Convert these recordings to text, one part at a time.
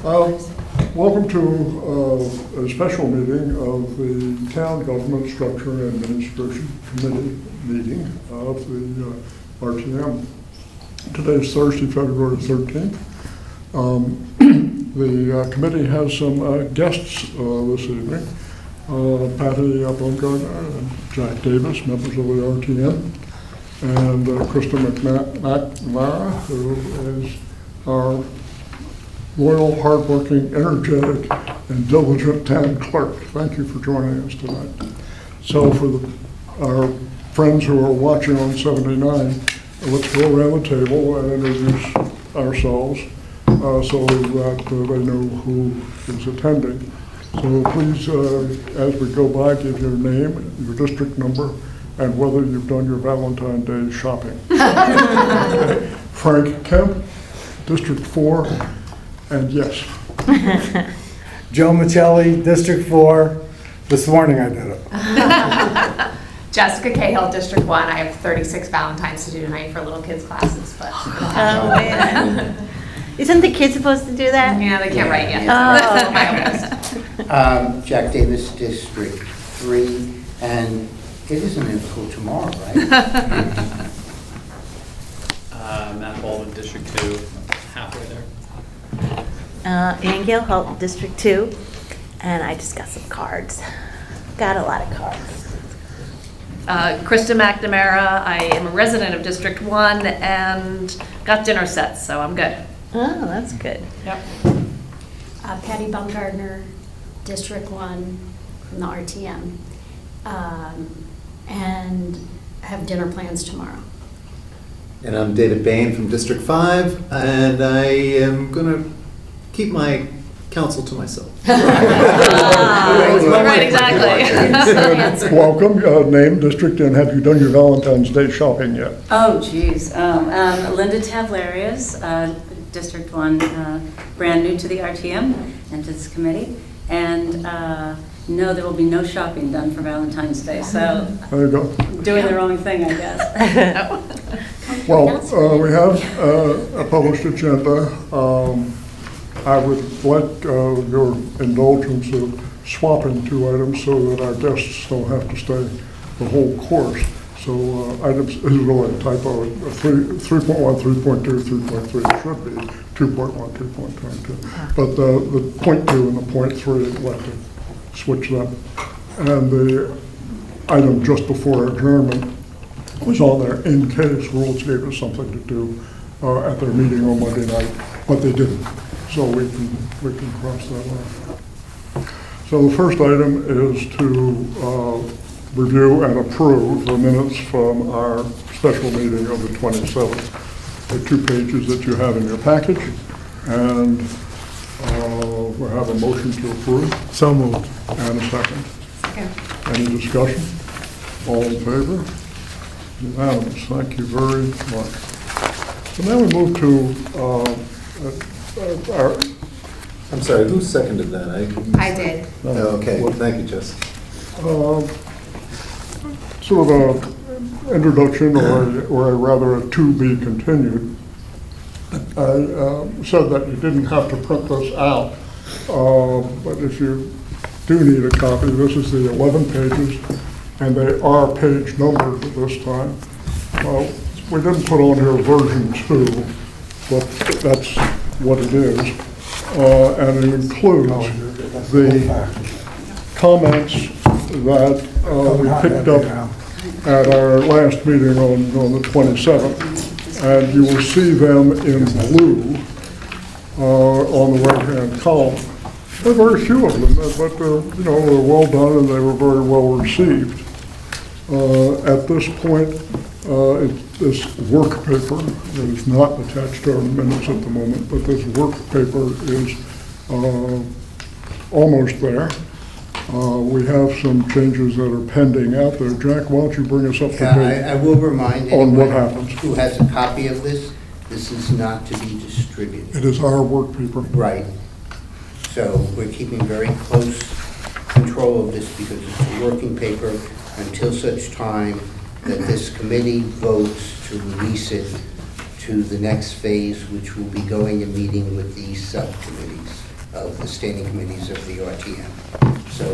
Welcome to a special meeting of the Town Government Structure and Administration Committee meeting of the RTM. Today is Thursday, February 13th. The committee has some guests this evening. Patty Baumgartner and Jack Davis, members of the RTM, and Krista McNamara, who is our loyal, hardworking, energetic, and diligent town clerk. Thank you for joining us tonight. So for our friends who are watching on 79, let's go around the table and introduce ourselves so that they know who is attending. So please, as we go by, give your name, your district number, and whether you've done your Valentine's Day shopping. Frank Kemp, District 4, and yes. Joe Michelli, District 4. This morning I did it. Jessica Cahill, District 1. I have 36 Valentines to do tonight for little kids' classes, but Oh, man. Isn't the kid supposed to do that? yeah, they can't write yet. Oh. My oldest. Jack Davis, District 3, and it isn't until tomorrow, right? Matt Baldwin, District 2, halfway there. Ann Gail Holt, District 2, and I just got some cards. Got a lot of cards. Krista McNamara, I am a resident of District 1 and got dinner sets, so I'm good. Oh, that's good. Yep. Patty Baumgartner, District 1 from the RTM, and have dinner plans tomorrow. And I'm David Bain from District 5, and I am going to keep my counsel to myself. Right, exactly. Welcome, name, district, and have you done your Valentine's Day shopping yet? Oh, geez. Linda Tavlerius, District 1, brand new to the RTM and to this committee. And no, there will be no shopping done for Valentine's Day. So There you go. doing the wrong thing, I guess. Well, we have a published agenda. I would like your indulgence of swapping two items so that our guests don't have to stay the whole course. So items, this is really a typo, 3.1, 3.2, 3.3, it should be 2.1, 2.22. But the point 2 and the point 3, I'd like to switch them. And the item just before adjournment was on there in case rules gave us something to do at their meeting on Monday night, but they didn't. So we can cross that off. So the first item is to review and approve the minutes from our special meeting of the 27th. The 2 pages that you have in your package, and we have a motion to approve. So moved. And a second. Second. Any discussion? All in favor? Unanimous. Thank you very much. So now we move to our... I'm sorry, who seconded that? I did. Okay, thank you, Jess. Sort of an introduction, or rather a to be continued. I said that you didn't have to print this out, but if you do need a copy, this is the 11 pages, and they are page numbered this time. We didn't put on here version 2, but that's what it is, and it includes the comments that we picked up at our last meeting on the 27th, and you will see them in blue on the right-hand column. There are very few of them, but you know, they're well done and they were very well received. At this point, this work paper that is not attached to our minutes at the moment, but this work paper is almost there. We have some changes that are pending out there. Jack, why don't you bring us up to date? I will remind on what anyone happens. who has a copy of this, this is not to be distributed. It is our work paper. Right. So we're keeping very close control of this because it's a working paper until such time that this committee votes to release it to the next phase, which will be going and meeting with these subcommittees. of the standing committees of the RTM. So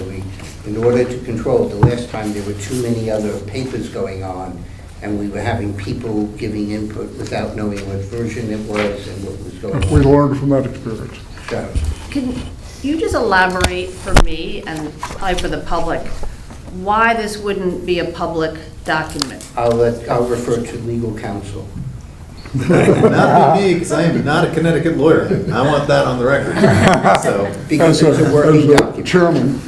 in order to control it, the last time there were too many other papers going on, and we were having people giving input without knowing what version it was and what was going on. We learned from that experience. So, Can you just elaborate for me and probably for the public, why this wouldn't be a public document? I'll refer to legal counsel. Not me, because I am not a Connecticut lawyer. I want that on the record. So, Because it's a working As a document. chairman,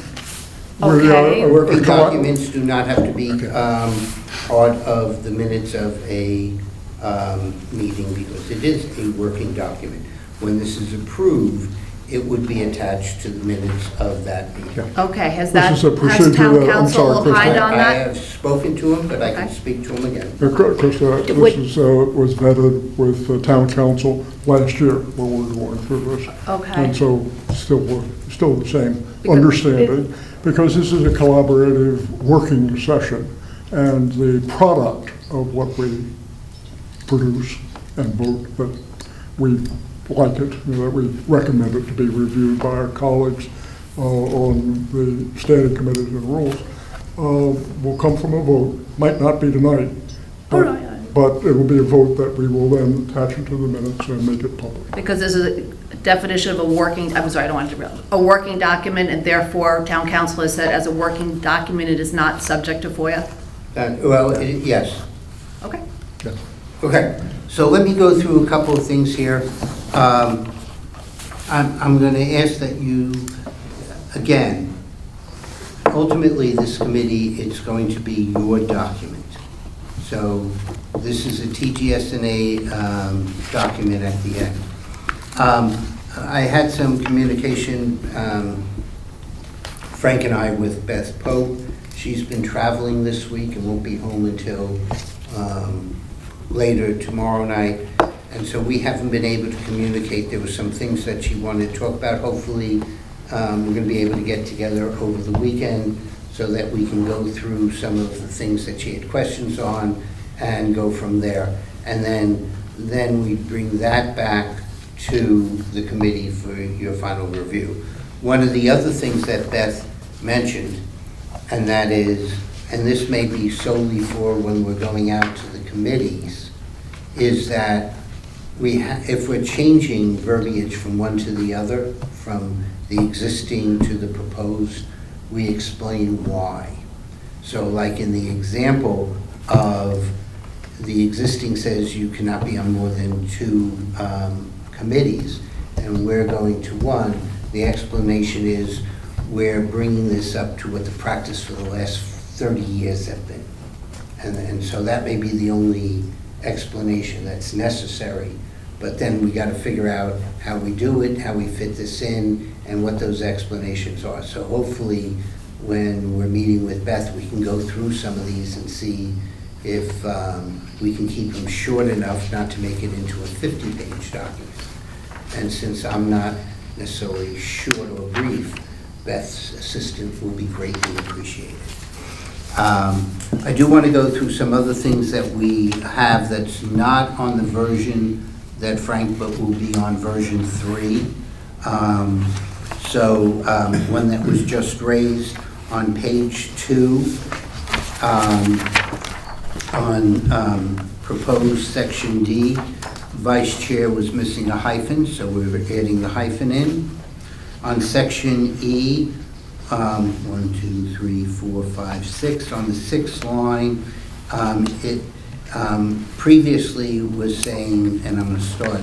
Okay. Working documents do not have to be part of the minutes of a meeting because it is a working document. When this is approved, it would be attached to the minutes of that meeting. Okay, has This is a town procedure that- I'm council sorry, Krista. opined on I that? have spoken to him, but I can Okay. speak to him again. Krista, Wait. this was vetted with the town council last year when we were going through this. Okay. And so still the same Because understanding, because this is a collaborative working session, and the product of what we produce and vote, that we like it, that we recommend it to be reviewed by our colleagues on the standing committees and rules, will come from a vote. Might not be tonight, but it will be a vote that we will then attach it to the minutes and make it public. Because this is a definition of a working, I'm sorry, I don't want to, a working document, and therefore town council has said as a working document, it is not subject to FOIA? Yes. Okay. Yes. Okay, so let me go through a couple of things here. I'm going to ask that you, again, ultimately this committee, it's going to be your document. So this is a TGS&A document at the end. I had some communication, Frank and I, with Beth Pope. She's been traveling this week and won't be home until later tomorrow night. And so we haven't been able to communicate. There were some things that she wanted to talk about. Hopefully, we're going to be able to get together over the weekend so that we can go through some of the things that she had questions on and go from there. And then we bring that back to the committee for your final review. One of the other things that Beth mentioned, and that is, and this may be solely for when we're going out to the committees, is that if we're changing verbiage from one to the other, from the existing to the proposed, we explain why. So like in the example of the existing says you cannot be on more than 2 committees, and we're going to 1, the explanation is we're bringing this up to what the practice for the last 30 years have been. And so that may be the only explanation that's necessary, but then we got to figure out how we do it, how we fit this in, and what those explanations are. So hopefully when we're meeting with Beth, we can go through some of these and see if we can keep them short enough not to make it into a 50-page document. And since I'm not necessarily short or brief, Beth's assistant will be greatly appreciated. I do want to go through some other things that we have that's not on the version that Frank, but will be on version 3. One that was just raised on page 2, on proposed section D, vice chair was missing a hyphen, so we were adding the hyphen in. On section E, 1, 2, 3, 4, 5, 6. On the 6th line, it previously was saying, and I'm going to start,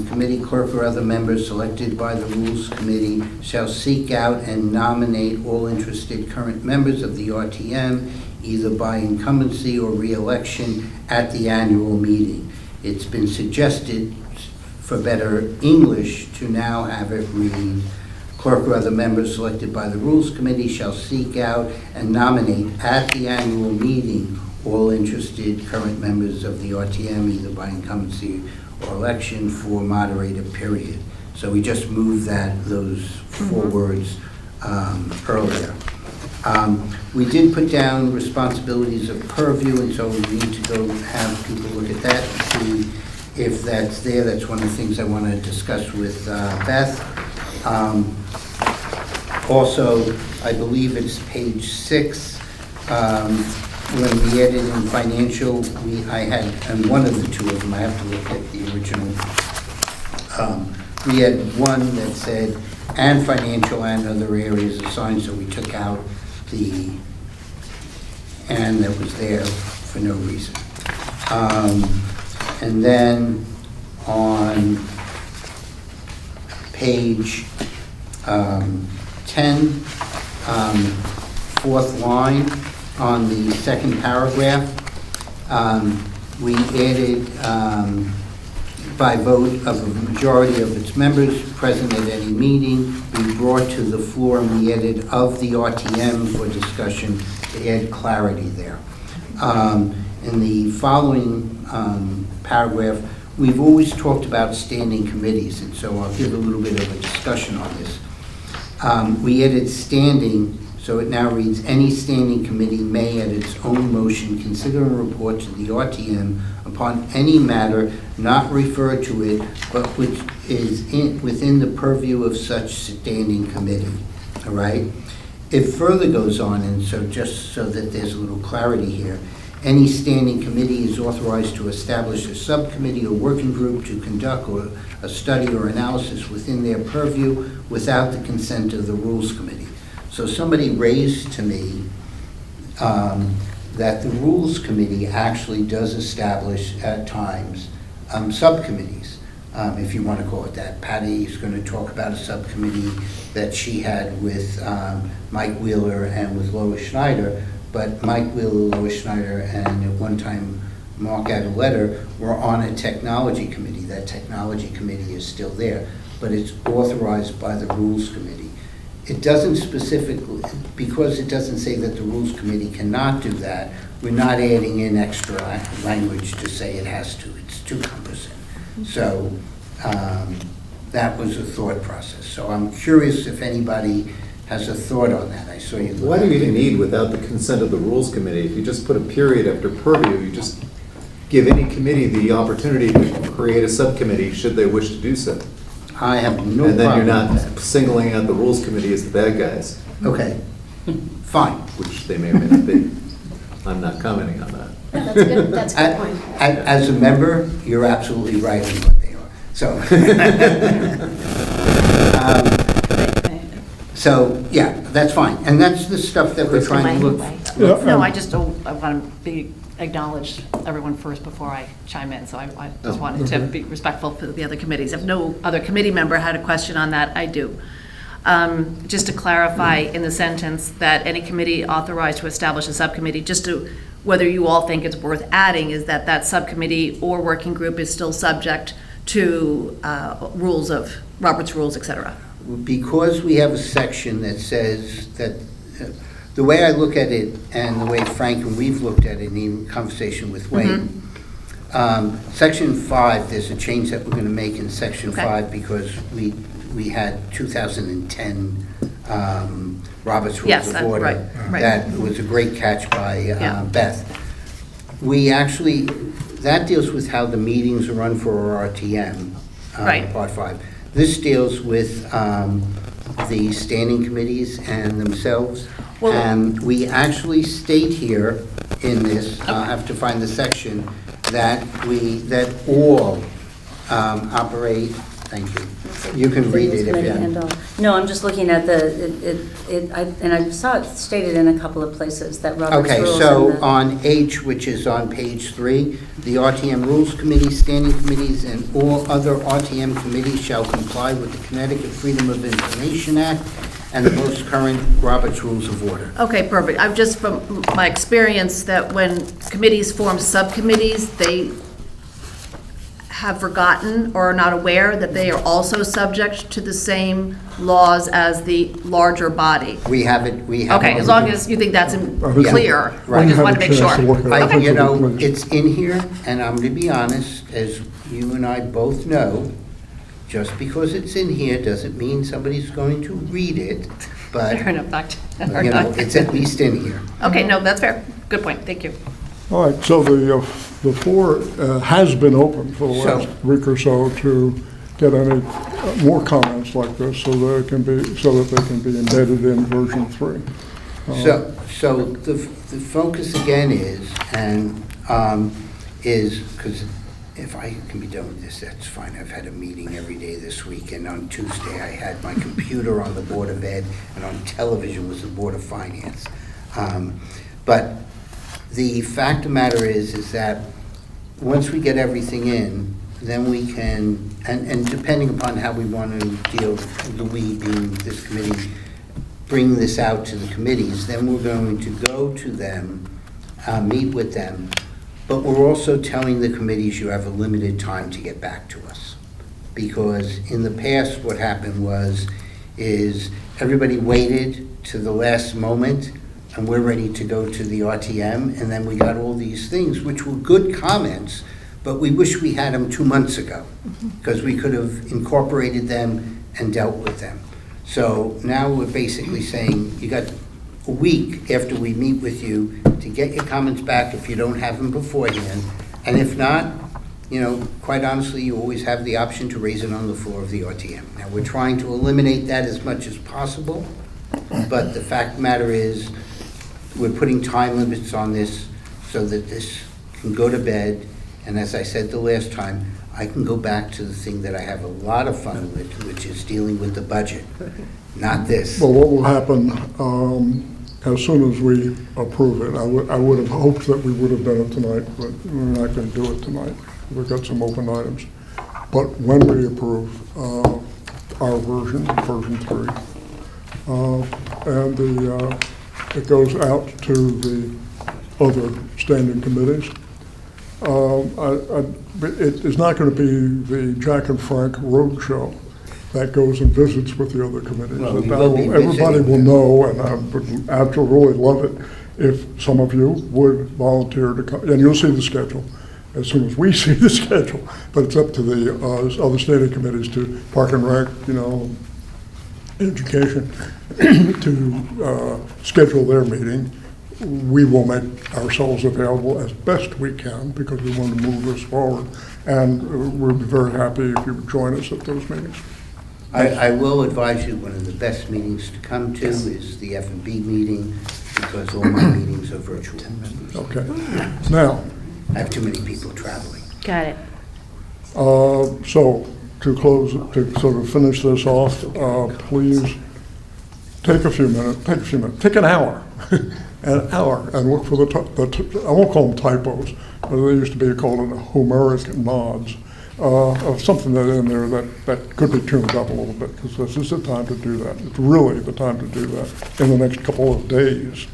committee clerk or other members selected by the Rules Committee shall seek out and nominate all interested current members of the RTM, either by incumbency or re-election at the annual meeting. It's been suggested, for better English, to now have it read, clerk or other members selected by the Rules Committee shall seek out and nominate at the annual meeting all interested current members of the RTM, either by incumbency or election, for moderator period. So we just moved those 4 words earlier. We did put down responsibilities of purview, and so we need to go have people look at that and see if that's there. That's one of the things I want to discuss with Beth. Also, I believe it's page 6, when we added in financial, I had, and one of the two of them, I have to look at the original. We had one that said, and financial and other areas assigned, so we took out the and that was there for no reason. And then on page 10, fourth line, on the second paragraph, we added, by vote of a majority of its members present at any meeting, we brought to the floor and we added of the RTM for discussion to add clarity there. In the following paragraph, we've always talked about standing committees, and so I'll give a little bit of a discussion on this. We added standing, so it now reads, any standing committee may at its own motion consider a report to the RTM upon any matter not referred to it, but which is within the purview of such standing committee, all right? It further goes on, and so just so that there's a little clarity here, any standing committee is authorized to establish a subcommittee or working group to conduct a study or analysis within their purview without the consent of the Rules Committee. So somebody raised to me that the Rules Committee actually does establish at times subcommittees, if you want to call it that. Patty is going to talk about a subcommittee that she had with Mike Wheeler and with Lois Schneider, but Mike Wheeler, Lois Schneider, and at one time Mark Adeletta were on a technology committee. That technology committee is still there, but it's authorized by the Rules Committee. It doesn't specifically, because it doesn't say that the Rules Committee cannot do that, we're not adding in extra language to say it has to. It's too cumbersome. So that was a thought process. So I'm curious if anybody has a thought on that. I saw you. Why do you even need without the consent of the Rules Committee? If you just put a period after purview, you just give any committee the opportunity to create a subcommittee should they wish to do so. I have no problem. And then you're not with that. singling out the Rules Committee as the bad guys. Okay, fine. Which they may or may not be. I'm not commenting on that. That's a good point. As a member, you're absolutely right in what they are. So, so yeah, that's fine. And that's the stuff that we're trying to look Yeah, No, I just don't, I want to acknowledge everyone first before I chime in, so I just wanted to be respectful for the other committees. If no other committee member had a question on that, I do. Just to clarify in the sentence that any committee authorized to establish a subcommittee, just to, whether you all think it's worth adding, is that that subcommittee or working group is still subject to rules of, Robert's rules, et cetera. Because we have a section that says that, the way I look at it, and the way Frank and we've looked at it, and even conversation with Wayne, Section 5, there's a change that we're going to make in Section 5 because we had 2010 Robert's Rules of Order. Right. That was a great catch by Beth. We actually, that deals with how the meetings are run for our RTM, Part 5. This deals with the standing committees and themselves. And we actually state here in this, I have to find the section, that all operate, thank you. You can read it if you have. No, I'm just looking at and I saw it stated in a couple of places that Robert's Okay, rules. so on H, which is on page 3, the RTM Rules Committee, standing committees, and all other RTM committees shall comply with the Connecticut Freedom of Information Act and the most current Robert's Rules of Order. Okay, perfect. I've just, from my experience, that when committees form subcommittees, they have forgotten or are not aware that they are also subject to the same laws as the larger body. We have it. Okay, as long as you think that's clear, Right. I just want to make sure. Okay, you know, it's in here, and I'm going to be honest, as you and I both know, just because it's in here doesn't mean somebody's going to read it, but, Fair enough, Dr. you know, it's at least in here. Okay, no, that's fair. Good point, thank you. All right, so the floor has been open for the last week or so to get any more comments like this so that they can be embedded in version 3. So the focus again is, because if I can be done with this, that's fine. I've had a meeting every day this week, and on Tuesday I had my computer on the Board of Ed, and on television was the Board of Finance. But the fact of the matter is that once we get everything in, then we can, and depending upon how we want to deal, the we being this committee, bring this out to the committees, then we're going to go to them, meet with them, but we're also telling the committees you have a limited time to get back to us. Because in the past, what happened is everybody waited to the last moment, and we're ready to go to the RTM, and then we got all these things, which were good comments, but we wish we had them 2 months ago, because we could have incorporated them and dealt with them. So now we're basically saying, you got a week after we meet with you to get your comments back if you don't have them beforehand. And if not, quite honestly, you always have the option to raise it on the floor of the RTM. Now, we're trying to eliminate that as much as possible, but the fact of the matter is, we're putting time limits on this so that this can go to bed. And as I said the last time, I can go back to the thing that I have a lot of fun with, which is dealing with the budget, not this. Well, what will happen as soon as we approve it, I would have hoped that we would have done it tonight, but we're not going to do it tonight. We've got some open items. But when we approve our version 3, and it goes out to the other standing committees, it is not going to be the Jack and Frank roadshow that goes and visits with the other committees. Well, we will be Everybody visiting will them. know, and I would absolutely love it if some of you would volunteer to come. And you'll see the schedule as soon as we see the schedule. But it's up to the other standing committees, to Park and Rec, Education, to schedule their meeting. We will make ourselves available as best we can because we want to move this forward. And we'll be very happy if you would join us at those meetings. I will advise you, one of the best meetings to come to is the F&B meeting, because all my meetings are virtual. Okay. Now, I have too many people traveling. Got it. so to close, to sort of finish this off, please take an hour, and look for I won't call them typos, but they used to be called Homeric nods, of something that in there that could be tuned up a little bit, because this is the time to do that. It's really the time to do that in the next couple of days.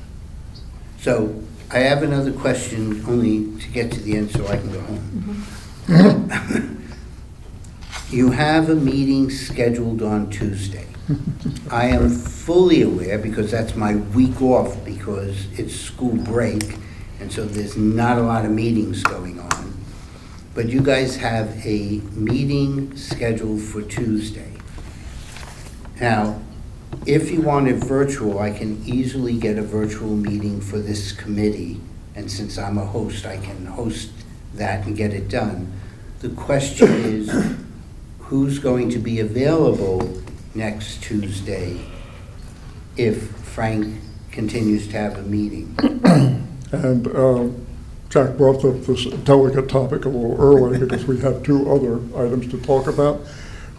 So I have another question, only to get to the end so I can go home. You have a meeting scheduled on Tuesday. I am fully aware, because that's my week off, because it's school break, and so there's not a lot of meetings going on. But you guys have a meeting scheduled for Tuesday. Now, if you want it virtual, I can easily get a virtual meeting for this committee, and since I'm a host, I can host that and get it done. The question is, who's going to be available next Tuesday if Frank continues to have a meeting? And Jack brought up this delicate topic a little early because we have 2 other items to talk about,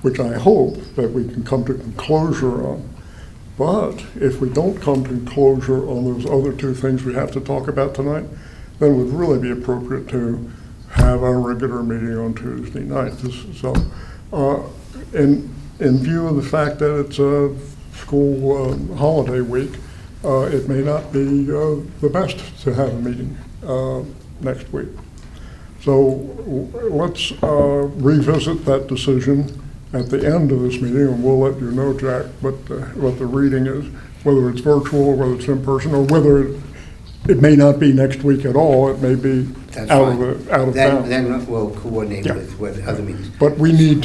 which I hope that we can come to closure on. But if we don't come to closure on those other 2 things we have to talk about tonight, then it would really be appropriate to have our regular meeting on Tuesday night. In view of the fact that it's a school holiday week, it may not be the best to have a meeting next week. So let's revisit that decision at the end of this meeting, and we'll let you know, Jack, what the reading is, whether it's virtual, or whether it's in person, or whether it may not be next week at all. It may be That's out fine. of town. Then we'll coordinate Yeah. with other meetings. But we need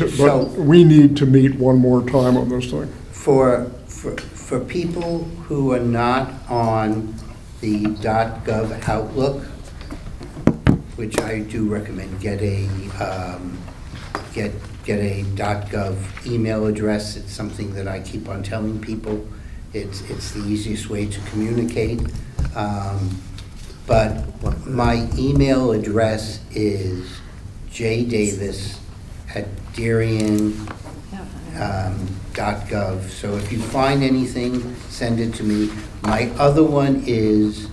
to meet one more time on this thing. For people who are not on the .gov Outlook, which I do recommend, get get a .gov email address. It's something that I keep on telling people. It's the easiest way to communicate. But my email address is jdavis@darien.gov. So if you find anything, send it to me. My other one is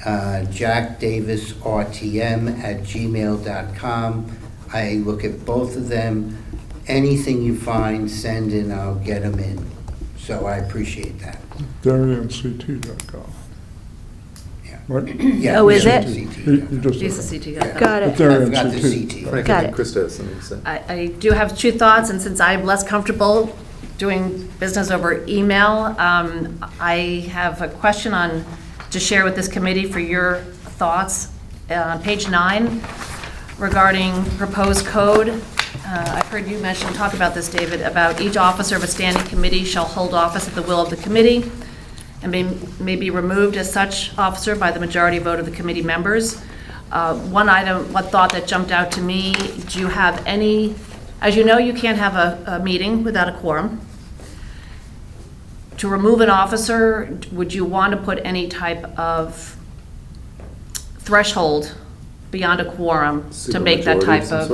jackdavisrtm@gmail.com. I look at both of them. Anything you find, send and I'll get them in. So I appreciate that. DarienCT.gov. Yeah. Right? Yeah, Oh, is yeah, it? CT. You just He's said a CT it. guy. Got I it. forgot the CT. CT. Frank, Got I think it. Krista has something to say. I do have two thoughts, and since I'm less comfortable doing business over email, I have a question to share with this committee for your thoughts. On page 9, regarding proposed code, I've heard you talk about this, David, about each officer of a standing committee shall hold office at the will of the committee and may be removed as such officer by the majority vote of the committee members. One thought that jumped out to me, do you have any, as you know, you can't have a meeting without a quorum. To remove an officer, would you want to put any type of threshold beyond a quorum to make that type of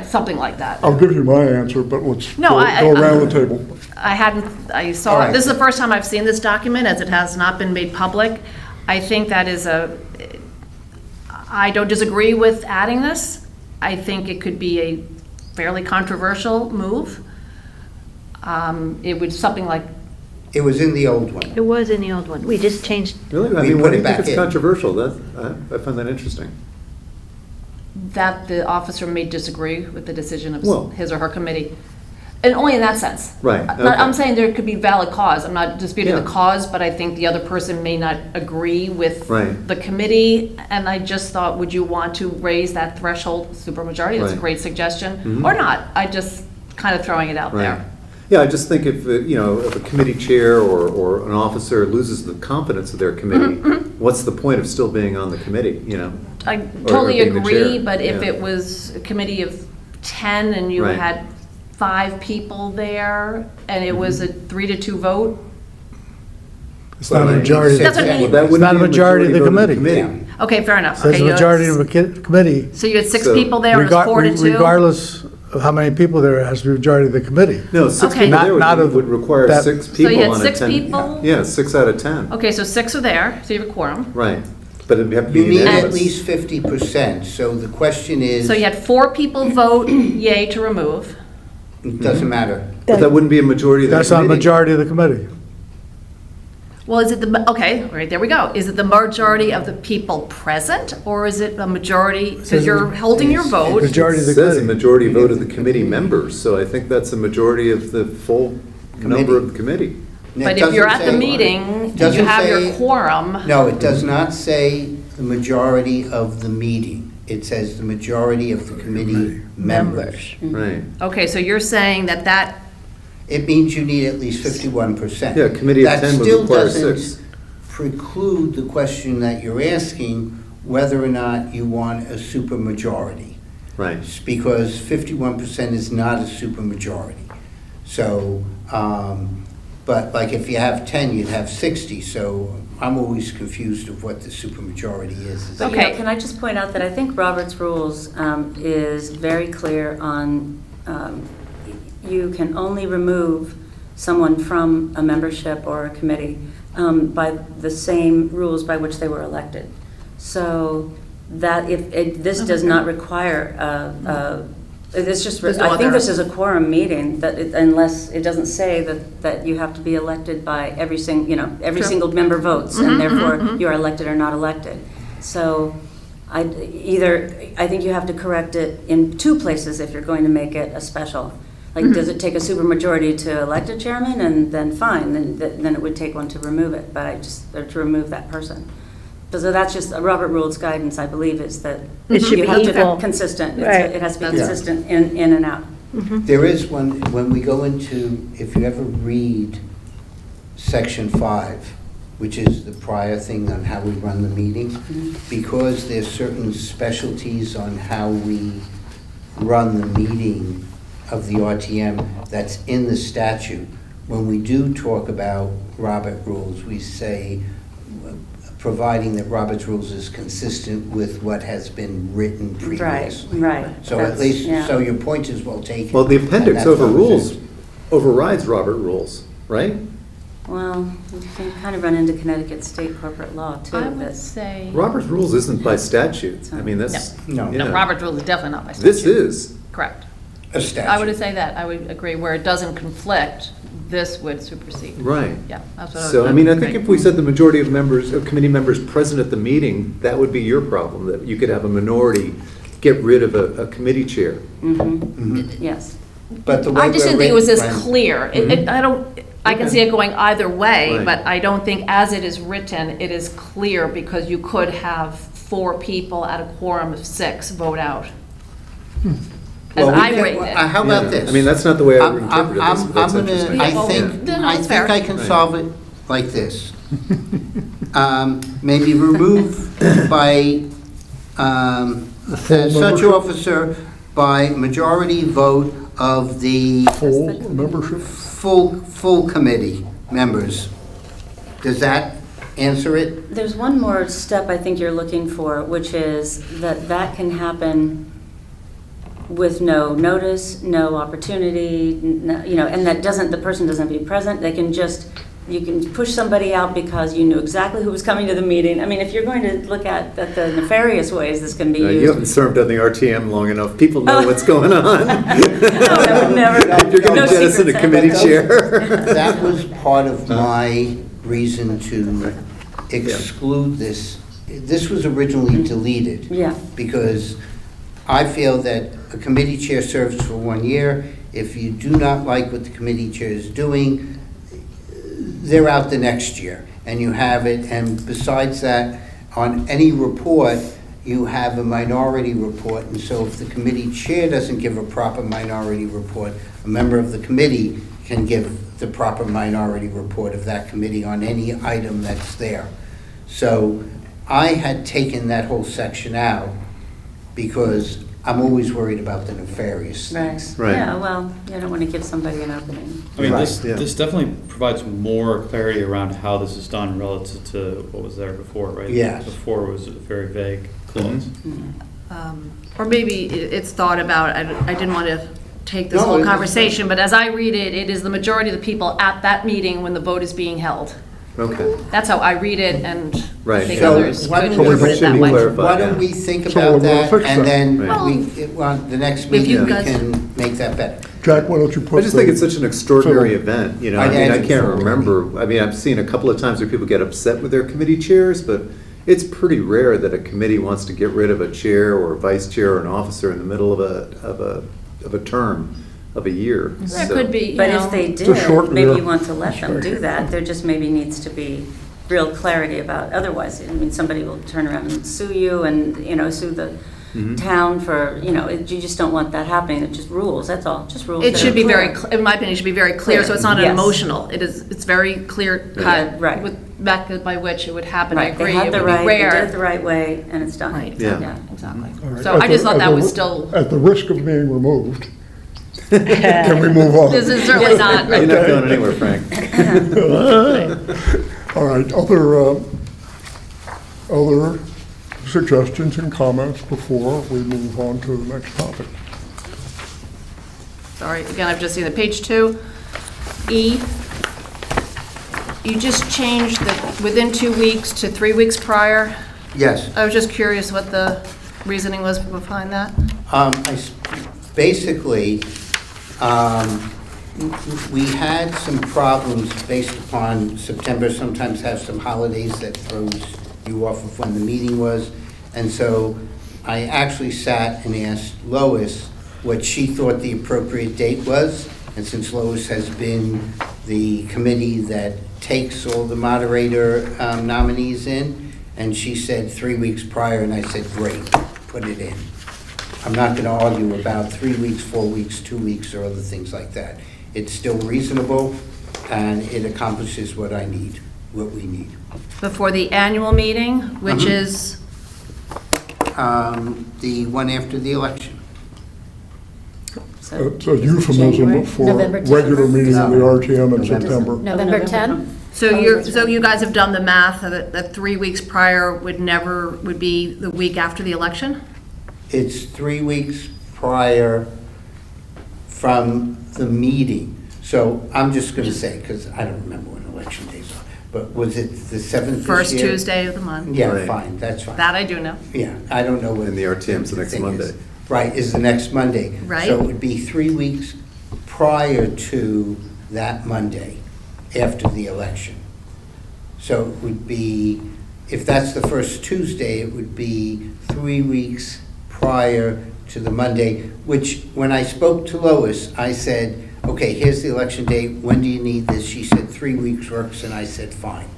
something like that? I'll give you my answer, but let's No, go around the table. I saw, All right. this is the first time I've seen this document, as it has not been made public. I think that is I don't disagree with adding this. I think it could be a fairly controversial move. It would something like, It was in the old one. It was in the old one. We just changed. Really? I We mean, put why do it you think back it's in. controversial? I find that interesting. that the officer may disagree with the decision of Well- his or her committee. And only in that sense. Right, I'm okay. saying there could be valid cause. I'm not disputing the Yeah. cause, but I think the other person may not agree with Right. the committee. And I just thought, would you want to raise that threshold supermajority? That's a Right. great suggestion. Mhm. Or not. I just kind of throwing it out Right. there. Yeah, I just think if, if a committee chair or an officer loses the confidence of their committee, what's the point of still being on the committee, I Or totally being the agree, chair, but if yeah. it was a committee of 10 and you Right. had 5 people there and it was a 3-2 vote, It's not a Well, majority. That's what I mean. Well, that It's wouldn't not a be majority of the vote committee. okay, fair enough. Says Okay, you had- majority of the committee. So you had 6 So- people there and it was 4-2? Regardless of how many people there, it has to be majority of the committee. No, 6 Okay. people there Not would of would require that- 6 So people you had on a 6 10. people? Yeah, 6 out of 10. Okay, so 6 are there, so you have a quorum. Right, but it'd have to be You need at unanimous. least 50%, so the question is, So you had 4 people vote yay to remove. it doesn't matter. But that wouldn't be a majority of the That's not a committee. majority of the committee. Well, is it okay, all right, there we go. Is it the majority of the people present or is it a majority, because you're holding your vote? Majority of the It says a committee. majority vote of the committee members, so I think that's a majority of the full number of the committee. And it But if you're doesn't at the say- meeting and you doesn't have your say- quorum, No, it does not say the majority of the meeting. It says the majority of the committee members. Right. okay, so you're saying that It means you need at least 51%. Yeah, a committee of 10 would require 6. That still doesn't preclude the question that you're asking, whether or not you want a supermajority. Right. Because 51% is not a supermajority. So, but like if you have 10, you'd have 60, so I'm always confused of what the supermajority is. But, Okay. can I just point out that I think Robert's Rules is very clear on, you can only remove someone from a membership or a committee by the same rules by which they were elected. So that this does not require, it's just, There's no I think other- this is a quorum meeting, that unless, it doesn't say that you have to be elected by every Sure. single member votes, and therefore you are elected or not elected. So I think you have to correct it in 2 places if you're going to make it a special. Like, does it take a supermajority to elect a chairman, and then fine, then it would take one to remove it, but to remove that person. So that's just, Robert Rules guidance, I believe, is that It should you be have to equal. be consistent. Right. It has to be That's- consistent in and out. There is one, when we go into, if you ever read Section 5, which is the prior thing on how we run the meeting, because there's certain specialties on how we run the meeting of the RTM that's in the statute. When we do talk about Robert rules, we say, providing that Robert's rules is consistent with what has been written previously. Right. So at That's- least, yeah. so your point is well taken. Well, the and appendix that's what I'm overrules, saying. overrides Robert rules, right? Well, you can kind of run into Connecticut state corporate law too. I would that's- say. Robert's rules isn't by statute. I mean, that's. No. No, yeah. Robert's rule is definitely not by statute. This is. Correct. A statute. I would say that, I would agree, where it doesn't conflict, this would supersede. Right. Yeah, that's what I would. So, I mean, I think agree. if we said the majority of members, of committee members present at the meeting, that would be your problem, that you could have a minority get rid of a committee chair. Yes. But the way I just we're didn't think it was as written- clear. I don't, I can Okay. see it going either way, Right. but I don't think as it is written, it is clear because you could have 4 people at a quorum of 6 vote out. As Well, we I've can- written it. How about Yeah. this? I mean, that's not the way I I'm- interpreted this, I'm- but that's I'm gonna- interesting. I Yeah, well, think, no, I it's think fair. I can Right. solve it like this. Maybe remove by, such membership? officer by majority vote of the Full membership? full committee members. Does that answer it? There's one more step I think you're looking for, which is that can happen with no notice, no opportunity, and the person doesn't have to be present. They can just, you can push somebody out because you knew exactly who was coming to the meeting. I mean, if you're going to look at the nefarious ways this can be You used. haven't served on the RTM long enough. People know Oh. what's going on. I would never. If you're going No to jettison a secrets, committee eh? chair. That was part of my reason to exclude this. This was originally deleted. Yeah. Because I feel that a committee chair serves for 1 year. If you do not like what the committee chair is doing, they're out the next year, and you have it. And besides that, on any report, you have a minority report. And so if the committee chair doesn't give a proper minority report, a member of the committee can give the proper minority report of that committee on any item that's there. So I had taken that whole section out because I'm always worried about the nefarious Right. things. Right. Yeah, well, you don't want to give somebody an opening. I mean, Right, yeah. this definitely provides more clarity around how this is done relative to what was there before, right? Yes. Before it was a very vague clause. Or maybe it's thought about, I didn't want to take this No, whole it's- conversation, but as I read it, it is the majority of the people at that meeting when the vote is being held. Okay. That's how I read it, and I Right. think So others why could don't we- interpret it should that be way. clarified. Why don't we think So about we're gonna that, fix and that. then Right. the next If you meeting, we guys- can make that better. Jack, why don't you put I just think the- it's such an extraordinary Phil. event, you know, I I mean, I imagine can't so. remember, I mean, I've seen a couple of times where people get upset with their committee chairs, but it's pretty rare that a committee wants to get rid of a chair or a vice chair or an officer in the middle of a term of a year. There So- could be, you But know. if they It's a short did, maybe year. you want to let them do that. There just maybe needs to be real clarity about, otherwise, I mean, somebody will turn around and sue you and, sue the town for, you just don't want that happening. It's just rules, that's all, just rules. It that should are be very, clear. in my opinion, it should be very clear, so it's not Yes. emotional. It's very clear Yeah, cut. right. With method by which it would happen, I Right, agree. they had It the would be right, they did it rare. the right way, and it's done. Right, Yeah. exactly. All right. So At I just the- thought at that the- was still, At the risk of being removed, can we move on? this is certainly not. You're not going anywhere, Frank. All right, other suggestions and comments before we move on to the next topic? Sorry, again, I've just seen it. Page 2, E. You just changed the within 2 weeks to 3 weeks prior. Yes. I was just curious what the reasoning was behind that. Basically, we had some problems based upon September, sometimes have some holidays that throws you off of when the meeting was. And so I actually sat and asked Lois what she thought the appropriate date was. And since Lois has been the committee that takes all the moderator nominees in, and she said 3 weeks prior, and I said, great, put it in. I'm not going to argue about 3 weeks, 4 weeks, 2 weeks, or other things like that. It's still reasonable, and it accomplishes what I need, what we need. Before the annual meeting, which is, The one after the election. So It's a euphemism January? for November 10th. regular meeting of the RTM in November. September. November 10th? So Oh, you're, that's so right. you guys have done the math that 3 weeks prior would be the week after the election? It's 3 weeks prior from the meeting. So I'm just going to say, because I don't remember when election days are, but was it the 7th this First year? Tuesday of the month. Yeah, Right. fine, that's fine. That I do know. Yeah, I don't know when. And the RTM's the next thing is. Monday. Right, is the next Monday. Right. So it would be 3 weeks prior to that Monday, after the election. So it would be, if that's the first Tuesday, it would be 3 weeks prior to the Monday, which, when I spoke to Lois, I said, okay, here's the election date, when do you need this? She said 3 weeks works, and I said, fine.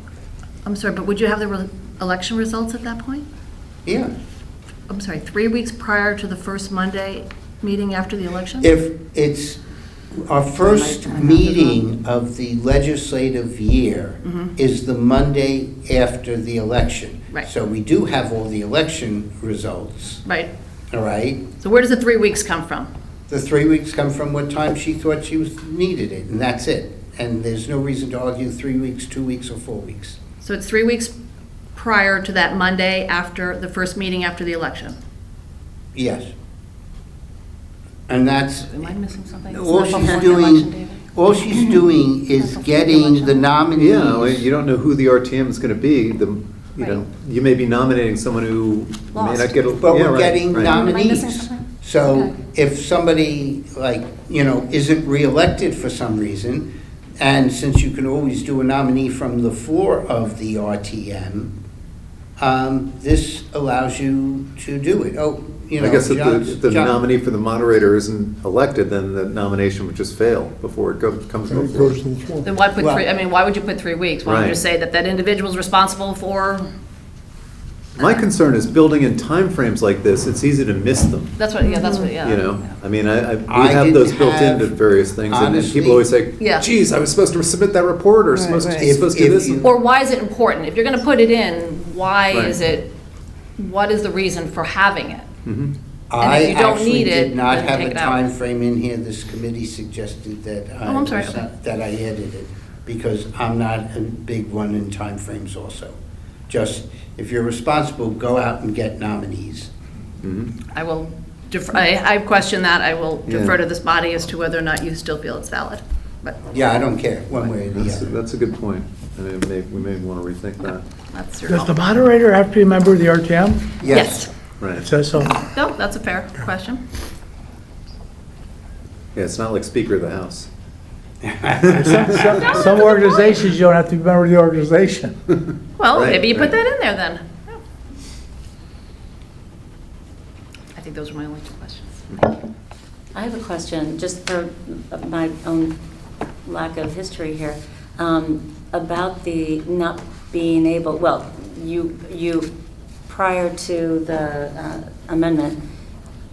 I'm sorry, but would you have the election results at that point? Yeah. I'm sorry, 3 weeks prior to the first Monday meeting after the election? If it's our first meeting of the legislative year is the Monday after the election. Right. So we do have all the election results, Right. all right? So where does the 3 weeks come from? The 3 weeks come from what time she thought she needed it, and that's it. And there's no reason to argue 3 weeks, 2 weeks, or 4 weeks. So it's 3 weeks prior to that Monday after the first meeting after the election? Yes. And that's, Am I missing something? all It's not she's before the election, doing, David? all she's doing is getting the nominees. Yeah, well, you don't know who the RTM is going to be. You know, you may be nominating someone who may Lost. not get a. But yeah, we're right, getting right. Am I missing nominees. something? So Okay. if somebody, like, isn't reelected for some reason, and since you can always do a nominee from the floor of the RTM, this allows you to do it. Oh, I guess if the John- nominee for the moderator isn't elected, then the nomination would just fail before it comes And it before. goes to the floor. Then why put Well- 3, I mean, why would you put 3 weeks? Why don't you Right. just say that individual's responsible for, My concern is building in timeframes like this, it's easy to miss them, that's what, yeah. you know? I mean, we I have those didn't built have- into various things, and honestly- people always say, Yeah. geez, I was supposed to submit that report, or supposed to do this. Or why is it important? If you're going to put it in, why Right. is it, what is the reason for having it? Mhm. I if you don't actually need it, did not then have take a it out. time frame in here. This committee suggested that Oh, I'm sorry, okay. that I added it, because I'm not a big one in timeframes also. Just, if you're responsible, go out and get nominees. Mhm. I will defer, I question that. I will Yeah. defer to this body as to whether or not you still feel it's valid. But Yeah, I don't care, one way or the other. That's a good point. I mean, we may want to rethink that. that's your Does the call. moderator have to be a member of the RTM? Yes. Right. It says so. No, that's a fair question. Yeah, it's not like Speaker of the House. Some organizations, you don't have to be a member of the organization. Well, Right, maybe you put right. that in there then. Yeah. I think those are my only 2 questions. I have a question, just for my own lack of history here, about the not being able, well, you, prior to the amendment,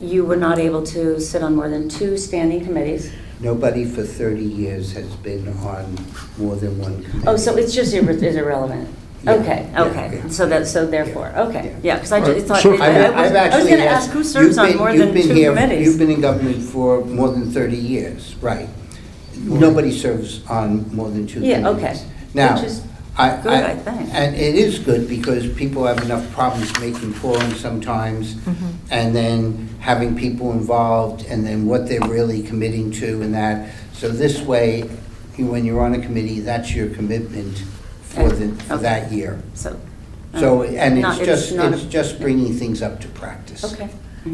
you were not able to sit on more than 2 standing committees. Nobody for 30 years has been on more than one committee. Oh, so it's just is irrelevant? Yeah, Okay, yeah, okay, yeah. so therefore, okay, Yeah. yeah, because I just thought, So- I was going to ask who serves on more than 2 committees? You've been in government for more than 30 years, right. Nobody serves on more than 2 committees. Yeah, okay. Now, Which is good, I think. And it is good, because people have enough problems making calls sometimes, and then having people involved, and then what they're really committing to and that. So this way, when you're on a committee, that's your commitment for Okay. that year. So. So, and not- it's not a- just bringing things up to practice. Okay.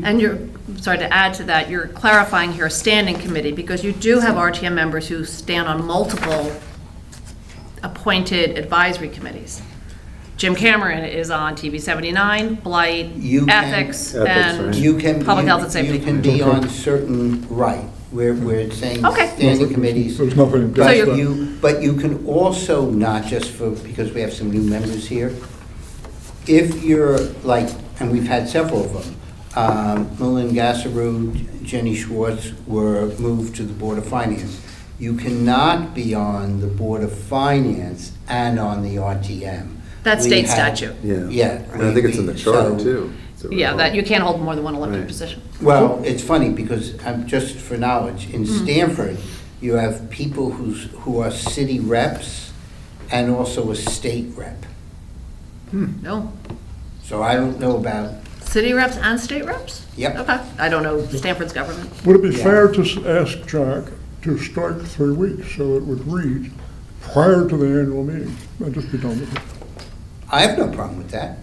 And you're, sorry, to add to that, you're clarifying here standing committee, because you do have RTM members who stand on multiple appointed advisory committees. Jim Cameron is on TV 79, Blight, You can- Ethics, Ethics, and right. You can. Public Health and Safety. You can be on certain, right, where it's saying Okay. standing committees. There's nothing So against you're- that. But you can also, not just for, because we have some new members here, if you're like, and we've had several of them, Malin Gassaroux, Jenny Schwartz were moved to the Board of Finance. You cannot be on the Board of Finance and on the RTM. That's We state have- statute. Yeah. Yeah. And I think it's in the charter, so- too. I Yeah, recall. that you can't hold more than one elected Right. position. Well, it's funny because just for knowledge, in Stanford, you have people who are city reps and also a state rep. No, So I don't know about, city reps and state reps? Yep. Okay, I don't know Stanford's government. Would it be Yeah. fair to ask Jack to strike 3 weeks so it would read prior to the annual meeting and just be done with it? I have no problem with that.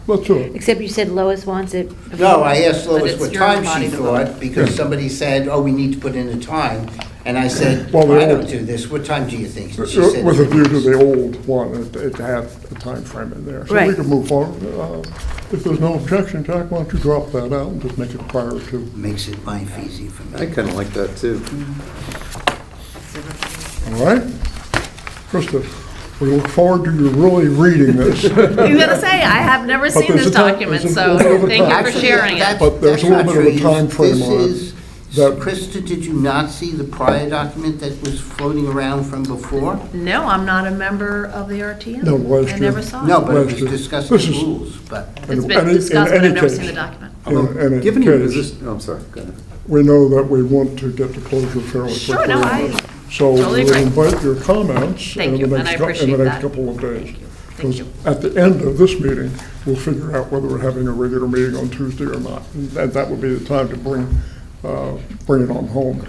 Let's do it. Except you said Lois wants it. No, I asked But Lois it's what your time body she to thought, vote. because somebody said, oh, we need to put in a time. And I said, Well, I they don't all- do this, what time do you think? And she said, With a 3 view to weeks. the old one, it had a time frame in there. So we Right. can move forward. If there's no objection, Jack, why don't you drop that out and just make it prior to. Makes it life easy for I me. kind of like that too. All right? Krista, we look forward to you really reading this. You gotta say, I have never seen there's this a time- document, there's a so little bit of thank you time. for Actually, sharing it. that's- But there's a that's little not bit of a true. time frame This on it is- that- Krista, did you not see the prior document that was floating around from before? No, I'm not a member of the RTM. No, last I year. never saw it. No, but it Last was year. discussed This in is- rules, but. It's in been any- discussed, in but I've any never case- seen the document. in any Given your case, position, oh, I'm sorry, go ahead. we know that we want to get to closure fairly quickly. Sure, no, I So totally we'll agree. invite your comments Thank in you, the and I next, in appreciate the next that. couple of days. Thank you. Thank you. Because at the end of this meeting, we'll figure out whether we're having a regular meeting on Tuesday or not. And that would be the time to bring it on home.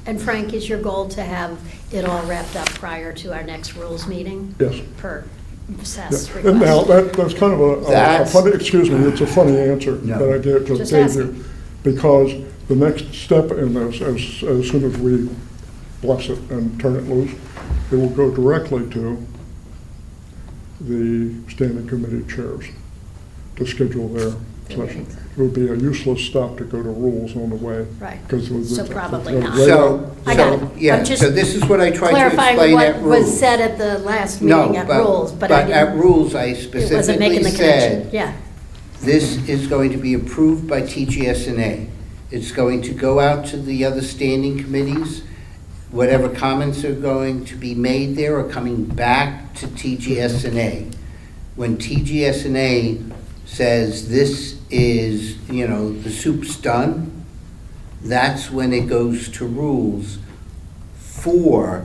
And Frank, is your goal to have it all wrapped up prior to our next rules meeting? Yes. Per Seth's Yeah. And now, request? that's kind of a That's- funny, excuse me, it's a funny answer No. that I just Just gave asking. you. Because the next step in this, as soon as we bless it and turn it loose, it will go directly to the standing committee chairs to schedule their session. It would be a useless stop to go to rules on the way. Right. Because it was- So probably it's not. right So, out- I got it. yeah, I'm just so this is what I tried to clarifying explain what at rules. was said at the last No, meeting at rules, but I at didn't, rules, I it wasn't specifically making the connection. said, Yeah, this is going to be approved by TGS&A. It's going to go out to the other standing committees. Whatever comments are going to be made there are coming back to TGS&A. When TGS&A says this is, the soup's done, that's when it goes to rules for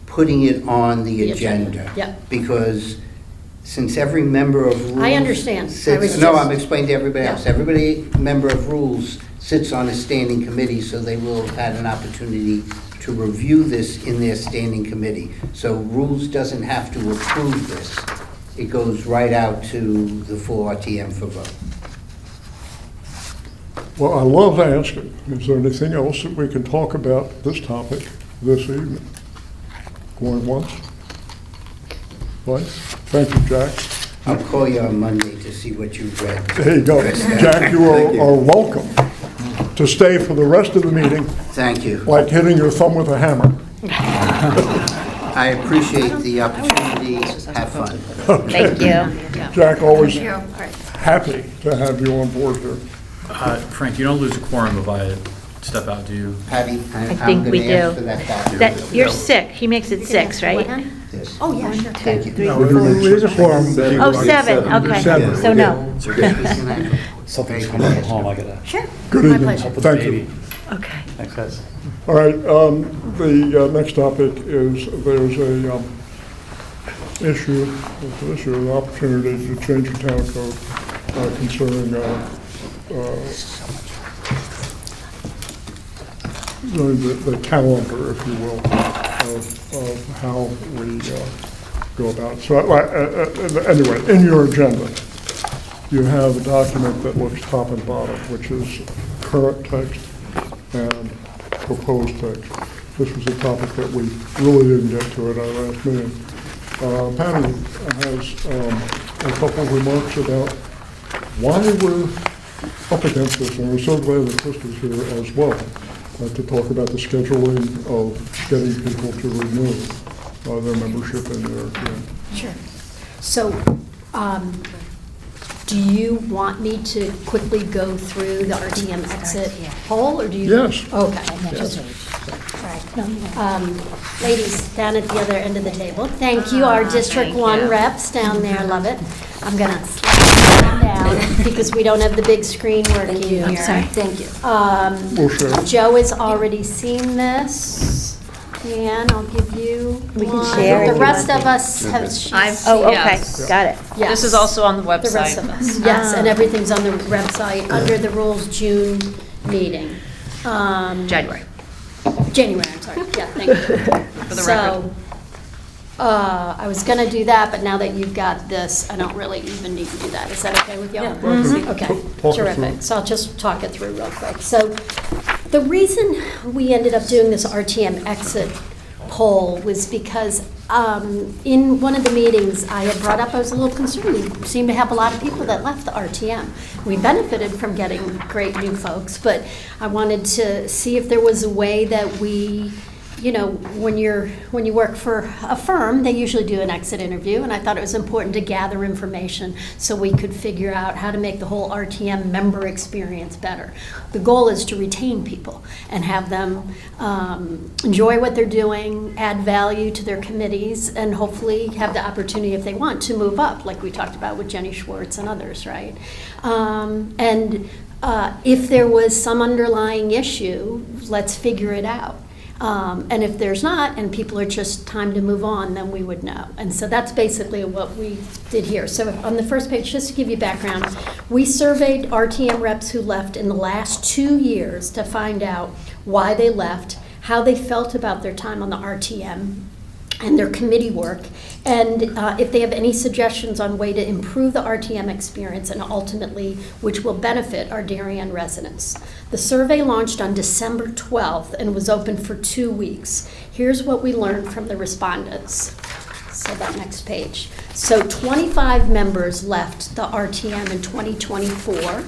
putting it on the The agenda, agenda. yep. Because since every member of rules. I understand. I sits- was No, just- I'm explaining to everybody else. Yeah. Everybody, member of rules, sits on a standing committee, so they will have had an opportunity to review this in their standing committee. So rules doesn't have to approve this. It goes right out to the full RTM for vote. Well, I love asking, is there anything else that we can talk about this topic this evening? Going once? Twice? Thank you, Jack. I'll call you on Monday to see what you've read. There you go. Jack, you are welcome to stay for the rest of the meeting, Thank you. like hitting your thumb with a hammer. I appreciate the opportunity. Have fun. Thank you. Jack, always all right. happy to have you on board here. Frank, you don't lose a quorum if I step out, do you? Patty, I I'm think we going to ask do. for that copy. That, you're sick. He makes it six, right? Yes. Oh, yeah, sure. Thank you. Three, No, four. it is a quorum. Oh, seven, okay. Seven. So no. Something's coming from home, I gotta Sure. Good My evening. pleasure. help with the Thank you. baby. Okay. Thanks, guys. All right, the next topic is there's a an opportunity to change the town code concerning the calendar, if you will, of how we go about it. So anyway, in your agenda, you have a document that looks top and bottom, which is current text and proposed text. This was a topic that we really didn't get to at our last meeting. Patty has a couple of remarks about why we're up against this, and we're so glad that Krista's here as well to talk about the scheduling of getting people to renew their membership in the RTM. Sure. So, do you want me to quickly go through the RTM exit poll, or do you? Yes. Okay. Yes. All Ladies, down at the other end of the table, thank you, our District thank 1 you. reps down there, love it. I'm gonna slide down because we don't have the big screen working here. I'm sorry, thank you. We'll share. Joe has already seen this, and I'll give you We can one. share if The you rest want of us have, I've- she's, Oh, okay, Yes. got it. yes. This is also on the The rest website. of us, yes, and everything's on the website, under the rules June meeting. January. January, I'm sorry, yeah, thank you. For the record. So, I was gonna do that, but now that you've got this, I don't really even need to do that. Is that okay with y'all? Yeah. Okay, Talk it through. terrific. So I'll just talk it through real quick. So the reason we ended up doing this RTM exit poll was because in one of the meetings, I had brought up, I was a little concerned. We seemed to have a lot of people that left the RTM. We benefited from getting great new folks, but I wanted to see if there was a way that we, you know, when you work for a firm, they usually do an exit interview, and I thought it was important to gather information so we could figure out how to make the whole RTM member experience better. The goal is to retain people and have them enjoy what they're doing, add value to their committees, and hopefully have the opportunity, if they want, to move up, like we talked about with Jenny Schwartz and others, right? If there was some underlying issue, let's figure it out. And if there's not, and people are just time to move on, then we would know. And so that's basically what we did here. So on the first page, just to give you background, we surveyed RTM reps who left in the last 2 years to find out why they left, how they felt about their time on the RTM, and their committee work, and if they have any suggestions on way to improve the RTM experience and ultimately which will benefit our Darien residents. The survey launched on December 12th and was open for 2 weeks. Here's what we learned from the respondents. So that next page. So 25 members left the RTM in 2024.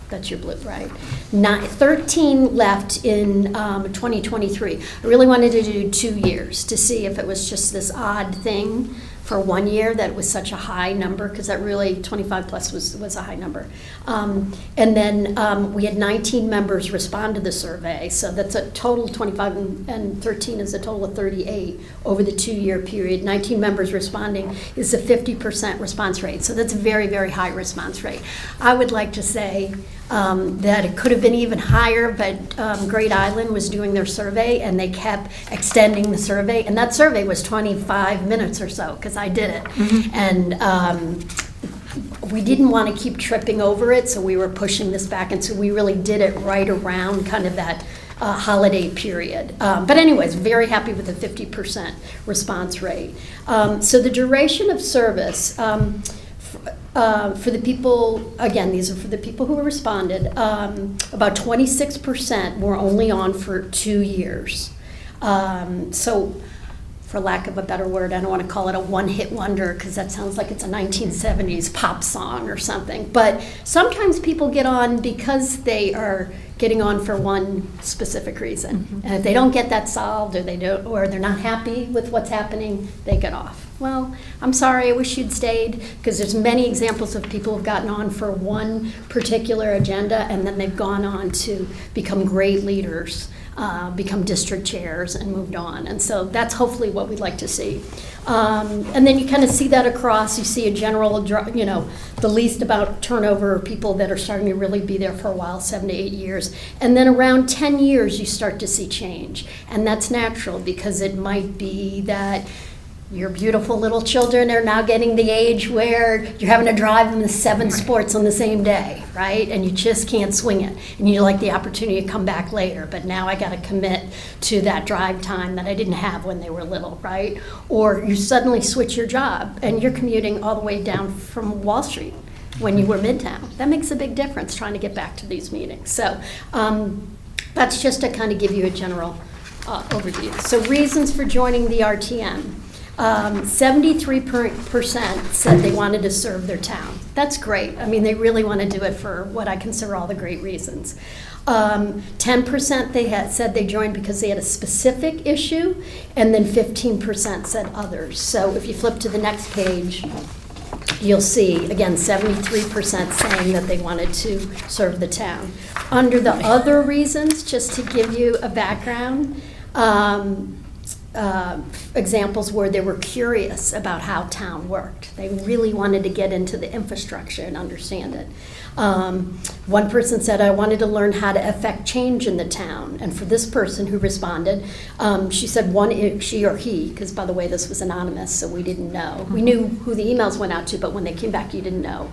That's your blue, right? 13 left in 2023. I really wanted to do 2 years to see if it was just this odd thing for 1 year that was such a high number, because that really, 25 plus was a high number. And then we had 19 members respond to the survey, so that's a total 25 and 13 is a total of 38 over the 2-year period. 19 members responding is a 50% response rate, so that's a very, very high response rate. I would like to say that it could have been even higher, but Great Island was doing their survey and they kept extending the survey, and that survey was 25 minutes or so, because I did it. And we didn't want to keep tripping over it, so we were pushing this back, and so we really did it right around kind of that holiday period. But anyways, very happy with the 50% response rate. So the duration of service, for the people, again, these are for the people who responded, about 26% were only on for 2 years. So, for lack of a better word, I don't want to call it a one-hit wonder, because that sounds like it's a 1970s pop song or something. But sometimes people get on because they are getting on for one specific reason. And if they don't get that solved, or they're not happy with what's happening, they get off. Well, I'm sorry, I wish you'd stayed, because there's many examples of people who've gotten on for one particular agenda, and then they've gone on to become great leaders, become district chairs, and moved on. And so that's hopefully what we'd like to see. And then you kind of see that across. You see a general, the least about turnover of people that are starting to really be there for a while, 7 to 8 years. And then around 10 years, you start to see change. And that's natural, because it might be that your beautiful little children are now getting the age where you're having to drive them to 7 sports on the same day, right? And you just can't swing it. And you like the opportunity to come back later, but now I got to commit to that drive time that I didn't have when they were little, right? Or you suddenly switch your job and you're commuting all the way down from Wall Street when you were Midtown. That makes a big difference trying to get back to these meetings. So that's just to kind of give you a general overview. So reasons for joining the RTM. 73% said they wanted to serve their town. That's great. I mean, they really want to do it for what I consider all the great reasons. 10% said they joined because they had a specific issue, and then 15% said others. So if you flip to the next page, you'll see, again, 73% saying that they wanted to serve the town. Under the other reasons, just to give you a background, examples where they were curious about how town worked. They really wanted to get into the infrastructure and understand it. One person said, I wanted to learn how to affect change in the town. And for this person who responded, she said she or he, because by the way, this was anonymous, so we didn't know. We knew who the emails went out to, but when they came back, you didn't know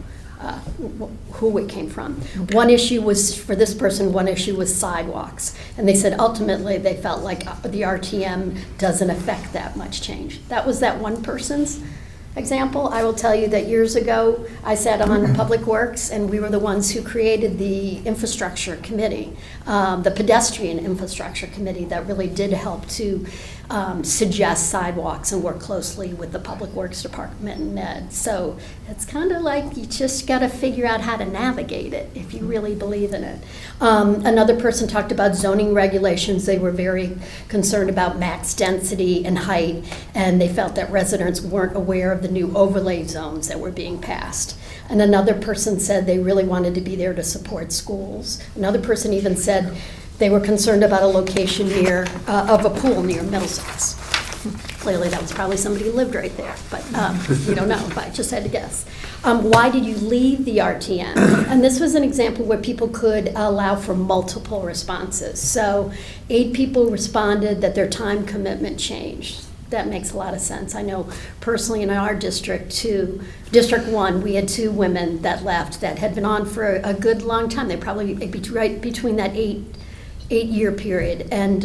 who it came from. One issue was, for this person, one issue was sidewalks. And they said ultimately they felt like the RTM doesn't affect that much change. That was that one person's example. I will tell you that years ago, I sat on Public Works, and we were the ones who created the infrastructure committee, the pedestrian infrastructure committee that really did help to suggest sidewalks and work closely with the Public Works Department and Ned. So it's kind of like you just got to figure out how to navigate it if you really believe in it. Another person talked about zoning regulations. They were very concerned about max density and height, and they felt that residents weren't aware of the new overlay zones that were being passed. And another person said they really wanted to be there to support schools. Another person even said they were concerned about a location of a pool near Middlesex. Clearly, that was probably somebody who lived right there, but you don't know, if I just had to guess. Why did you leave the RTM? And this was an example where people could allow for multiple responses. So 8 people responded that their time commitment changed. That makes a lot of sense. I know personally in our District 1, we had 2 women that left that had been on for a good long time. They probably right between that 8-year period. And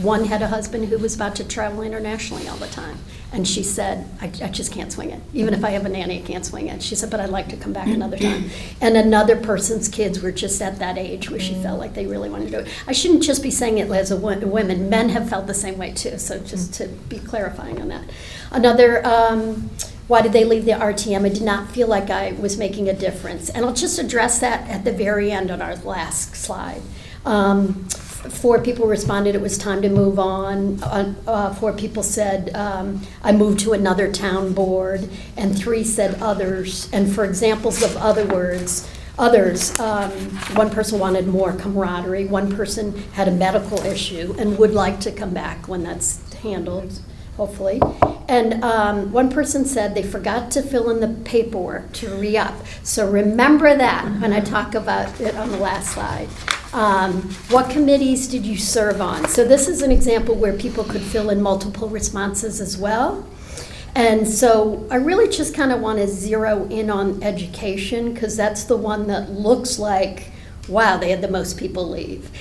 one had a husband who was about to travel internationally all the time. And she said, I just can't swing it. Even if I have a nanny, I can't swing it. She said, but I'd like to come back another time. And another person's kids were just at that age where she felt like they really wanted to do it. I shouldn't just be saying it as a women. Men have felt the same way too. So just to be clarifying on that. Another, why did they leave the RTM? I did not feel like I was making a difference. And I'll just address that at the very end on our last slide. 4 people responded it was time to move on. 4 people said I moved to another town board, and 3 said others. And for examples of others, one person wanted more camaraderie, one person had a medical issue and would like to come back when that's handled, hopefully. And one person said they forgot to fill in the paperwork to re-up. So remember that when I talk about it on the last slide. What committees did you serve on? So this is an example where people could fill in multiple responses as well. And so I really just kind of want to zero in on education, because that's the one that looks like, wow, they had the most people leave.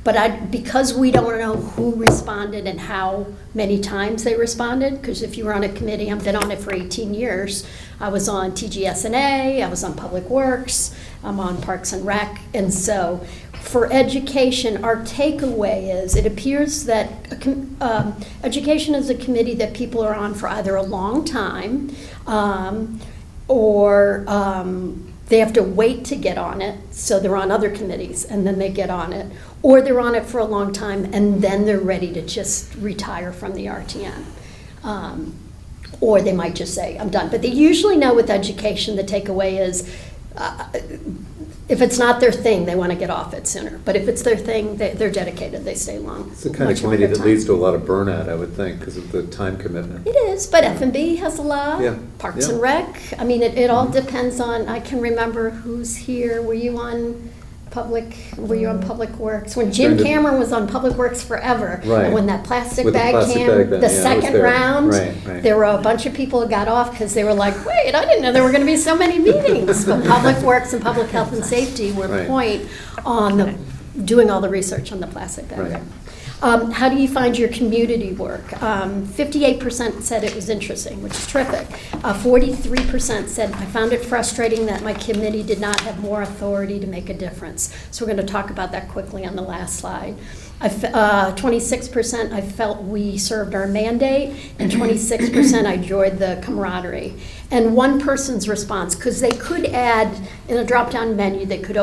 But because we don't know who responded and how many times they responded, because if you were on a committee, I've been on it for 18 years. I was on TGS&A, I was on Public Works, I'm on Parks and Rec. And so for education, our takeaway is it appears that education is a committee that people are on for either a long time or they have to wait to get on it, so they're on other committees and then they get on it, or they're on it for a long time and then they're ready to just retire from the RTM. Or they might just say, I'm done. But they usually know with education, the takeaway is if it's not their thing, they want to get off it sooner. But if it's their thing, they're dedicated, they stay long. It's the kind of committee that leads to a lot of burnout, I would think, because of the time commitment. It is, but F&B has a lot, Yeah. Parks Yeah. and Rec. I mean, it all depends on, I can remember who's here. Were you on Public Works? When Jim During the- Cameron was on Public Works forever. Right. And when that plastic With the bag plastic came, bag then, the yeah, I was second there. round, Right. there were a bunch of people who got off because they were like, wait, I didn't know there were going to be so many meetings. But Public Works and Public Health and Safety were Right. point on doing all the research on the plastic bag. Right. How do you find your community work? 58% said it was interesting, which is terrific. 43% said, I found it frustrating that my committee did not have more authority to make a difference. So we're going to talk about that quickly on the last slide. 26% I felt we served our mandate, and 26% I enjoyed the camaraderie. And one person's response, because they could add in a drop-down menu, they could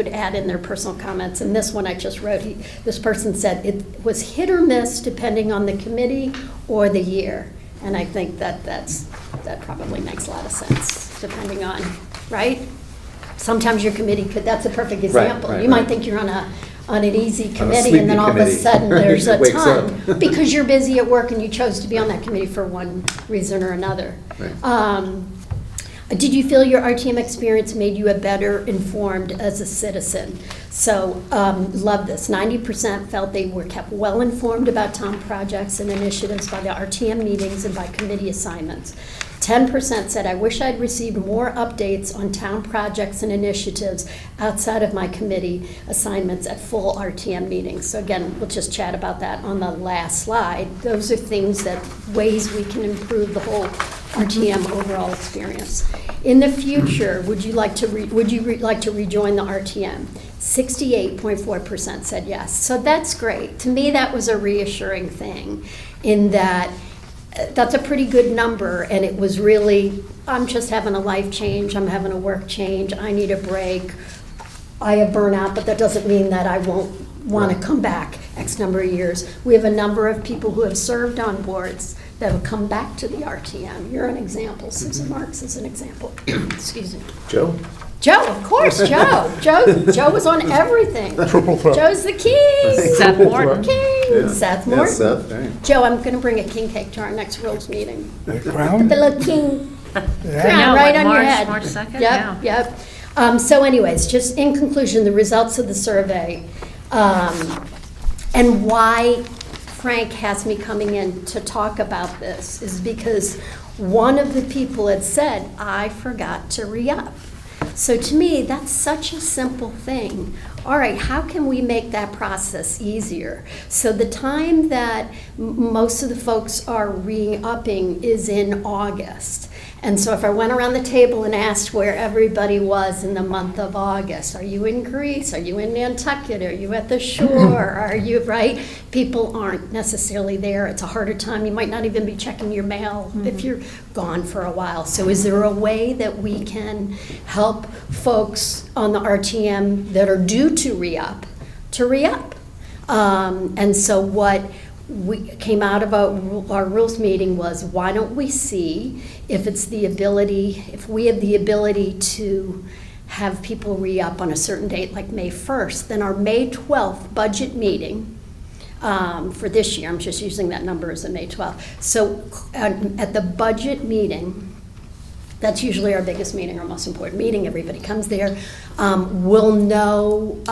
add in their personal comments. And this one I just wrote, this person said it was hit or miss depending on the committee or the year. And I think that probably makes a lot of sense, depending on, right? Sometimes your committee could, that's a perfect example. Right, you might right. think you're on on an easy On a committee, and then all of a sleepy sudden, committee. there's a Wakes ton. up. Because you're busy at work and you chose to be on that committee for one reason or another. Right. Did you feel your RTM experience made you a better informed as a citizen? So, love this. 90% felt they were kept well informed about town projects and initiatives by the RTM meetings and by committee assignments. 10% said, I wish I'd received more updates on town projects and initiatives outside of my committee assignments at full RTM meetings. So again, we'll just chat about that on the last slide. Those are things that, ways we can improve the whole RTM overall experience. In the future, would you like to rejoin the RTM? 68.4% said yes. So that's great. To me, that was a reassuring thing in that that's a pretty good number, and it was really, I'm just having a life change, I'm having a work change, I need a break, I have burnout, but that doesn't mean that I won't want to come back X number of years. We have a number of people who have served on boards that have come back to the RTM. You're an example. Susan Marks is an example. Excuse me. Joe? Joe, of course, Joe. Joe was on everything. Triple threat. Joe's the king. Seth Morton. King. Yeah. Seth Yeah, Morton. Seth, right. Joe, I'm going to bring a king cake to our next rules meeting. The crown? The little king crown know, right like on your March- head. March 2nd? Yeah. Yep. So anyways, just in conclusion, the results of the survey and why Frank has me coming in to talk about this is because one of the people had said, I forgot to re-up. So to me, that's such a simple thing. All right, how can we make that process easier? So the time that most of the folks are re-upping is in August. And so if I went around the table and asked where everybody was in the month of August, are you in Greece? Are you in Nantucket? Are you at the shore? Are you, right? People aren't necessarily there. It's a harder time. You might not even be checking your mail if you're gone for a while. So is there a way that we can help folks on the RTM that are due to re-up to re-up? And so what we came out of our rules meeting was, why don't we see if we have the ability to have people re-up on a certain date like May 1st, then our May 12th budget meeting for this year, I'm just using that number as a May 12th. So at the budget meeting, that's usually our biggest meeting, our most important meeting, everybody comes there. We'll know,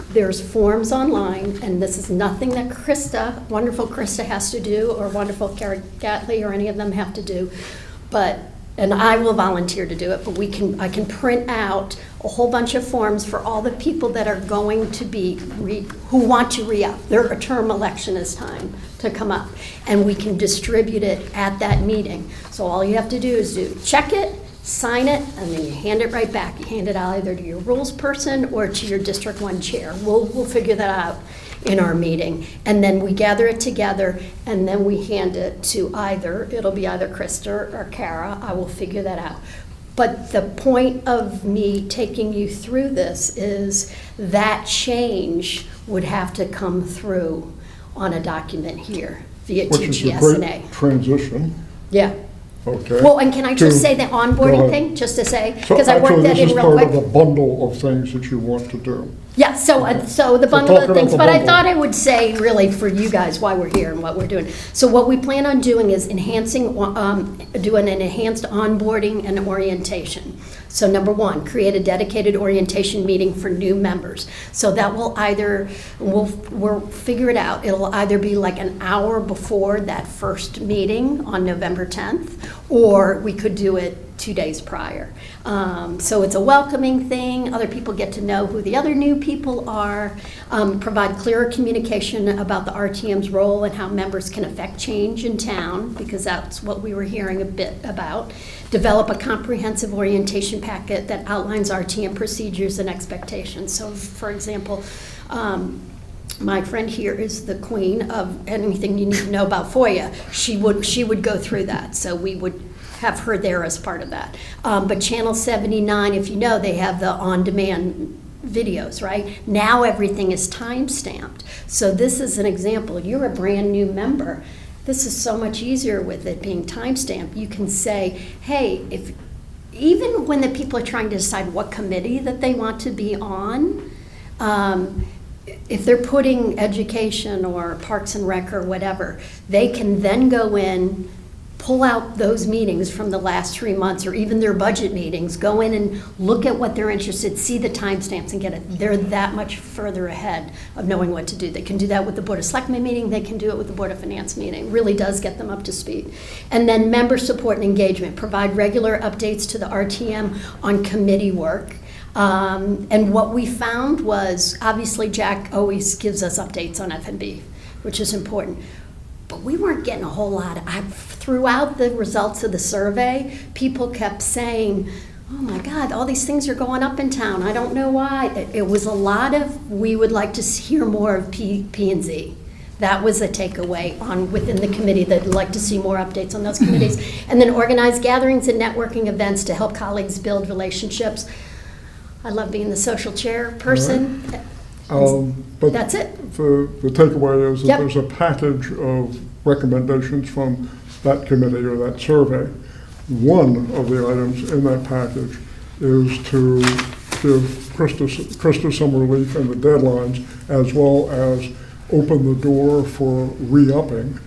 there's forms online, and this is nothing that wonderful Krista has to do, or wonderful Kara Gatley, or any of them have to do, and I will volunteer to do it, but I can print out a whole bunch of forms for all the people that are going to be, who want to re-up. Their term election is time to come up, and we can distribute it at that meeting. So all you have to do is check it, sign it, and then you hand it right back. You hand it out either to your rules person or to your District 1 chair. We'll figure that out in our meeting. And then we gather it together, and then we hand it to it'll be either Krista or Kara. I will figure that out. But the point of me taking you through this is that change would have to come through on a document here via Which is a TGS&A. great transition. Yeah. Okay. Well, and can I just To- say the Go onboarding ahead. thing, just to say, So because I worked that in real Actually, this is part of a quick. bundle of things that you want to do. Yeah, so the bundle talk of about things, the but I bundle. thought I would say really for you guys why we're here and what we're doing. So what we plan on doing is doing an enhanced onboarding and orientation. So number one, create a dedicated orientation meeting for new members. So that will we'll figure it out. It'll either be like an hour before that first meeting on November 10th, or we could do it 2 days prior. So it's a welcoming thing. Other people get to know who the other new people are. Provide clearer communication about the RTM's role and how members can affect change in town, because that's what we were hearing a bit about. Develop a comprehensive orientation packet that outlines RTM procedures and expectations. So, for example, my friend here is the queen of anything you need to know about FOIA. She would go through that. So we would have her there as part of that. But Channel 79, if you know, they have the on-demand videos, right? Now everything is time-stamped. So this is an example. You're a brand new member. This is so much easier with it being time-stamped. You can say, hey, even when the people are trying to decide what committee that they want to be on, if they're putting education or Parks and Rec or whatever, they can then go in, pull out those meetings from the last 3 months, or even their budget meetings, go in and look at what they're interested, see the timestamps and get it. They're that much further ahead of knowing what to do. They can do that with the Board of Selectmen meeting, they can do it with the Board of Finance meeting. It really does get them up to speed. And then member support and engagement, provide regular updates to the RTM on committee work. And what we found was, obviously Jack always gives us updates on F&B, which is important. But we weren't getting a whole lot. Throughout the results of the survey, people kept saying, oh my God, all these things are going up in town. I don't know why. It was a lot of, we would like to hear more of P&Z. That was a takeaway within the committee, that would like to see more updates on those committees. And then organize gatherings and networking events to help colleagues build relationships. I love being the social chair person. But that's it. The takeaway is that Yep. there's a package of recommendations from that committee or that survey. One of the items in that package is to give Krista some relief in the deadlines, as well as open the door for re-upping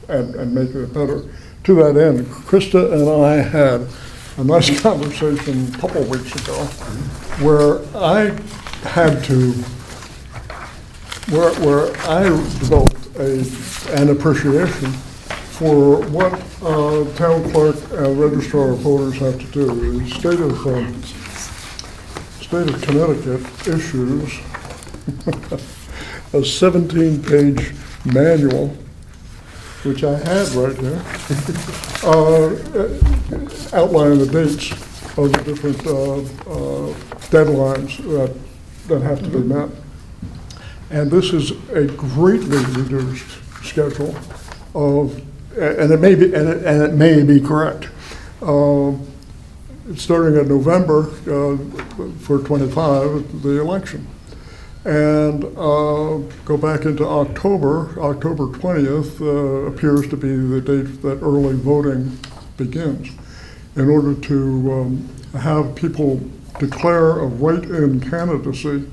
and making it better. To that end, Krista and I had a nice conversation a couple of weeks ago where I had to, where I developed an appreciation for what town clerk and registrar of voters have to do. The state of Connecticut issues a 17-page manual, which I had right here, outlining the dates of the different deadlines that have to be met. And this is a greatly reduced schedule of, and it may be correct. Starting in November for 25, the election. And go back into October 20th appears to be the date that early voting begins. In order to have people declare a write-in candidacy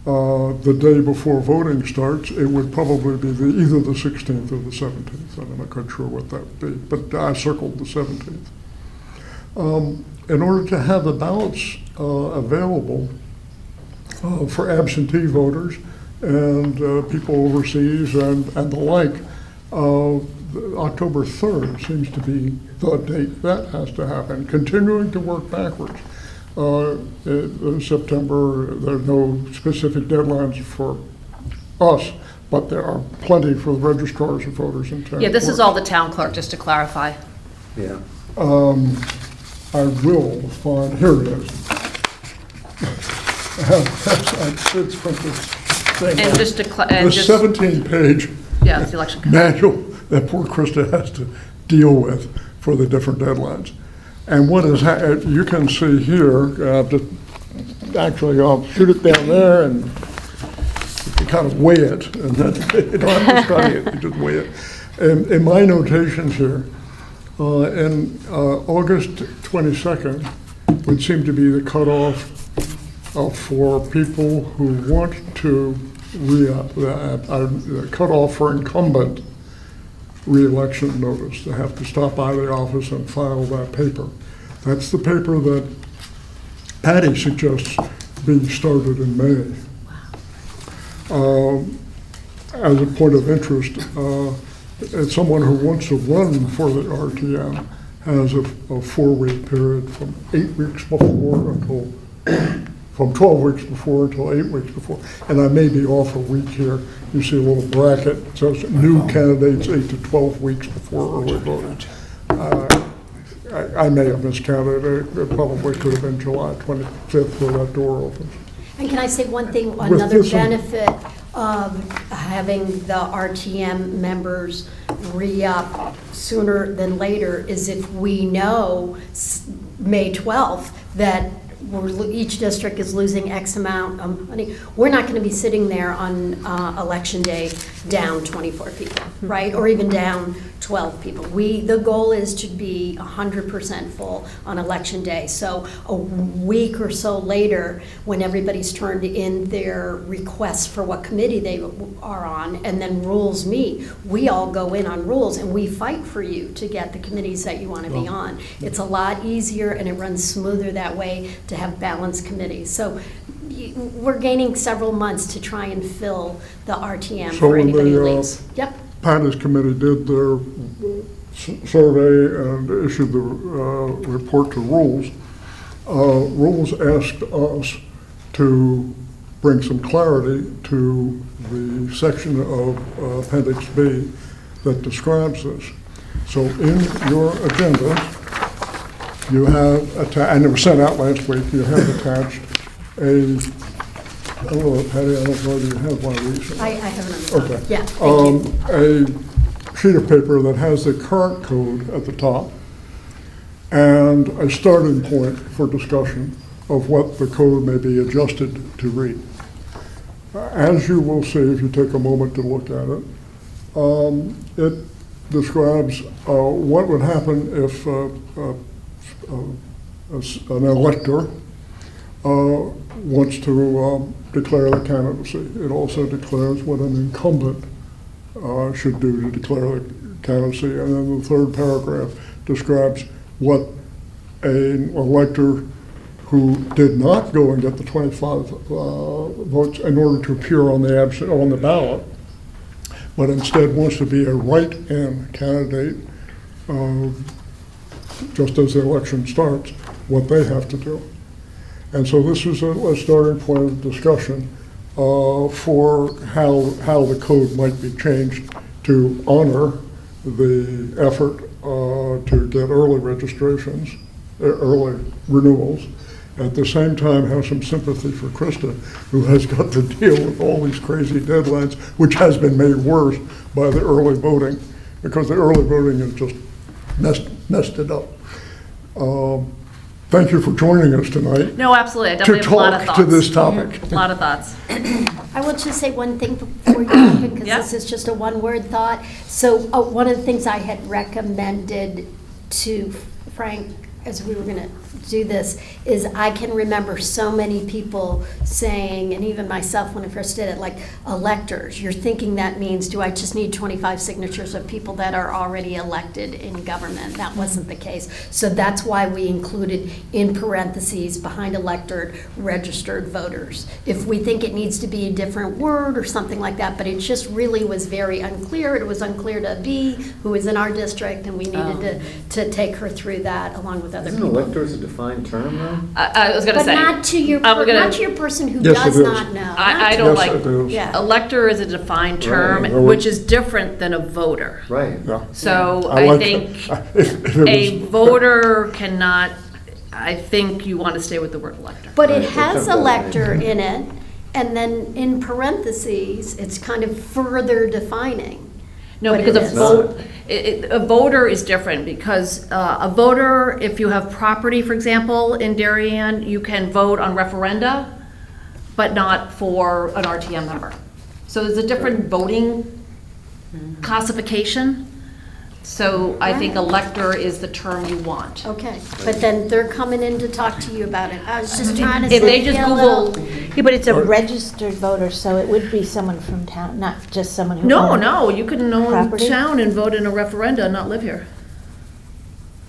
the day before voting starts, it would probably be either the 16th or the 17th. I'm not quite sure what that would be, but I circled the 17th. In order to have the ballots available for absentee voters and people overseas and the like, October 3rd seems to be the date that has to happen, continuing to work backwards. September, there are no specific deadlines for us, but there are plenty for the registrars of voters in town. Yeah, this is all the town clerk, just to clarify. Yeah. I will find, here it is. It's from the thing. And just to, The and just, 17-page yeah, it's the election code. manual that poor Krista has to deal with for the different deadlines. And what is, you can see here, actually I'll shoot it down there and you kind of weigh it, and then you don't have to study it, you just weigh it. And in my notations here, in August 22nd would seem to be the cutoff for people who want to re-up, the cutoff for incumbent re-election notice. They have to stop by the office and file that paper. That's the paper that Patty suggests being started in May. As a point of interest, as someone who wants to run for the RTM has a 4-week period from 8 weeks before until, from 12 weeks before until 8 weeks before. And I may be off a week here. You see a little bracket. So it's new candidates 8 to 12 weeks before early voting. I may have miscounted. It probably could have been July 25th where that door opens. And can I say one thing, another benefit of having the RTM members re-up sooner than later is if we know May 12th that each district is losing X amount of money, we're not going to be sitting there on election day down 24 people, right? Or even down 12 people. The goal is to be 100% full on election day. So a week or so later, when everybody's turned in their requests for what committee they are on, and then rules meet, we all go in on rules and we fight for you to get the committees that you want to be on. It's a lot easier and it runs smoother that way to have balanced committees. So we're gaining several months to try and fill the RTM So for when anybody who the, leaves. Yep. Patty's committee did their survey and issued the report to Rules. Rules asked us to bring some clarity to the section of Appendix B that describes this. So in your agenda, you have, and it was sent out last week, you have attached I don't know, Patty, I don't know if you have one of these. I have it on the Okay. top. Yeah, thank you. A sheet of paper that has the current code at the top and a starting point for discussion of what the code may be adjusted to read. As you will see if you take a moment to look at it, it describes what would happen if an elector wants to declare the candidacy. It also declares what an incumbent should do to declare the candidacy. And then the third paragraph describes what an elector who did not go and get the 25 votes in order to appear on the ballot, but instead wants to be a write-in candidate just as the election starts, what they have to do. And so this is a starting point of discussion for how the code might be changed to honor the effort to get early registrations, early renewals. At the same time, have some sympathy for Krista, who has got to deal with all these crazy deadlines, which has been made worse by the early voting, because the early voting has just messed it up. Thank you for joining us tonight. No, absolutely. I definitely To have a lot of talk thoughts. to this topic. A lot of thoughts. I will just say one thing before you open, because Yeah. this is just a one-word thought. So one of the things I had recommended to Frank as we were going to do this is I can remember so many people saying, and even myself when I first did it, like electors, you're thinking that means, do I just need 25 signatures of people that are already elected in government? That wasn't the case. So that's why we included in parentheses behind elected, registered voters. If we think it needs to be a different word or something like that, but it just really was very unclear. It was unclear to B, who was in our district, and we needed to take her through that along with other Isn't people. electors a defined term now? I was going to But say. not to your, not to your person who Yes, does it is. not know. I don't Yes, like. it is. Yeah. Elector is a defined term, Right. which is different than a voter. Right. Yeah. So I I like think that. If it a was- voter cannot, I think you want to stay with the word elector. But Right, it has it's a elector voting. in it, and then in parentheses, it's kind of further defining. No, what because it a is. vote, a voter is different, because a voter, if you have property, for example, in Darien, you can vote on referenda, but not for an RTM member. So there's a different voting classification. So I think elector is the term you want. Okay, but then they're coming in to talk to you about it. I was just trying to If they say, just yeah, well, Google, Yeah, but it's a registered voter, so it would be someone from town, not just someone who. no, owns- no, you can own Property? town and vote in a referenda and not live here.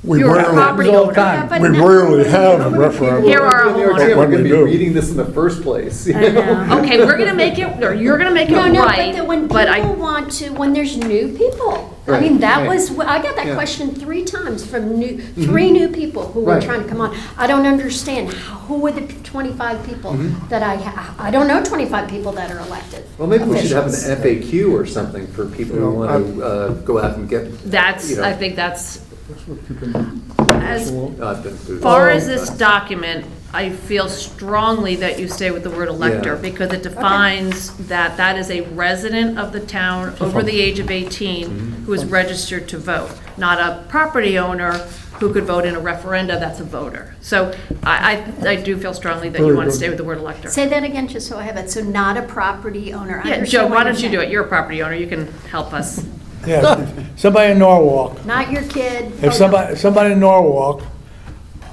We You're a rarely, property all owner. time. yeah, but we not- rarely have a referendum. Here are In the our RTM, When we're we gonna be do. reading this in the first place. I know. Okay, we're gonna make it, or you're gonna make it No, no, but right, then when but people I, want to, when there's new people. I Right, mean, that right. was, I got that Yeah. question 3 times from three new people who were Right. trying to come on. I don't understand, who are the 25 people that I don't know 25 people that are elected. Well, maybe we should have an officials. FAQ or something for people who Yeah, want to go out and get. that's, you know, I think that's, That's what you can- as been- far as this document, I feel strongly that you stay with the word elector, Yeah. because it defines that is a resident of the town over the age of 18 who is registered to vote. not a property owner who could vote in a referenda that's a voter. So I do feel strongly that you Very want to good. stay with the word elector. Say that again, just so I have it. So not a property owner. I Yeah, understand Joe, what why you're don't you do saying. it? You're a property owner, you can help us. Yeah, somebody in Norwalk, Not your kid. if somebody in Norwalk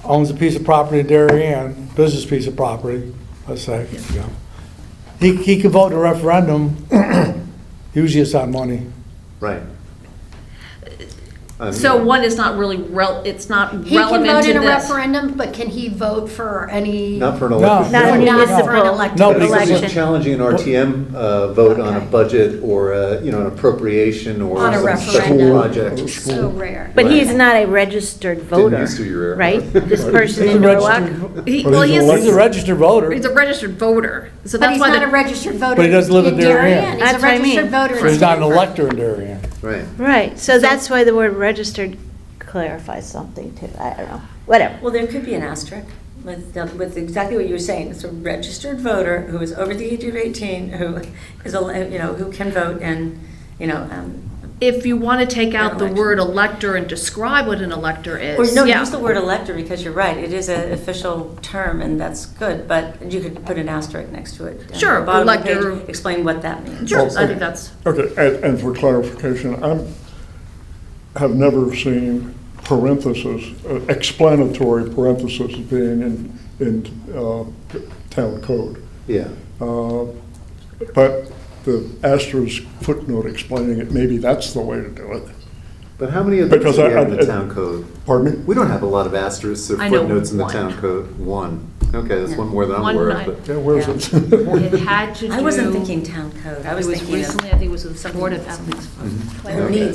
owns a piece of property in Darien, business piece of property, let's say, you know, he can vote in a referendum, usually it's on money. Right. So one is not really, it's not He can relevant vote to in a this. referendum, but can he vote for any? Not for an No. elected. Not a Not municipal for an elected No, But if because- someone's challenging an RTM vote on a Okay. budget or, an appropriation or On a some special referendum. project. So rare. But he's Right. not a registered voter, used to, you're right? This person He's in a Norwalk? registered, He- But well, he's he is- elected. he's a registered voter. He's a registered voter, so But that's he's why not a the, registered voter. But he doesn't live in Darien. He's That's a what I registered mean. voter So in he's not an Stanford. elector in Darien. Right. Right, so that's why the word registered clarifies something too, I don't know, whatever. Well, there could be an asterisk with exactly what you were saying. It's a registered voter who is over the age of 18, who is, who can vote and, if you want to take out the Election. word elector and describe what an elector or is, no, yeah. use the word elector because you're right. It is an official term and that's good, but you could put an asterisk next to it. And Sure, at the bottom of the elector- page, explain what that means. Sure, Okay. I think that's, Okay, and for clarification, have never seen parentheses, explanatory parentheses being in town code. Yeah. But the asterisk footnote explaining it, maybe that's the way to do it. But how many of those Because do we have in I- the town code? Pardon me? We don't have a lot of asterisks or I know footnotes in the one. town code. One. Okay, that's one more than I'm One aware night. of, but. Yeah, where's it? it had to do. I wasn't thinking town code. I was It was thinking of recently, I think it was with the Board of Ethics.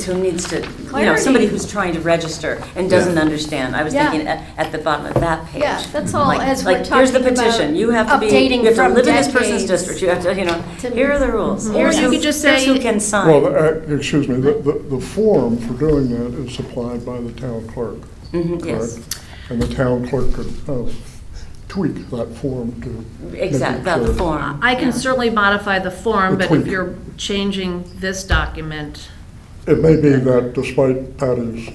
who needs to, Clarity. somebody who's trying to register and doesn't Yeah. understand. I was Yeah. thinking at the bottom of that page. Yeah, that's all, Like- as we're like, here's the talking about petition. You have to be, updating you have to from live in this person's decades district. You have to, to- here are the rules. Or Here's you who- could just here's who say- can sign. Well, excuse me, the form for doing that is supplied by the town clerk. Mhm, yes. correct? And the town clerk could tweak that form to. make it Exactly, about the clear. form. I can yeah. certainly modify the form, but if Tweak. you're changing this document, It may be that despite Patty's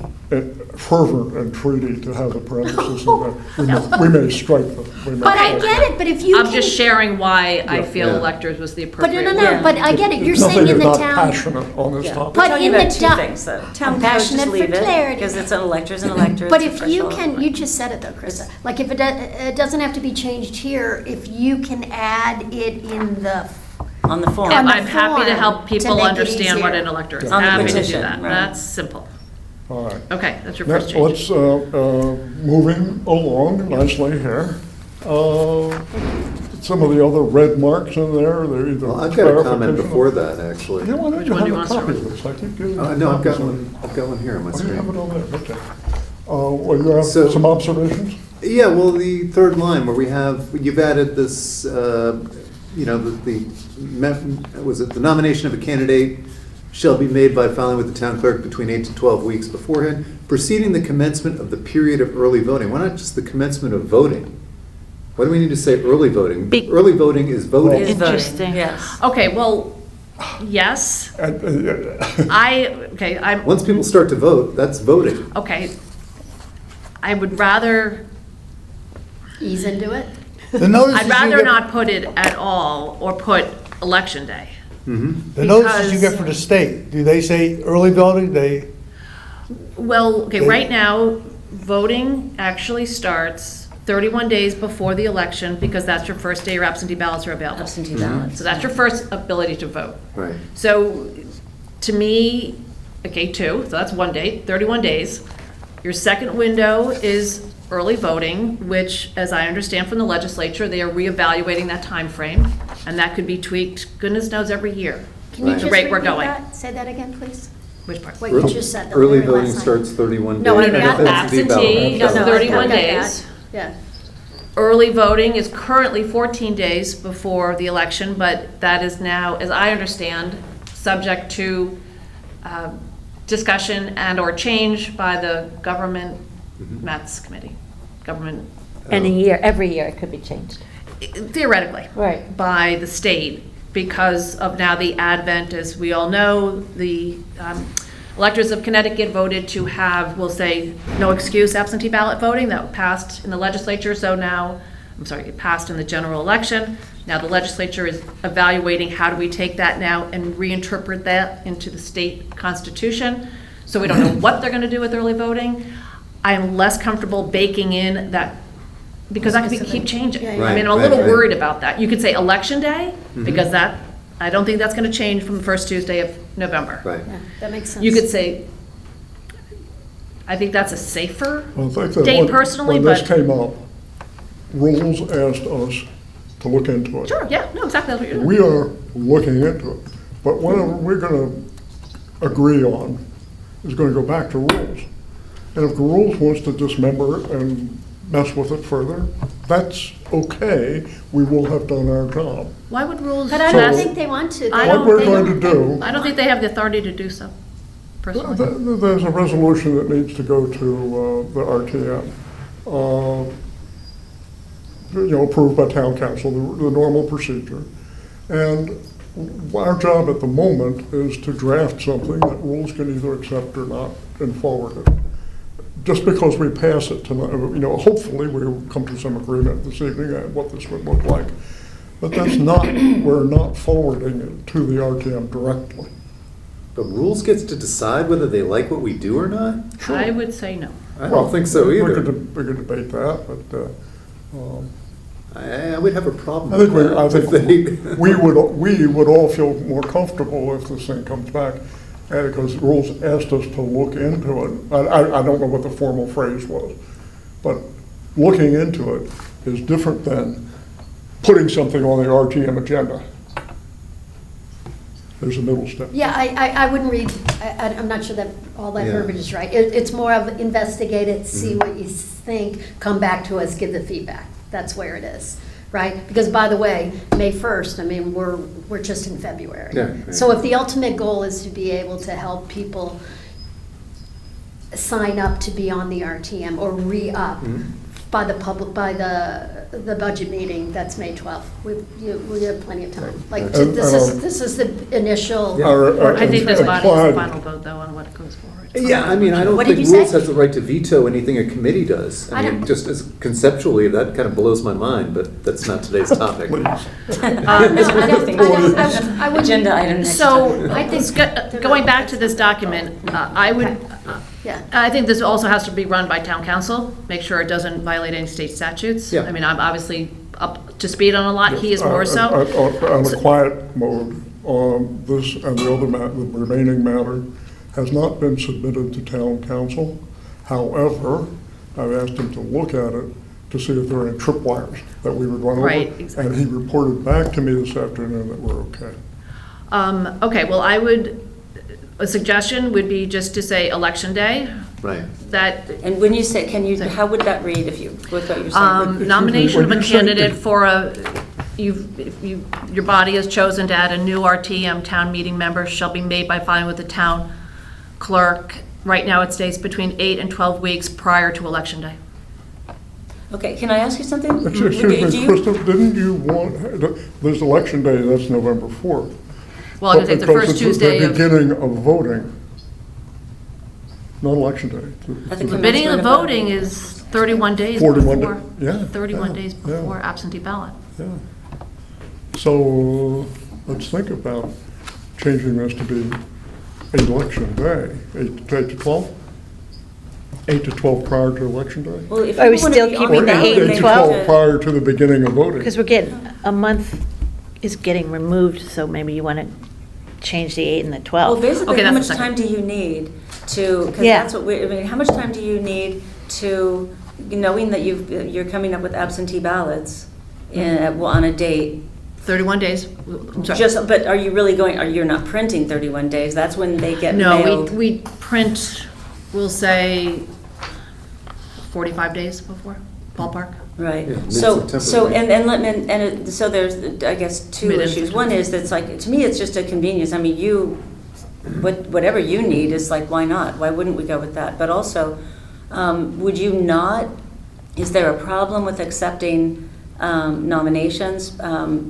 fervent entreaty to have the parentheses in there, we may strike them. We may But I strike get them. it, but if you I'm can. just sharing why I Yeah. feel Yeah. electors was the But appropriate no, word. no, but I get it, you're Nothing saying in is the not town. passionate on this Yeah. topic. But We're talking in the about two town- things, though. I'm Town code, passionate just for leave it, clarity. because it's an elector's an elector. But it's if you official. can, you just said it though, Krista, like if it doesn't have to be changed here, if you can add it in the, On the form. On the I'm happy to form help to people make it understand what easier. an elector is. On the Happy to do petition, that. right. That's simple. All right. Okay, that's your Now, first change. let's, moving along nicely here. Some of the other red marks in there, they're either. Well, I've got a comment clarification before or- that, actually. Yeah, why don't Which you one do you have want a to copy start of this? I think you. No, I've got one here on my Oh, you have it screen. on there, okay. Well, you have So- some observations? Yeah, well, the third line where you've added this, the nomination of a candidate shall be made by filing with the town clerk between 8 to 12 weeks beforehand, preceding the commencement of the period of early voting. Why not just the commencement of voting? Why do we need to say early voting? Early voting is It voting. is voting, Interesting. yes. Okay, well, yes, I'm, Once people start to vote, that's voting. okay. I would rather, ease into it. The notices I'd you rather get- not put it at all or put election day. The notices you because- get from the state, do they say early voting, Well, okay, They- right now, voting actually starts 31 days before the election because that's your first day your absentee ballots are available. Absentee ballots. So that's your first ability to vote. Right. So to me, okay, so that's one day, 31 days. Your second window is early voting, which, as I understand from the legislature, they are reevaluating that time frame, and that could be tweaked, goodness knows, every year. Can you Right. just The rate we're repeat going. that? Say that again, please. Which part? What you just said. the Early very last voting line. starts 31 days. No, I after got that. absentee ballot. Absentee, No, no, I 31 got that. days. Yeah. Early voting is currently 14 days before the election, but that is now, as I understand, subject to discussion and/or change by the government Matt's committee, government, And a year, every year it could be changed. theoretically. Right. By the state, because of now the advent, as we all know, the Electors of Connecticut voted to have, we'll say, no excuse absentee ballot voting. That passed in the legislature, so now, I'm sorry, it passed in the general election. Now the legislature is evaluating how do we take that now and reinterpret that into the state constitution. So we don't know what they're gonna do with early voting. I am less comfortable baking in that, because that could keep changing. Yeah, yeah. I mean, I'm a Right, little right. worried about that. You could say election day, because that, I don't think that's gonna change from the first Tuesday of November. Right. Yeah, that makes sense. You could say, I think that's a safer Well, I think that date when- personally, When this but. came up, Rules asked us to look into it. Sure, yeah, no, exactly, that's what you're doing. We are looking into it, but whatever we're gonna agree on is gonna go back to Rules. And if the Rules wants to dismember and mess with it further, that's okay, we will have done our job. Why would rules? But I don't pass- think they want to. I They don't What we're think- going to do, I don't think they have the authority to do so, personally. there's a resolution that needs to go to the RTM. Approved by town council, the normal procedure. And our job at the moment is to draft something that Rules can either accept or not and forward it. Just because we pass it tonight, hopefully we'll come to some agreement this evening on what this would look like. But that's not, we're not forwarding it to the RTM directly. But Rules gets to decide whether they like what we do or not? I would say no. I don't think so We either. could debate that, but I would have a problem I with think that. if they- we would all feel more comfortable if this thing comes back, because Rules asked us to look into it. I don't know what the formal phrase was, but looking into it is different than putting something on the RTM agenda. There's a middle step. Yeah, I wouldn't read, I'm not sure that all that Yeah. verbiage is right. It's more of investigate it, see what you think, come back to us, give the feedback. That's where it is, right? Because by the way, May 1st, I mean, we're just in February. Yeah, right. So if the ultimate goal is to be able to help people sign up to be on the RTM or re-up by the budget meeting, that's May 12th. We have plenty of time. Like, And- this is the initial. I think this body is the Applied- final vote, though, on what goes forward. Yeah, I mean, I don't What did think you Rules say? has the right to veto anything a committee does. I I mean, don't- just as conceptually, that kind of blows my mind, but that's not today's topic. No, I wouldn't- Agenda item next So, time. I think, going back to this document, Yeah. I think this also has to be run by town council, make sure it doesn't violate any state statutes. Yeah. I mean, I'm obviously up to speed on a lot, he is more so. On a quiet mode, this and the remaining matter has not been submitted to town council. However, I've asked him to look at it to see if there are any tripwires that we would run over. Right, exactly. And he reported back to me this afternoon that we're okay. Okay, well, a suggestion would be just to say election day, Right. that And when you say, how would that read if you, with what you're saying? nomination of When a you say candidate it- for your body has chosen to add a new RTM town meeting member shall be made by filing with the town clerk. Right now, it stays between 8 and 12 weeks prior to election day. Okay, can I ask you something? Excuse Do me, you- Krista, didn't you want, there's election day, that's November 4th. Well, I was gonna say the Because first it's Tuesday the of, beginning of voting, not election day. At the the beginning of commencement of voting is 31 days 41 before, yeah, 31 yeah, days yeah. before absentee ballot. Yeah. So let's think about changing this to be election day, 8 to 12? 8 to 12 prior to election day? Well, if Are we you wanna still be keeping on the that, 8 then and maybe 12? to- Prior to the beginning of voting. Because we're getting, a month is getting removed, so maybe you want to change the 8 and the 12. Well, basically, Okay, how that's much the time do you need to, because Yeah. that's what I mean, how much time do you need to, knowing that you're coming up with absentee ballots on a date? 31 days, I'm sorry. But are you really you're not printing 31 days, that's when they get No, mailed? we print, we'll say 45 days before, ballpark. Right, Yeah, so, mid-September, so there's, I guess, two Mid- issues. One is that's like, to me, it's just a convenience. I mean, whatever you need is like, why not? Why wouldn't we go with that? But also, would you not, is there a problem with accepting nominations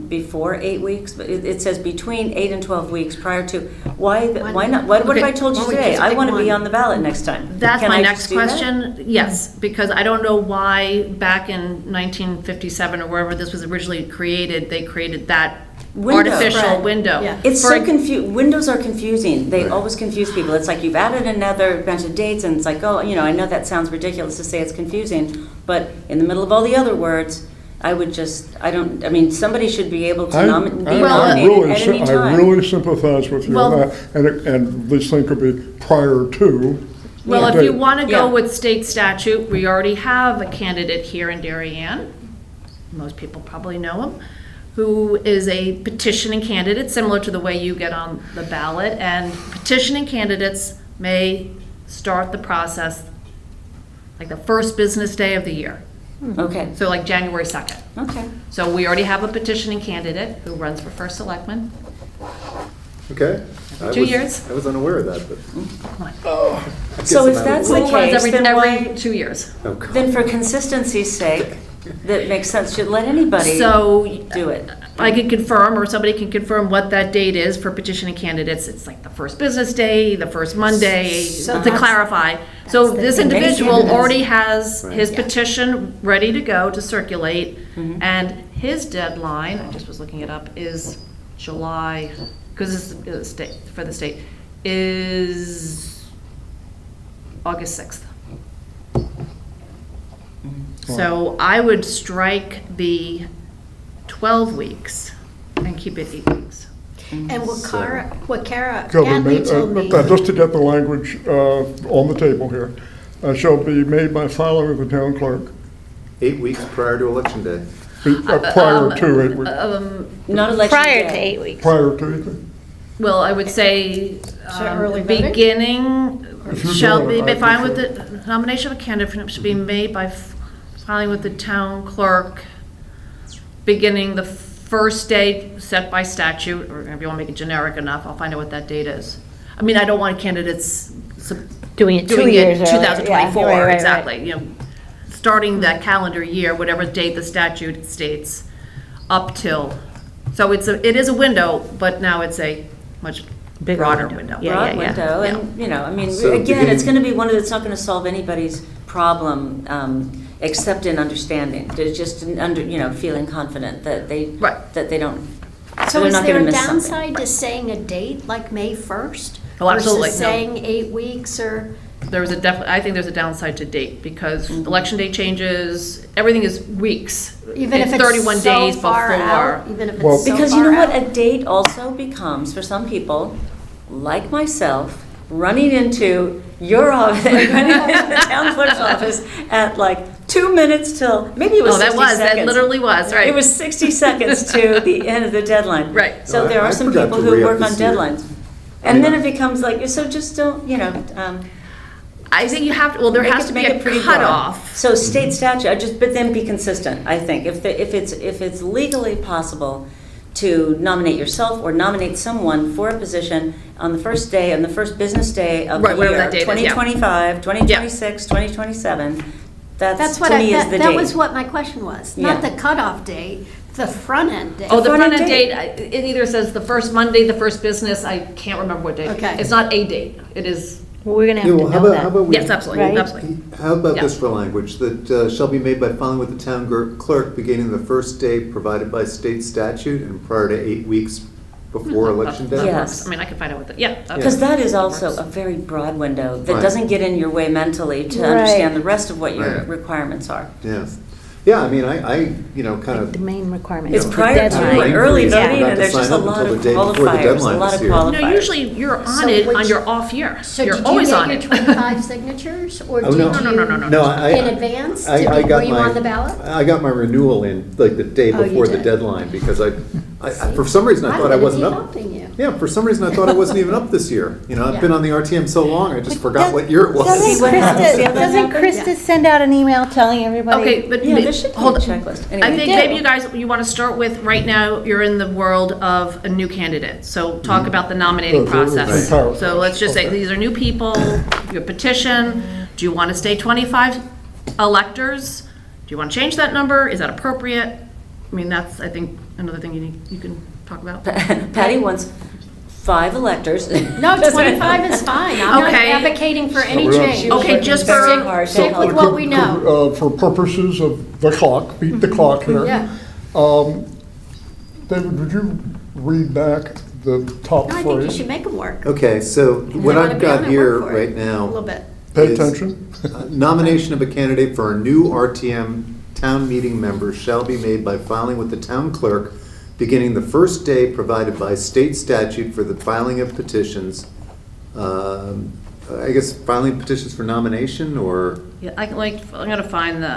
before 8 weeks, but it says between 8 and 12 weeks prior to, why not? What if I told you Why don't we today, just I pick want to be one? on the ballot next time? That's Can my I next just do that? question. Yes, because I don't know why back in 1957 or wherever this was originally created, they created that Window. artificial Right. window. Yeah. It's For- so windows are confusing. They always confuse people. It's like you've added another bunch of dates, and it's like, oh, I know that sounds ridiculous to say it's confusing, but in the middle of all the other words, somebody should be able to be nominated at any I time. really sympathize with you Well- on that, and this thing could be prior to. Well, the if you date. want to Yeah. go with state statute, we already have a candidate here in Darien. Most people probably know him, who is a petitioning candidate, similar to the way you get on the ballot. And petitioning candidates may start the process like the first business day of the year. Okay, So like January 2nd. okay. So we already have a petitioning candidate who runs for first selectman. Okay. 2 years. I was unaware of that, but. So if that's the Who runs case, then every why, 2 years. Oh, God. then for consistency's sake, that makes sense, should let anybody So do it. I can confirm, or somebody can confirm what that date is for petitioning candidates. It's like the first business day, the first Monday, So to that's- clarify. So the this thing. Many individual candidates. already has Right. his Yeah. petition ready to go to circulate. Mm-hmm. And his deadline, I just was looking it up, is July, because it's the state, for the state, is August 6th. So I would strike the 12 weeks and keep it 8 weeks. And what Kara Shall be Gantley made- told me. Just to get the language on the table here, shall be made by filing with the town clerk 8 weeks prior to Election Day. prior to 8 weeks. Not election Prior day. to 8 weeks. Prior to, you think? Well, I would say, So early voting? beginning, If you're shall doing be, it, I filed with prefer- the, nomination of a candidate should be made by filing with the town clerk, beginning the first day set by statute, or if you want to make it generic enough, I'll find out what that date is. I mean, I don't want candidates Doing it 2 doing years it earlier. 2024, Yeah, right. exactly, you know, starting that calendar year, whatever date the statute states, up till, so it is a window, but now it's a much Bigger broader window. window. Yeah, Broad yeah. window, Yeah. and, So again, it's beginning- gonna be it's not gonna solve anybody's problem, except in understanding. There's just feeling confident that Right. they don't, So they're is not there gonna a miss something. downside to saying a date, like May 1st? Oh, absolutely, Versus no. saying 8 weeks or, I think there's a downside to date, because election day changes, everything is weeks. even if it's 31 so days far before. out, even if Well- it's so Because you know far what, out? a date also becomes, for some people, like myself, running into your office, running into the town clerk's office at like 2 minutes till, maybe it was Oh, 60 that seconds. literally was, right. It was 60 seconds to the end of the deadline. Right. So there I are some forgot people to who re-up work on this year. deadlines. I And mean, then it becomes like, so just don't, I think you have, well, there has to be a pretty broad. cutoff. So state statute, but then be consistent, I think. If it's legally possible to nominate yourself or nominate someone for a position on the first day, on the first business day of the Right, whatever year, that date is, yeah. 2025, 2026, 2027, that's That's to what me is the date. that was what my question was, not Yeah. the cutoff date, the front end date. Oh, the front end front end date. date, it either says the first Monday, the first business, I can't remember what date. Okay. It's not a date, it is, Well, we're gonna Yeah, have well, to how know about, how that. about we? yes, absolutely, Right. absolutely. How about Yeah. this for language, that shall be made by filing with the town clerk beginning the first day provided by state statute and prior to 8 weeks before election day? That Yes. works. I mean, I can find out what the, yeah. Because that is that also works. a very broad window that Right. doesn't get in your way mentally to Right. understand the rest of what your Right. requirements are. Yes. Yeah, I mean, I kind of. The main requirement. It's is the prior to deadline. and early Yeah. voting, Forgot and to there's just sign a up lot until of the day before the qualifiers, a deadline lot this of year. qualifiers. No, usually you're on So it on which- your off year. So You're did always you on get your it. 25 signatures, or Oh, did no. you? No, I. In advance? I Were got you my- on the ballot? I got my renewal in like the day Oh, you before the did. deadline because I for some reason I thought I wasn't up. helping you. Yeah, for some reason I thought I wasn't even up this year. You know, I've Yeah. been on the RTM so long, I just forgot what year it was. Doesn't what happens. See Krista, how that doesn't happens? Krista send out an email telling everybody? Okay, but Yeah, there should be a hold on. checklist. I Anyway. think do. maybe you guys, you want to start with, right now, you're in the world of a new candidate. So talk about the nominating Oh, so it's process. right. So let's just say, Okay. these are new people, your petition, do you want to stay 25 electors? Do you want to change that number? Is that appropriate? I mean, that's, I think, another thing you can talk about. Patty wants 5 electors. No, 25 is fine. I'm not Okay. advocating for any So we're not- change. Okay, just Very for, hard to Stick with help. what we know. For purposes of the clock, beat the clock here. Yeah. David, would you read back the top No, I think you should phrase? make them work. Okay, so what wanna I've be on got it, here work for it. right now. A little bit. Pay is, attention. Nomination of a candidate for a new RTM town meeting member shall be made by filing with the town clerk beginning the first day provided by state statute for the filing of petitions. I guess filing petitions for nomination or, yeah, I'm gonna find the,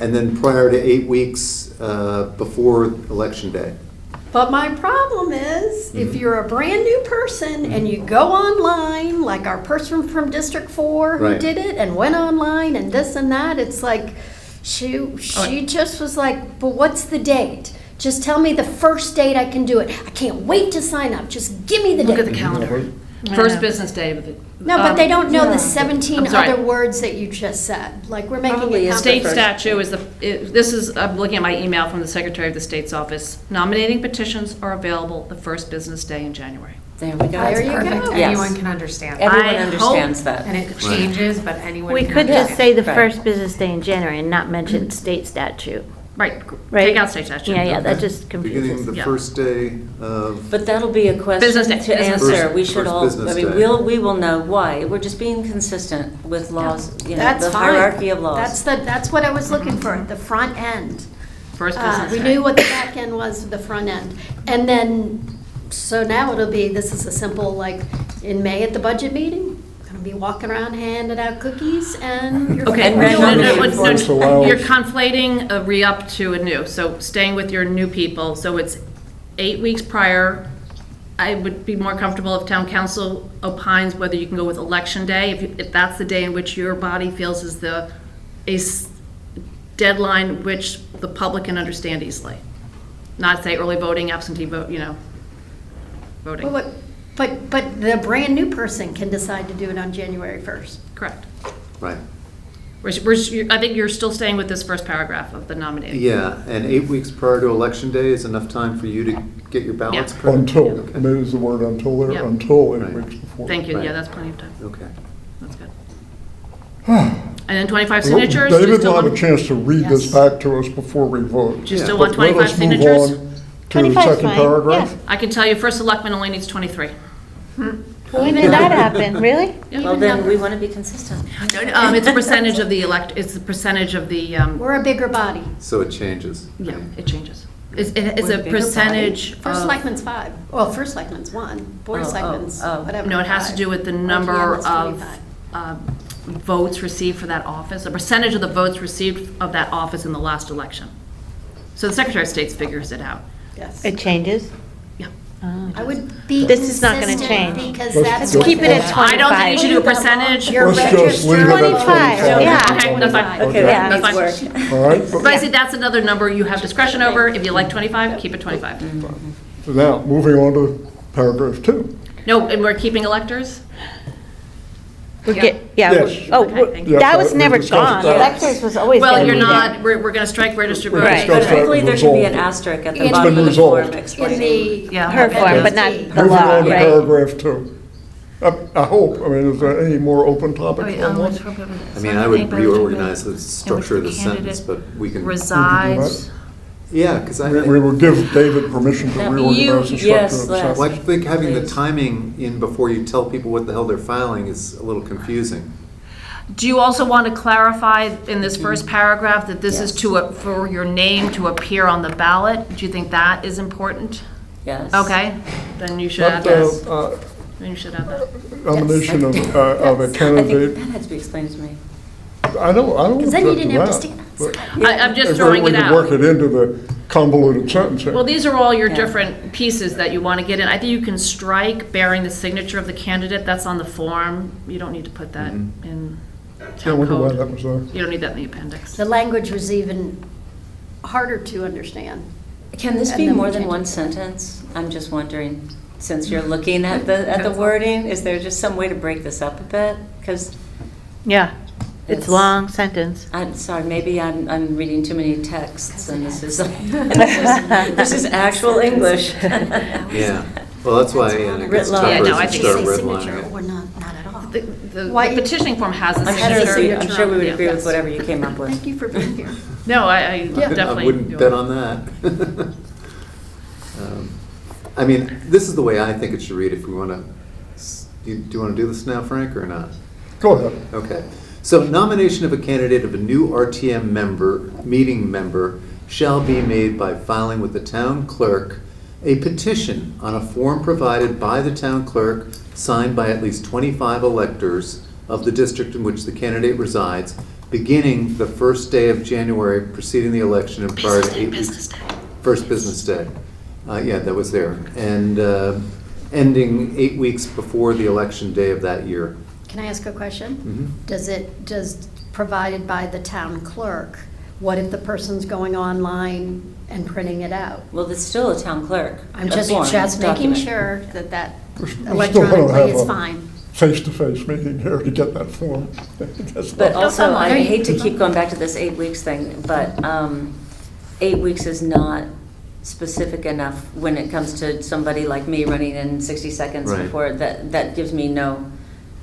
and then prior to 8 weeks before election day. But my problem is, if you're a brand new person and you go online, like our person from District 4 who Right. did it and went online and this and that, it's like, she just was like, but what's the date? Just tell me the first date I can do it. I can't wait to sign up. Just give me the look at the date. calendar. I First know. business day of the. No, but they don't know the 17 I'm sorry. other words that you just said. Like, we're making Probably it is State complicated. statute is this is, I'm looking at my email from the Secretary of the State's office. Nominating petitions are available the first business day in January. There we go. There you Perfect, go. Yes. anyone can understand. Everyone I understands And that. it changes, but anyone We can could just understand. say the Right. first business day in January and not mention state statute. Right, Right. take out state statute. Yeah, that just Beginning confuses. the Yeah. first day of, But that'll be a question Business day, to business answer. day. We should First all, business I mean, day. we will know why. We're just being consistent with laws, you know, That's the fine. hierarchy of laws. That's what I was looking for, the front end. First business We day. knew what the back end was, the front end. And then, so now it'll be, this is a simple, like, in May at the budget meeting, gonna be walking around handing out cookies and you're. Okay, And no, no, no, First no, allows- you're conflating a re-up to a new, so staying with your new people, so it's 8 weeks prior. I would be more comfortable if town council opines whether you can go with election day, if that's the day in which your body feels is a deadline which the public can understand easily. Not say early voting, absentee vote, voting. But the brand new person can decide to do it on January 1st. Correct. right. I think you're still staying with this first paragraph of the nominating. Yeah, and 8 weeks prior to election day is enough time for you to get your ballots Yeah. printed? Until, Okay. and it is the word until there, Yeah. until 8 Right. weeks before. Thank you, yeah, Right. that's plenty of time. Okay. That's good. And then 25 Well, signatures? Do you David still will have a want- chance to read this Yes. back to us before we vote. Do you still Yeah. want But let 25 us move signatures? on to the 25 's second fine, paragraph. I can tell you, first selectman only needs 23. When did that happen, really? Well, then we want to be consistent. It's a percentage of the it's a percentage of the, We're a bigger body. So it changes. yeah, it changes. It's We're a a bigger percentage First of, selectman's 5. Well, first selectman's 1. Board of Oh, selectmen's, oh. whatever. no, it has to 5. do with the RTM number is of 25. votes received for that office, a percentage of the votes received of that office in the last election. So the Secretary of State figures it out. Yes. It changes? Yeah. Oh. I would be This is not gonna consistent change. because Let's that's. just what keep it at the- 25. I don't think you should do a percentage. Your Let's just leave it at registered 25, voters. yeah. Okay, that's fine. Okay, Yeah. that That's needs fine. work. All right, But I see that's another number you have discretion over. If you like 25, keep it 25. so now, moving on to paragraph 2. No, and we're keeping electors? Yeah. Yes. Oh, Okay, thank you. that was Yeah, never we discussed gone. that. Electors was always Well, gonna you're be there. not, we're going to strike registered Right. voters. Right, Discuss but that hopefully and there should be an resolve it. asterisk at the It's bottom been of the resolved. form In explaining. the. Yeah. Her form, but not the Moving law, on to right? paragraph 2. I hope, I mean, is there any more open topics on one? I mean, I would reorganize the structure of the sentence, but we can. Resides. Yeah, because We will give David permission to Now, reorganize the you- structure yes, of the Les. sentence. Well, I think having the Please. timing in before you tell people what the hell they're filing is a little confusing. Do you also want to clarify in this first paragraph that this is for your name to appear on the ballot? Do you think that is important? Yes. Okay, then you should add But, that. Then you should add that. nomination of Yes. a I think candidate, that had to be explained to me. I don't Because then you object didn't to have to that. stand but I'm just if throwing we it could work out. it into the convoluted sentence here. Well, these are all your Yeah. different pieces that you want to get in. I think you can strike bearing the signature of the candidate. That's on the form. You don't need to put that in I town wonder why that code. was there. You don't need that in the appendix. The language was even harder to understand. Can this And be then we more than change one it. sentence? I'm just wondering, since you're looking at the wording, is there just some way to break this up a bit? Because Yeah. It's long sentence. I'm sorry, maybe I'm reading too many texts, and this is actual English. Yeah, well, that's why, and it gets Writ large. tougher Yeah, no, as I you think start Say redlining signature it. or not at all. The Why- petitioning form has a I'm signature. I'm sure we would Yeah. agree with whatever you came up with. Thank you for being here. No, I definitely. I wouldn't bet on that. I mean, this is the way I think it should read if we want to, do you want to do this now, Frank, or not? Go ahead. Okay. So nomination of a candidate of a new RTM meeting member shall be made by filing with the town clerk a petition on a form provided by the town clerk, signed by at least 25 electors of the district in which the candidate resides, beginning the first day of January preceding the election and prior to 8 weeks. First business day. Yeah, that was there. And ending 8 weeks before the election day of that year. Can I ask a question? Mhm. Does provided by the town clerk, what if the person's going online and printing it out? Well, it's still a town clerk. I'm a just form, making document. sure that We're still gonna electronically have is a fine. Face-to-face meeting here to get that form. That's But not- also, I online. hate to keep going back to this 8 weeks thing, but 8 weeks is not specific enough when it comes to somebody like me running in 60 seconds Right. before, that gives me no,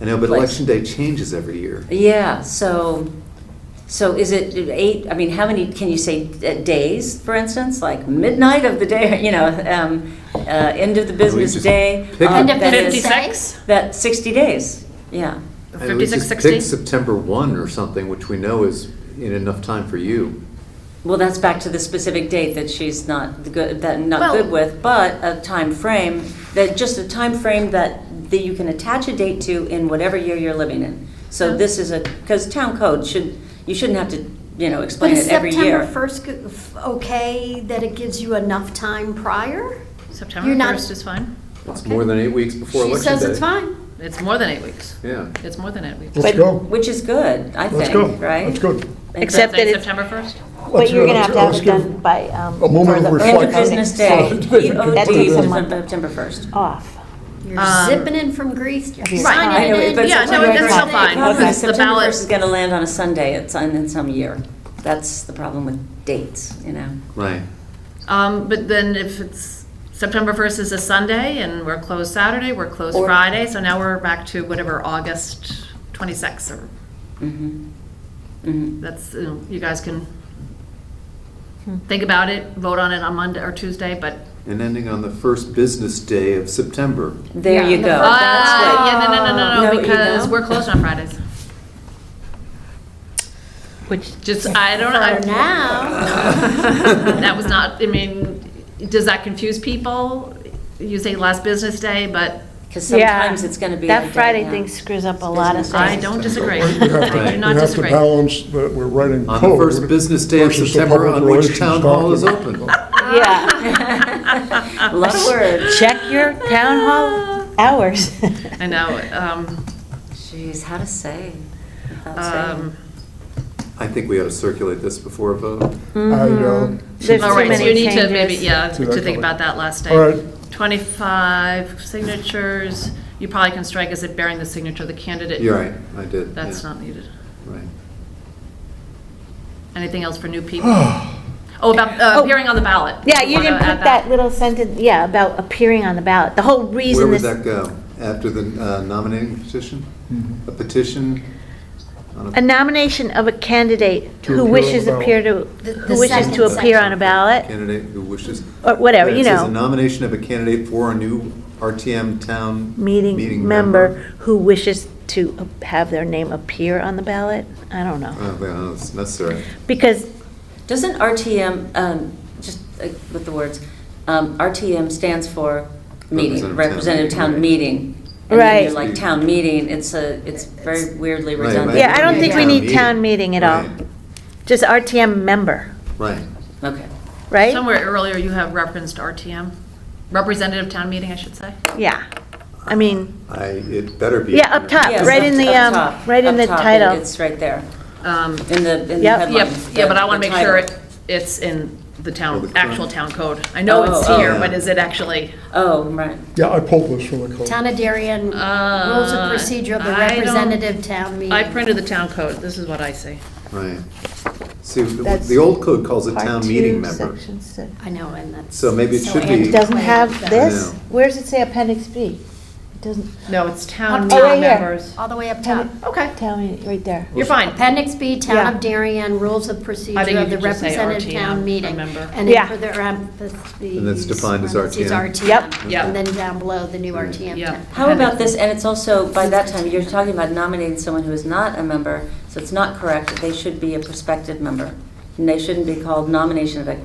I know, but Place. election day changes every year. yeah, so is it 8, I mean, how many, can you say days, for instance? Like midnight of the day, end of the business just day? pick End of that business is- day? 56? That 60 days, yeah. I mean, we 56, just 60? pick September 1 or something, which we know is in enough time for you. Well, that's back to the specific date that she's not good, Well- good with, but a time frame, just a time frame that you can attach a date to in whatever year you're living in. So this is because town code you shouldn't have to, But explain is it every year. September 1st okay that it gives you enough time prior? September You're not- 1st is fine. It's Okay. more than 8 weeks before She election day. says it's fine. It's more than 8 weeks. Yeah. It's more than 8 weeks. Let's But- go. Which is good, I Let's think, go. right? That's good. Except Say that it's- September 1st? But you're gonna have to have let's it give done by, a moment of for the- End of reflection. business day, That takes a month. September 1st. off. You're Um, zipping in from Greece, you're Right. signing I know, it but in. Yeah, no, September that's still 1st fine. problem is Because the September ballot- 1st is going to land on a Sunday in some year. That's the problem with dates, Right. But then if it's, September 1st is a Sunday, and we're closed Saturday, we're closed Or- Friday, so now we're back to whatever, August 26th, or, that's, you guys can think about it, vote on it on Monday or Tuesday, but. And ending on the first business day of September. There you go. the That's what. Yeah, no, No, you because don't? we're closed on Fridays. Which, Just, I don't know. For now. That was not, I mean, does that confuse people? You say last business day, but Because yeah, sometimes it's going to be. that a day, Friday yeah. thing screws up a lot of Business I things. don't disagree. We have to- I do Right. not We have to disagree. balance that we're writing On code. the first business day of versus the September public on which relations town hall is document. open. Yeah, A lot of words. check your town hall hours. I know, Jeez, how to say without saying. I think we ought to circulate this before a vote. There's all too right, so many you need to maybe, changes. yeah, See that to think coming. about that last day. All right. 25 signatures, you probably can strike as it bearing the signature of the candidate. You're right, I did. That's yeah. not needed. Right. Anything else for new people? Oh, about appearing on the ballot. Yeah, you Wanna didn't add put that little sentence, yeah, about appearing on the ballot. The whole Where reason would this. that go? After the nominating petition? A petition? on A nomination of a candidate To who appear on wishes the appear to, The who wishes to second appear on a ballot, Candidate who wishes. or whatever, It you says a know. nomination of a candidate for a new RTM town. Meeting member who wishes to have their name appear on the ballot? I don't know. Yeah, that's necessary. Because, Doesn't RTM, just with the words, RTM stands for meeting, Representative Town Meeting. And then you're Right. like town meeting, it's very weirdly Right, redundant. right. yeah, I don't think we Town need meeting. town meeting at all. Right. Just RTM member, Right. Okay. right? Somewhere earlier, you have referenced RTM, Representative Town Meeting, I should say. Yeah. I mean, It better be. yeah, up top, Yes, right up- in the, up top. right in Up the top, title. It's right there, Um, in the Yep. headline. Yep, yeah, but I want to the make sure title. it's in the Oh, town, the current- actual town code. I know it's Oh, here, yeah. but is it actually? Oh, right. Yeah, I pulled this from the code. Town of Darien, rules of procedure of the I don't- representative town meeting. I printed the town code, this is what I see. Right. See, That's the old code calls it Part town 2, meeting member. Section 6. I know, and that's. So maybe it should be- It doesn't have antiquated. this? know. Where does it say Appendix B? It doesn't, No, it's town Oh, meeting right here. members. All the way up top. Okay, tell me, right there. you're fine. Appendix B, Town Yeah. of Darien, rules of I think procedure you of the could just say representative RTM, town meeting. remember. And Yeah. then for the And it's defined as parentheses, RTM. Yep. Yep. And then down below, the new RTM. Yep. town. How about this, and it's also, by that time, you're talking about nominating someone who is not a member, so it's not correct, that they should be a prospective member. And they shouldn't be called nomination of a,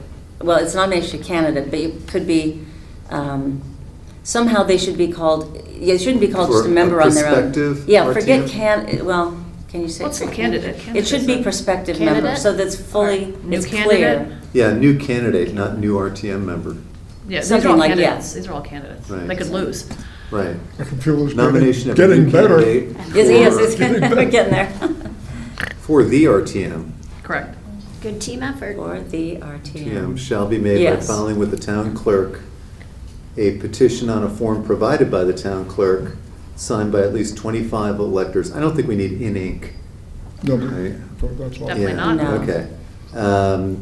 well, it's nomination of candidate, but it could be, somehow they should be called, yeah, it shouldn't be called just For a member a on their own. prospective Yeah, forget RTM? well, can you say? What's for the candidate? It should be Candidate's prospective member, Candidate? so that's fully, New it's candidate? clear. Yeah, new candidate, not new RTM member. Yeah, these are Something all like, candidates, yeah. these are all candidates. Right. They could lose. Right. I can feel this Nomination of a getting new better. candidate Yes, for- it's getting there. for the RTM. Correct. Good team effort. For the TM RTM. shall be made by Yes. filing with the town clerk a petition on a form provided by the town clerk, signed by at least 25 electors. I don't think we need in ink. No, Right. that's all. Definitely Yeah, not. No. Okay.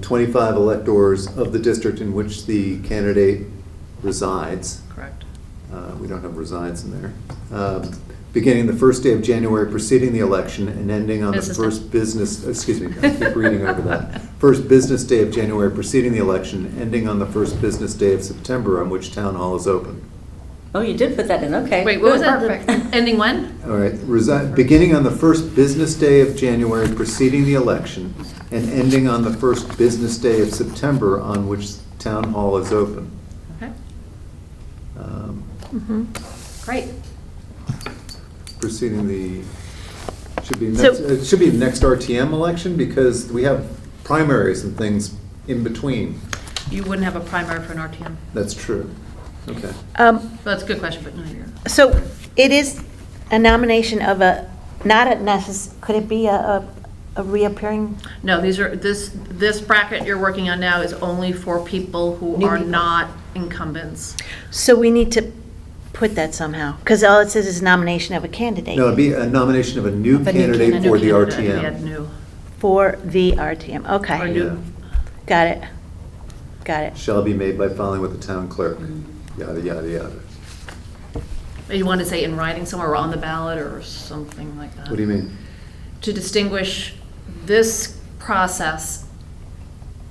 25 electors of the district in which the candidate resides. Correct. We don't have resides in there. Beginning the first day of January preceding the election and ending on the Assistant. first business, excuse me, I keep reading over that. First business day of January preceding the election, ending on the first business day of September on which town hall is open. Oh, you did put that in, okay. Wait, what was good. that? Ending when? All right, beginning on the first business day of January preceding the election and ending on the first business day of September on which town hall is open. Okay. Great. Preceding the, should be So- next, it should be next RTM election because we have primaries and things in between. You wouldn't have a primary for an RTM? That's true. Okay. Well, that's a good question, but no, you're. So it is a nomination of a, not a could it be a reappearing? No, these are, this bracket you're working on now is only for people who New are people. not incumbents. So we need to put that somehow, because all it says is nomination of a candidate. No, it'd be a nomination of a new Of a new candidate candidate. for the Candidate, we RTM. had new. For the RTM, Or okay. new. Yeah. Got it. Got it. Shall be made by filing with the town clerk, yada, yada, yada. You want to say in writing somewhere or on the ballot or something like that? What do you mean? To distinguish this process,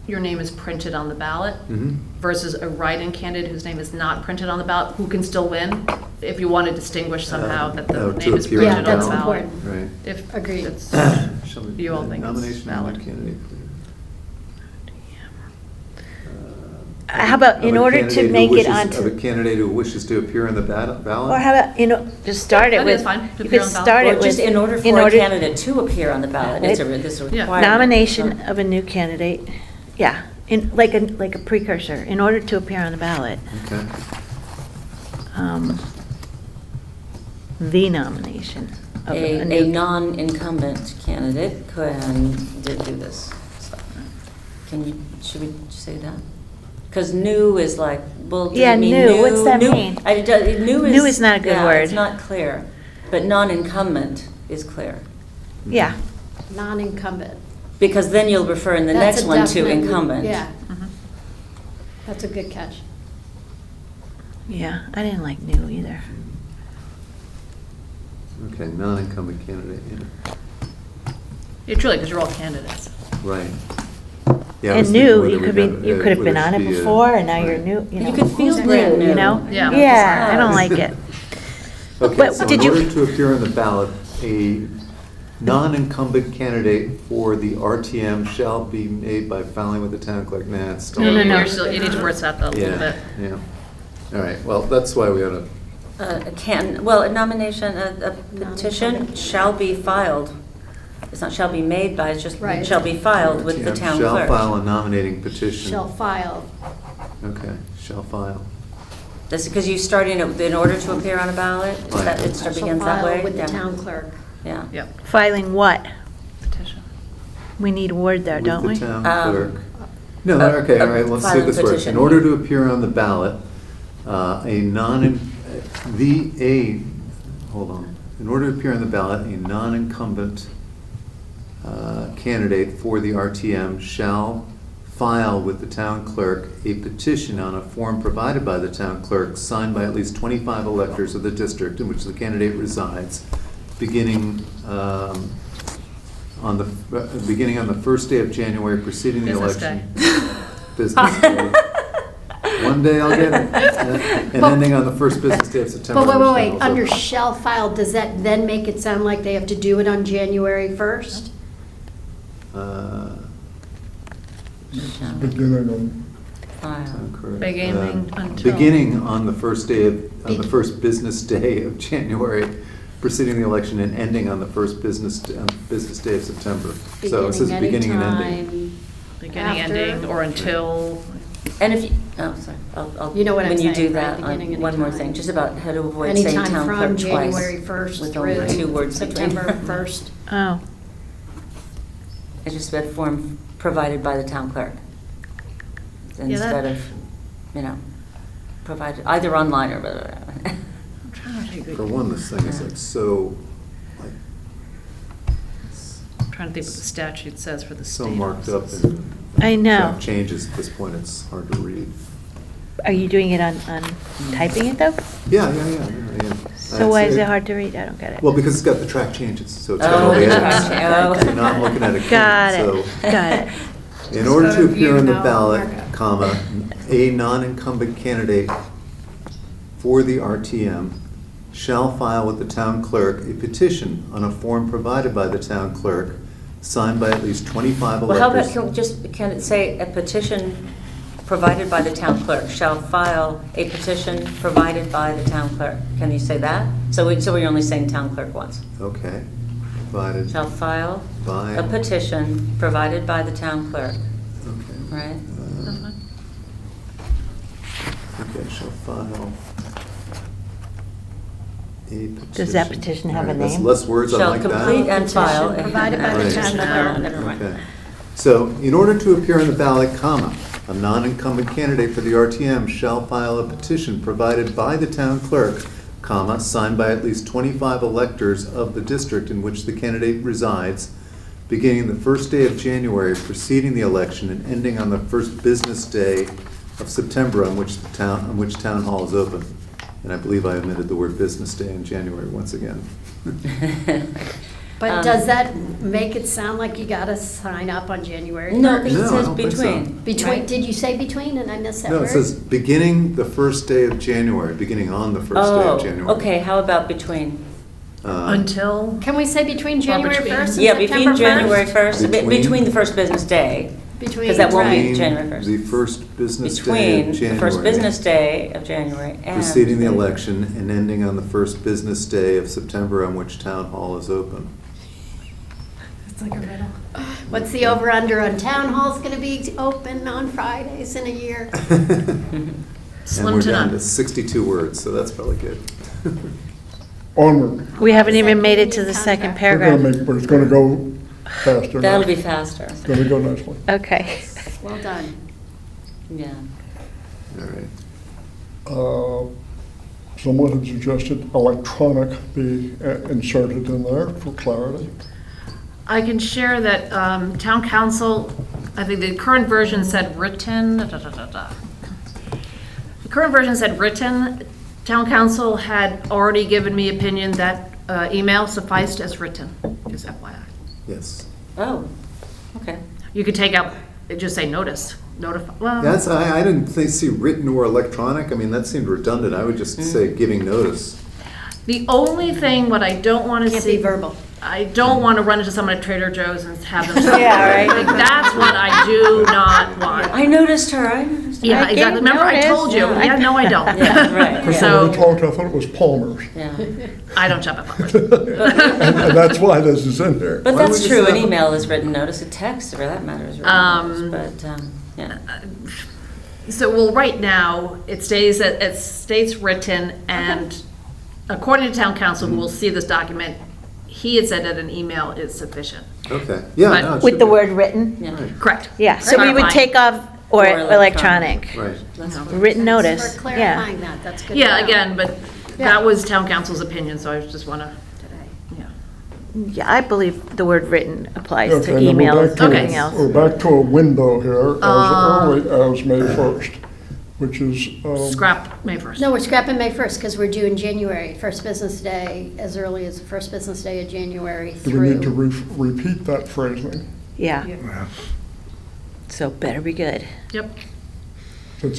your name is printed on the ballot Mhm. versus a write-in candidate whose name is not printed on the ballot, who can still win, if you want to distinguish somehow that the Oh, to name is appear on printed Yeah, on the that's ballot. important. Right. If Agreed. it's, Shall be- You all think it's Nomination of a valid? candidate. How about in Of a order to candidate who make it wishes- onto? Of a candidate who wishes to appear in the ballot? Or how about, just start it That with. is fine, to You appear could on ballot. start it Well, with. just in order for a candidate to appear on the ballot, it's a, this Yeah. requirement. Nomination of a new candidate, yeah, like a precursor, in order to appear on the ballot. Okay. The nomination of a A new. non-incumbent candidate can do this stuff. Should we say that? Because new is like, well, does Yeah, it mean new. new? What's that New- mean? New is not a good yeah, word. it's not clear, but non-incumbent is clear. Yeah, Non-incumbent. Because then you'll refer in the That's next a one to definite- incumbent. Yeah, Mhm. that's a good catch. yeah, I didn't like new either. Okay, non-incumbent candidate, Yeah, truly, because you're all candidates. yeah. Right. Yeah, I And was thinking new, whether you we could be, have- you could have whether been it on should it be a- before, and now you're right. new, you know. You could feel who's brand You new. know? Yeah. Yeah, I don't like it. Okay, But so in did you- order to appear on the ballot, a non-incumbent candidate for the RTM shall be made by filing with the town clerk. Nah, it's still. No, no, no. You're still, you need to wordsmith that a little Yeah, bit. yeah. All right, well, that's why we ought to, A nomination, a petition Non-incumbent. shall be filed. It's not shall be made by, it's just Right. shall be filed with the RTM town shall clerk. file a nominating petition. Shall file. Okay, shall file. That's because you start in order to appear on a ballot? Is that, it Shall begins that file way? with the Yeah. town clerk. Yeah. Yep, Filing what? petition. We need a word there, don't we? With the town Um, clerk. No, okay, all right, let's see filing if this works. petition. In order to appear on the ballot, hold on. In order to appear on the ballot, a non-incumbent candidate for the RTM shall file with the town clerk a petition on a form provided by the town clerk, signed by at least 25 electors of the district in which the candidate resides, beginning on the first day of January preceding the Business election. Business day. One day I'll get it. And ending on the first business day of September. But wait, which under also- shall file, does that then make it sound like they have to do it on January 1st? Beginning on, Sound correct. Beginning until- Beginning on the first first business day of January preceding the election and ending on the first business day of September. So it says beginning and ending. anytime Beginning, after. ending, or until, And if you, oh, sorry, I'll. You know what I'm When you saying, do right? that, Beginning one more anytime. thing, just about how to avoid saying Anytime town from clerk twice. January 1st With through only 2 words between. September 1st. Oh, It's just about form provided by the town clerk. Instead of, provided, either online or whatever. I'm trying to think For one, this thing is like so, like, I'm trying to think what the statute says for the state. so marked up offices. and I know. track changes at this point, it's hard to read. Are you doing it on typing it though? Yeah. So why is it hard to read? I don't get it. Well, because it's got the track changes, so it's got Oh, all the the edits. track change. You're not looking at a Got so it, got it. in order Just to go to appear view on the now, ballot, mark it. comma, a non-incumbent candidate for the RTM shall file with the town clerk a petition on a form provided by the town clerk, signed by at least 25 Well, how electors. about, can it say a petition provided by the town clerk shall file a petition provided by the town clerk? Can you say that? So we're only saying town clerk once. Okay, provided Shall file by. a petition provided by the town clerk, Okay. right? Okay, shall file a petition. Does that petition have a All right, that's name? less words, I Shall like that. complete and file. Petition provided by the Right. town No, clerk. never mind. Okay. So, in order to appear on the ballot, comma, a non-incumbent candidate for the RTM shall file a petition provided by the town clerk, comma, signed by at least 25 electors of the district in which the candidate resides, beginning the first day of January preceding the election and ending on the first business day of September on which town hall is open. And I believe I omitted the word business day in January once again. But does that make it sound like you gotta sign up on January 1st? No, because No, it I says don't think so. between. Between, right? did you say between, and I missed that word? No, it says beginning the first day of January, beginning on the first day of January. Oh, okay, how about between? Until, Can we say between January between. 1st and Yeah, September 1st? between January 1st, Between? between the first business day. Between, Because that won't be right. January 1st. The first business day Between of January. the first business day of January and. Preceding the election and ending on the first business day of September on which town hall is open. It's like a riddle. What's the over-under on town hall's gonna be open on Fridays in a year? And Slim we're to down none. to 62 words, so that's probably good. onward. We haven't even made it to Second the second contract. We're gonna paragraph. make, but it's gonna go faster. That'll now. be faster. It's gonna go nicely. Okay. Well done. Yeah. All right. Someone had suggested electronic be inserted in there for clarity. I can share that town council, I think the current version said written, The current version said written. Town council had already given me opinion that email sufficed as written, just FYI. Yes. Oh, okay. You could take out, just say notice, notify, well. That's, I didn't see written or electronic. I mean, that seemed redundant. I would just say giving notice. The only thing, what I don't want to Can't see. be verbal. I don't want to run into someone at Trader Joe's and have them. Yeah, right. Like, that's what I do not want. I noticed her, I noticed her. Yeah, I exactly. gave Remember, I notice. told you. Yeah. Yeah, no, I don't. Yeah, right, Because yeah. when we So, talked, I thought it was Palmer's. Yeah. I don't shop at Publix. And that's why this is in there. But Why don't that's we true, just an have- email is written notice, a text, for that matter, is written notice, but, yeah. So, well, right now, it states written, and according to town council, who will see this document, he had said that an email is sufficient. Okay. Yeah. But no, it With should the be. word written? Yeah. Right. Correct. Yeah, so we would Clarifying. take off Or electronic. Right. Let's work. Written Thanks notice, for yeah. clarifying that, that's good. to Yeah, know. again, but Yeah. that was town council's opinion, so I just want to, yeah. Yeah, I believe the word written applies to Okay, then we're emails back and to- everything else. We're back to a window here as early as May 1st, which is. Scrap May 1st. No, we're scrapping May 1st because we're due in January, first business day, as early as the first business day of January Do we need to through. repeat that phrasing? Yeah. So better be good. Yep.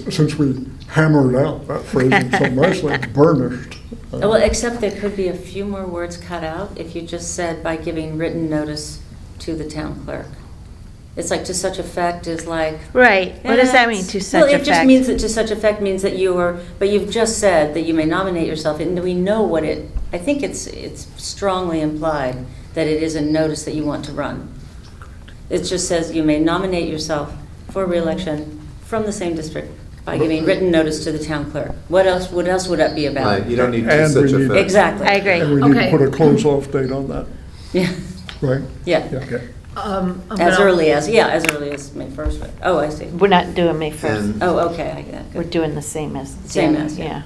Since we hammered out that phrasing so nicely, it's burnished. Well, except there could be a few more words cut out if you just said by giving written notice to the town clerk. It's like to such effect is like. Right, what does that mean, to such Well, it just effect? means that to such effect means that but you've just said that you may nominate yourself, and we know what I think it's strongly implied that it is a notice that you want to run. It just says you may nominate yourself for re-election from the same district by giving written notice to the town clerk. What else would that be about? Right, you don't need to And such we need- effect. Exactly. I And agree. we need to Okay. put a close-off date on that, Yeah, right? yeah. Okay. I'm As gonna- early as May 1st. Oh, I see. We're not doing May 1st. And Oh, okay, I get it. We're Good. doing the same as. Same as, yeah. Yeah.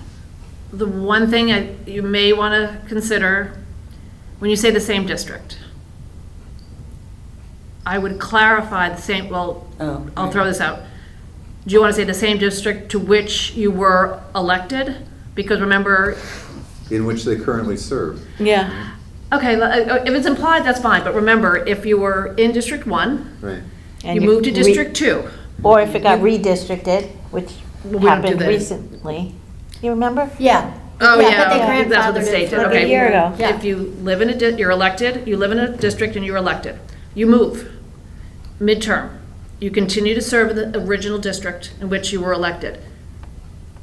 The one thing you may want to consider, when you say the same district, I would clarify the same, well, Oh, I'll throw this out. Do you want to say the same district to which you were elected? Because remember, in which they currently serve. Yeah. okay, if it's implied, that's fine, but remember, if you were in District 1, Right. And you moved to District 2. Or if it got redistricted, which We don't do happened that. recently. You remember? Yeah. Oh, Yeah, yeah, but they that's what the grandfathered state it did, for okay. a year ago. Yeah. If you live in you're elected, you live in a district and you're elected. You move, midterm. You continue to serve in the original district in which you were elected.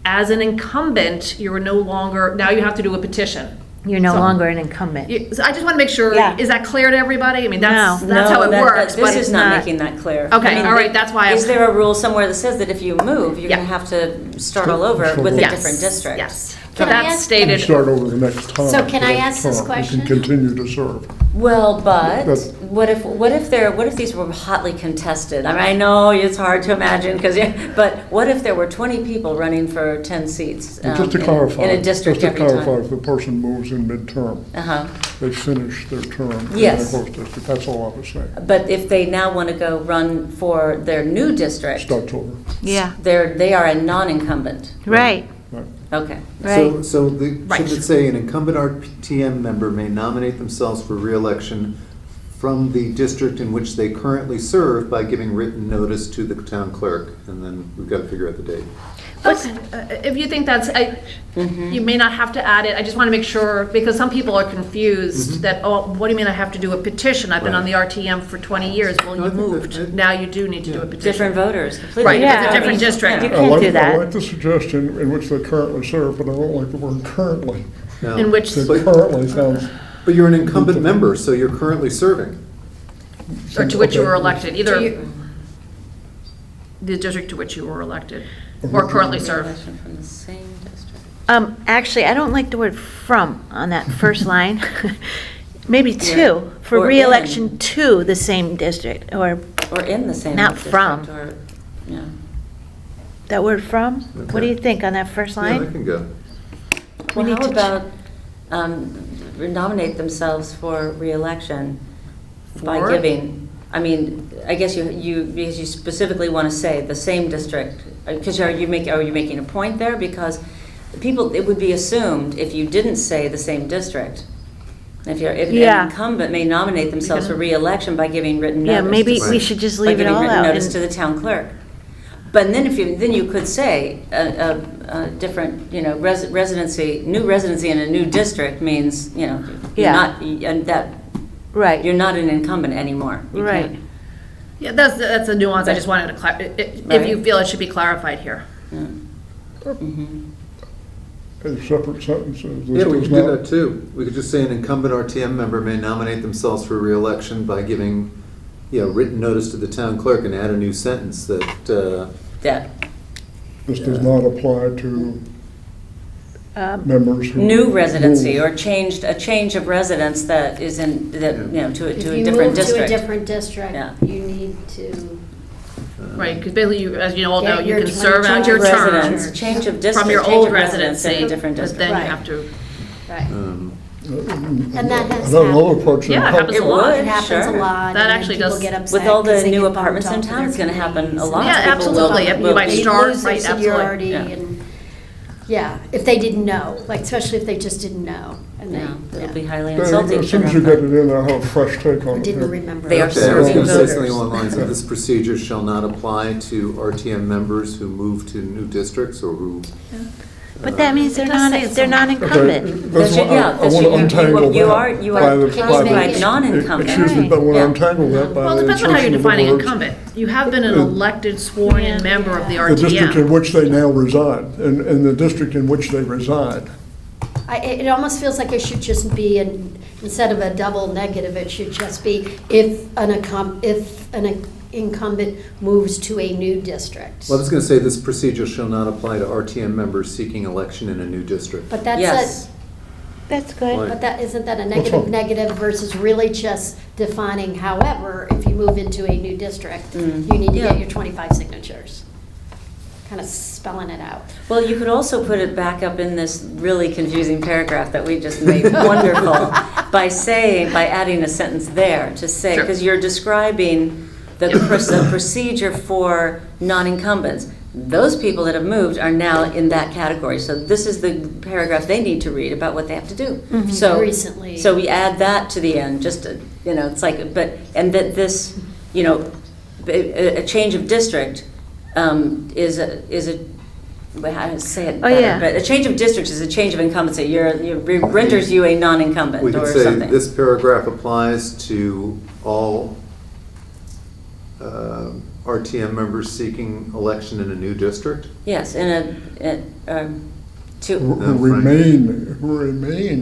As an incumbent, you are no longer, now you have to do a petition. You're no So- longer an incumbent. So I just want to make sure, Yeah. is that clear to everybody? I mean, that's No. how it No, works, This but is it's not not. making that clear. Okay, I mean, all right, that's why Is there a rule somewhere that says that if you move, you're Yeah. going to have to start all over with a Yes, different district? Yes. So Can I that's ask- stated. Start over the next time. So can I the next ask this term. question? You can continue to serve. Well, but That's- what if these were hotly contested? I mean, I know it's hard to imagine but what if there were 20 people running for 10 seats Just to clarify. in a district Just to every clarify, time? if the person moves in midterm, Uh-huh. they finish their term in their Yes. host district. That's all I was saying. But if they now want to go run for their new district, Starts over. Yeah, they are a non-incumbent. right, Right. Okay. right. So Right. should it say an incumbent RTM member may nominate themselves for reelection from the district in which they currently serve by giving written notice to the town clerk? And then we've got to figure out the date. Okay, if you think that's, you may not have to add it, I just want to make sure, because some people are confused that, oh, what do you mean I have to do a petition? I've been on the RTM for 20 years. Well, No, you I think moved, that- now you do need to do a petition. Different voters, completely. Right, Yeah. it's a different district. You I can't like- do that. I like the suggestion in which they currently serve, but I don't like the word currently. Now, In which, The currently sounds. but you're an incumbent member, so you're currently serving. or to which you were Okay. elected, To either you- the district to which you were elected, or currently serve. Election from the same district. Actually, I don't like the word "from" on that first line. Maybe Yeah. "to," for Or reelection in. to the same district, or Or in the same Not district, from. or, yeah. that word "from." What do you Okay. think on that first Yeah, line? that can go. Well, need how to ch- about nominate themselves for reelection by For? giving, I mean, I guess because you specifically want to say the same district, because are you making a point there? Because people, it would be assumed if you didn't say the same district, if Yeah. an incumbent may nominate themselves for reelection by giving written Yeah, notice. maybe to- we should just by leave it giving all written out. notice and- to the town clerk. But then then you could say a different, residency, new residency in a new district means, you're Yeah. not, and that, Right, you're not an incumbent anymore. You right. can't- Yeah, that's a nuance, I just wanted to, if you Right. feel it should be clarified here. A separate sentence. Yeah, we could do that too. We could just say an incumbent RTM member may nominate themselves for reelection by giving, written notice to the town clerk and add a new sentence that, Yeah, This does not apply to Um, members who. new residency move. or a change of residence that is to a If different you move to a district. different district, Yeah. you need to Right, because basically, as you all know, Get you your can serve out 20 your Residence, term change of district. from your change old of residence in residency, a different but district. then you Right. have to, Right. Um, And that has I don't know happened. approach. Yeah, it happens It a lot. would. It happens Sure. a lot. That and then actually people does- get upset With all 'cause the they new get bumped apartments in off of town, their it's gonna happen a committees, lot. and Yeah, people absolutely. will- You might they start, lose their right, absolutely. seniority Yeah. and, yeah, if they didn't know, like, especially if they just didn't know. And they, Yeah, it'll be yeah, highly As insulting. soon as you get it in, I'll have a fresh take on or it. didn't remember. They are Okay, I was serving going to say voters. something along the lines of this procedure shall not apply to RTM members who move to new districts or who. But that means they're It does say they're so. non-incumbent. Okay, That's that's what yeah, I that's want to you untangle you that. are by the- Can you classified make it- non-incumbent. Excuse me, but when I Yeah. untangle that by well, the it depends on how you're insertion of the defining words, incumbent. You have been an Uh, elected, sworn-in member of the the district in RTM. which they now reside, and the district in which they reside. It almost feels like it should just be, instead of a double negative, it should just be if an incumbent moves to a new district. Well, I was going to say this procedure shall not apply to RTM members seeking election in a new district. But that's Yes. That's good. but that, isn't that a What's wrong? negative versus really just defining, however, if you move into a new district, you need to Yeah. get your 25 signatures? Kind of spelling it out. Well, you could also put it back up in this really confusing paragraph that we just made wonderful by adding a sentence there to say, Sure. because you're describing the procedure for non-incumbents. Those people that have moved are now in that category. So this is the paragraph they need to read about what they have to do. So Recently. So we add that to the end, just to, it's like, and that this, a change of district is a how to say it Oh, better, yeah. but a change of districts is a change of incumbency. Renders you a non-incumbent We could or say something. this paragraph applies to all RTM members seeking election in a new district. Yes, Who No, remain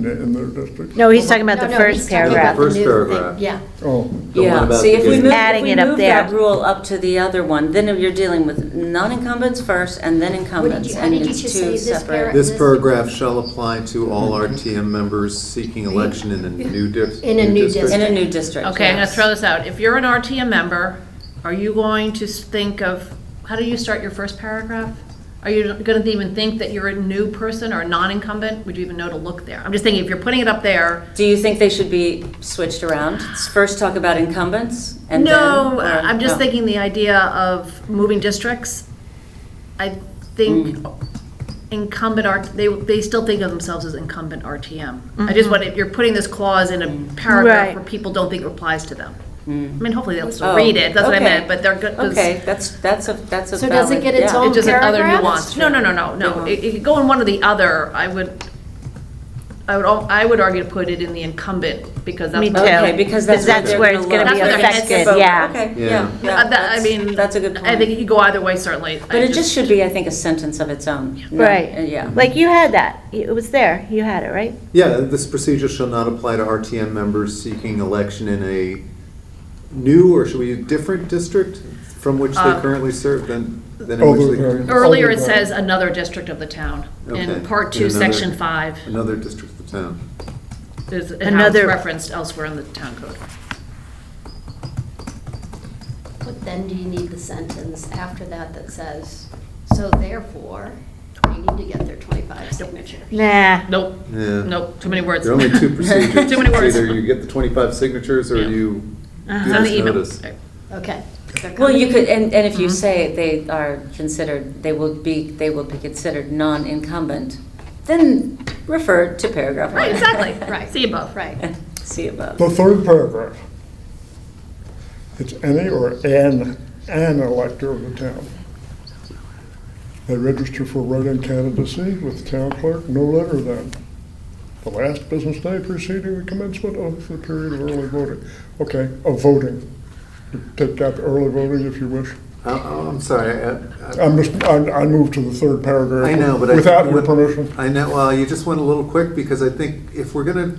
in their district. No, he's talking about the No, first he's talking paragraph. about the First new paragraph. thing. Yeah. Oh, The one yeah. about See, if we beginning. move, Adding it up that there. rule up to the other one, then you're dealing with non-incumbents first and then incumbents, how and did you it's just say two this separate. This paragraph shall apply to all RTM members seeking election in a new district. In a new district. In a new district. Okay, I'm gonna yes. throw this out. If you're an RTM member, are you going to think of, how do you start your first paragraph? Are you gonna even think that you're a new person or a non-incumbent? Would you even know to look there? I'm just thinking, if you're putting it up there, Do you think they should be switched around? First talk about incumbents and no, then? I'm just no. thinking the idea of moving districts. I think incumbent they still think of themselves as incumbent RTM. I just want, if you're putting this clause in a paragraph Right. where people don't think it applies to them. I mean, hopefully they'll still Oh, read it, that's what I okay. meant, but they're good. 'cause Okay, that's a So does it get its valid- own It's just another paragraph? nuance. No. Uh-huh. It could go in one or the other. I would argue to put it in the incumbent, because that's. Me too. Okay, because that's That's they're where gonna it's gonna look. be That's what they're gonna affected, vote. yeah. Okay, Yeah. yeah. I mean, That's a good point. I think it could go either way, certainly. But it just should be, I think, a sentence of its own. Not- Right. Yeah. Like you had that. It was there. You had it, right? Yeah, this procedure shall not apply to RTM members seeking election in a new, or should we use different district from which they currently serve than in Oh, which they the- currently? Earlier it says another district of the town. Okay. In Part In 2, another- Section 5, Another district of town. there's, it Another- has referenced elsewhere in the town code. But then do you need the sentence after that that says, so therefore, they need to get their 25 signatures? Nah. Nope, Yeah. nope, too many words. There are only two procedures. Too many words. It's either you get the 25 signatures or Yeah. you do It's on the this email. notice. Okay. They're Well, you coming. could, and if you say they are considered, they will be considered non-incumbent, then refer to paragraph one. Right, exactly. Right. See above. Right. See above. The third paragraph. It's any or an elector of the town. They register for write-in candidacy with the town clerk no later than the last business day preceding the commencement of the period of early voting. Okay, of voting. You take out the early voting if you wish. I'm sorry. I moved to the third paragraph. I know, but without your permission. I know, well, you just went a little quick because I think if we're gonna,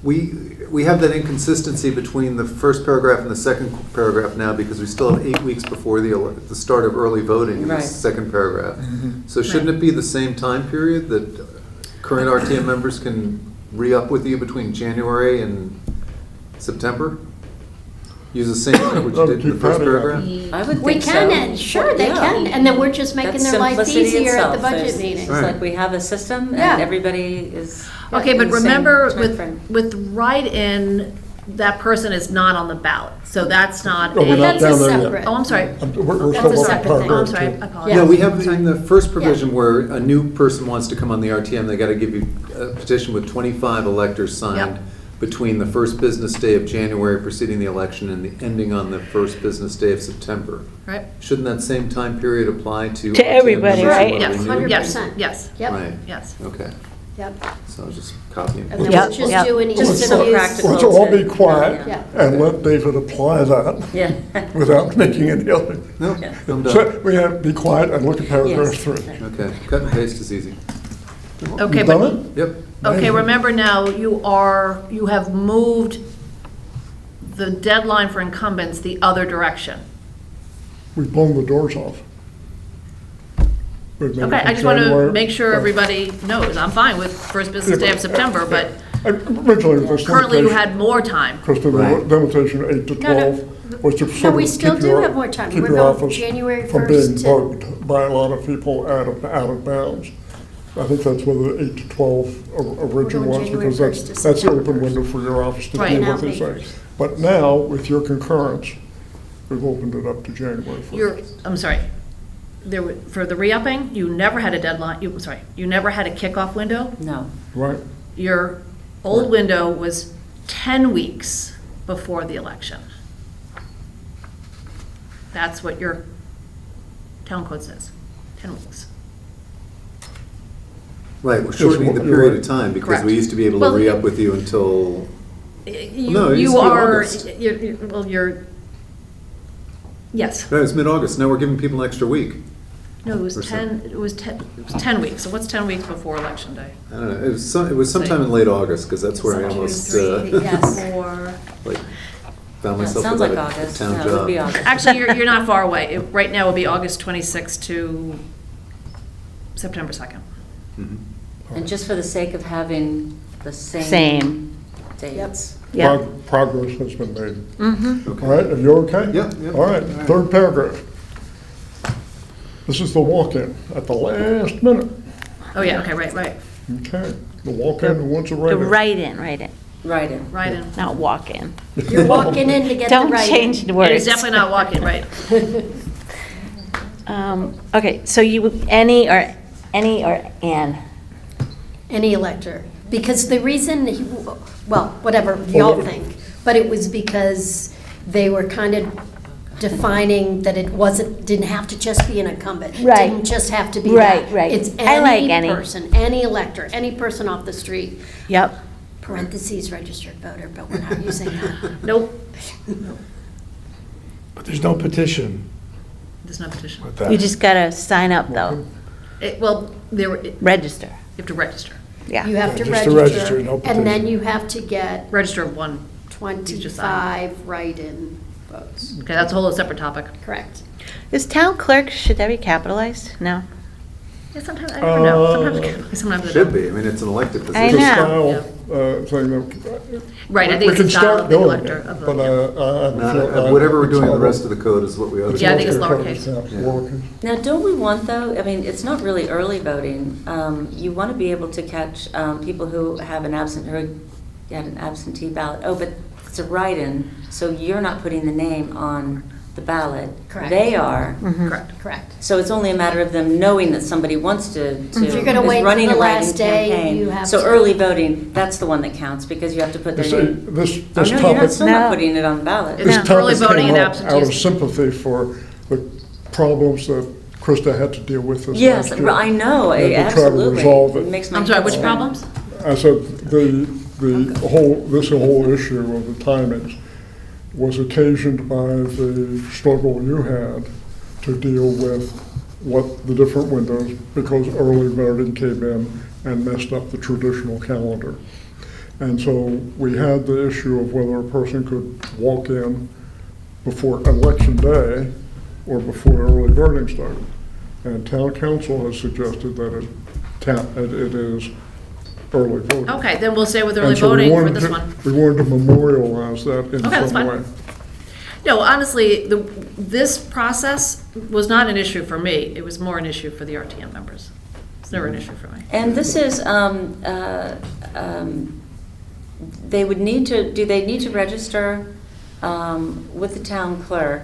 we have that inconsistency between the first paragraph and the second paragraph now because we still have 8 weeks before the start of early voting in the Right. second paragraph. So shouldn't it be the same time period that current RTM members can re-up with you between January and September? use the same language you did in the first paragraph? I would We think so. can, and sure, they Yeah. can, and then we're just making That's their life simplicity easier at the itself. budget There's- meetings. It's like we have a system Yeah. and everybody is. Okay, in but the same remember, timeframe. with write-in, that person is not on the ballot, so that's not Oh, we're a. not That's a down there yet. separate. Oh, I'm sorry. We're That's still a on separate thing. Oh, I'm paragraph sorry, I two. apologize. No, we have in the first provision where a new person wants to come on the RTM, they gotta give you a petition with 25 electors signed Yep. between the first business day of January preceding the election and the ending on the first business day of September. Right? Shouldn't that same time period apply to? To everybody, RTM members right? who wanna Yes, renew? yes, 100%. yes, Yep, Right, yes. okay, yep. so I'll just copy And it. then Yep, we'll just yep. do an Just ease so of use. practical. Let's all be quiet Yeah. and let David apply that Yeah. without making any other. No, Yeah. I'm done. So we have, be quiet and look at paragraph Yes. 3. Okay, cut and paste is easy. Okay, You but, done it? Yep. okay, remember now, you have moved the deadline for incumbents the other direction. We've blown the doors off. We've made Okay, it I just want to January. make sure everybody knows, I'm fine with first business day of September, but Originally, this currently you limitation, had more time. Kristen, the Right. limitation 8 to No, no. 12 was to No, sort we of still keep do your, have more time. keep We're your going office January from being 1st to- bugged by a lot of people out of bounds. I think that's where the 8 to 12 original going was, January because 1st to that's the open September window for your office to Right. deal Now with these papers. things. But now, with your concurrence, we've opened it up to January 1st. I'm sorry, for the re-upping, you never had a deadline, you never had a kickoff window. No. Right? Your old window was 10 weeks before the election. That's what your town code says, 10 weeks. Right, we're shortening the you're period right. of time because Correct. we used to be able to Well, re-up with you until, You, No, it used you to be are, August. yes, no, it's mid-August, now we're giving people an extra week. no, it was Or 10, it was 10 weeks, so what's 10 weeks before election day? I don't know, it was sometime in late August, because that's where I almost, Yes. Or, like, found That myself sounds without like a August. town No, it would be job. August. actually, you're not far away. Right now it would be August 26th to September 2nd. Mhm. And just for the sake of having the same Same. dates. Yeah. Progress has been made. Mm-hmm. Okay. All right, are you okay? Yeah, yeah. All right, third paragraph. This is the walk-in at the last minute. Oh, yeah, okay, right, Okay, the walk-in who wants a The write-in. write-in, Right in. right in. not walk-in. You're walking in to get the Don't right. change the It words. is definitely not walking, right. Okay, so you, any or an? Any elector. Because the reason, well, whatever y'all think, but it was because they were kind of defining that it didn't have to just be an incumbent. Right. Didn't just have to be Right, that. right. It's I like any any. person, any elector, any person off the street, Yep. parentheses registered voter, but we're not using that. Nope, But there's no petition there's no petition. with that. You just gotta sign up, though. Well, you Register, have to register. yeah. You have Yeah, to just to register, register, no and then petition. you have to get Register of one. 25 write-in votes. Okay, that's a whole separate topic. Correct. Is town clerk, should that be capitalized? No? Yeah, sometimes, I don't know, sometimes I Should don't. be, I mean, it's an elected I position. It's a know. style thing that. Right, I we think it's can the style start of the doing elector. it, of the- But Whatever we're doing in the rest of the code is what we ought to do. Yeah, I think it's lowercase. Lowercase. Now, don't we want, though, I mean, it's not really early voting. You want to be able to catch people who have an absentee ballot. Oh, but it's a write-in, so you're not putting the name on the ballot. Correct. They are. Correct. Correct. So it's only a matter of them knowing that somebody wants to If you're gonna is wait till running the a write-in last day, campaign. you have So to- early voting, that's the one that counts, because you have to put their You see, name. this Oh, no, you're not, topic, still not No. putting it on the ballot. It's this early topic voting came and up out of absentees. sympathy for the problems that Krista had to deal with this Yes, last year. I know, And to try to absolutely. resolve It it. makes my I'm sorry, head which spin. problems? I said, this whole issue of the timings was occasioned by the struggle you had to deal with what the different windows, because early voting came in and messed up the traditional calendar. And so we had the issue of whether a person could walk in before election day or before early voting started. And town council has suggested that it is early voting. Okay, then we'll stay with early And so we voting for wanted this to- one. We wanted to memorialize that in Okay, that's some fine. way. No, honestly, this process was not an issue for me. It was more an issue for the RTM members. It's never an issue for me. And this is, they would need to, do they need to register with the town clerk?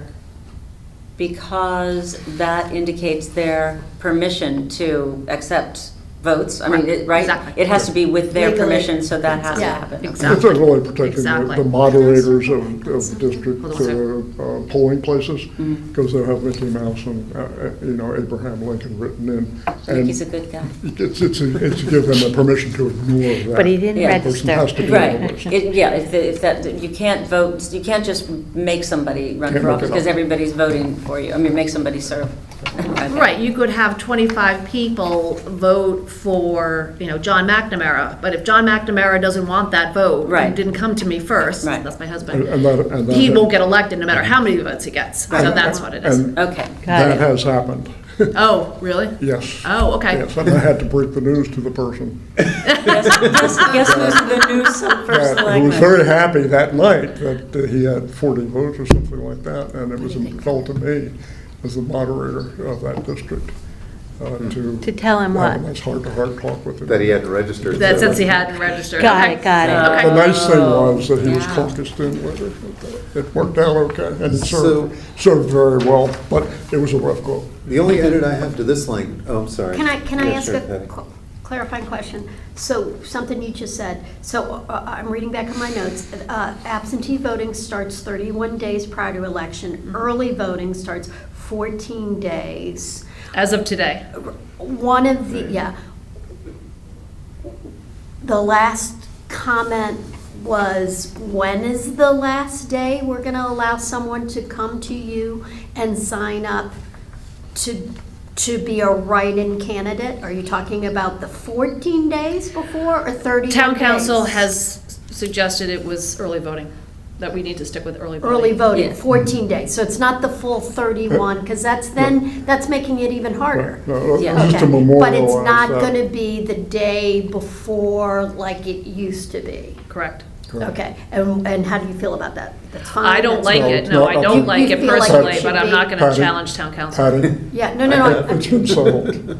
Because that indicates their permission to accept votes? I mean, right? Exactly. It has to be with their Legally. permission, so that has to Yeah. happen. Exactly. It's really protecting Exactly. the moderators of district Hold on a polling places, Mm-hmm. because they'll have Mickey Mouse and, Abraham Lincoln written in. I think he's a good guy. It's to give them the permission to ignore that. But he didn't Yeah. The person has to register. be Right, on the list. yeah, if that, you can't vote, you can't just make somebody run Can't for make office it because up. everybody's voting for you, I mean, make somebody serve. Right, you could have 25 people vote for, John McNamara, but if John McNamara doesn't want that vote, Right. and didn't come to me first, Right. that's my husband, And that- he won't get elected no matter how many votes he gets. So Right. that's what it is. And Okay. that has happened, Oh, really? yes. Oh, okay. Yes, and I had to break the news to the person. Guess who's the new first He was selectman? very happy that night that he had 40 votes or something like that, and it was fell to me as the moderator of that district To tell him have a what? nice heart-to-heart talk with him. That he hadn't registered. That so- since he hadn't registered. Got Okay. it, got it. Okay. The nice thing was that he was Yeah. caucused in with it. It worked out okay, and he So- served very well, but it was a rough go. The only edit I have to this line, oh, I'm sorry. Can I Yeah, ask sure, a Patty. clarifying question? So, something you just said, so I'm reading back on my notes. Absentee voting starts 31 days prior to election. Early voting starts 14 days. As of today. One of the, the last comment was, when is the last day we're going to allow someone to come to you and sign up to be a write-in candidate? Are you talking about the 14 days before or 31 days? Town council has suggested it was early voting, that we need to stick with early voting. Early voting, Yeah. 14 days. So it's not the full 31, because that's making it even harder. No, Yeah. Just to Okay. memorialize But it's not that. going to be the day before like it used to be. Correct. Correct. Okay, and how do you feel about that? That's fine? I don't that's like No, it, it's no, not I up don't to- like You it feel like it personally, should but I'm be- not gonna Patty. challenge town council. Patty, Yeah, no. it's been settled.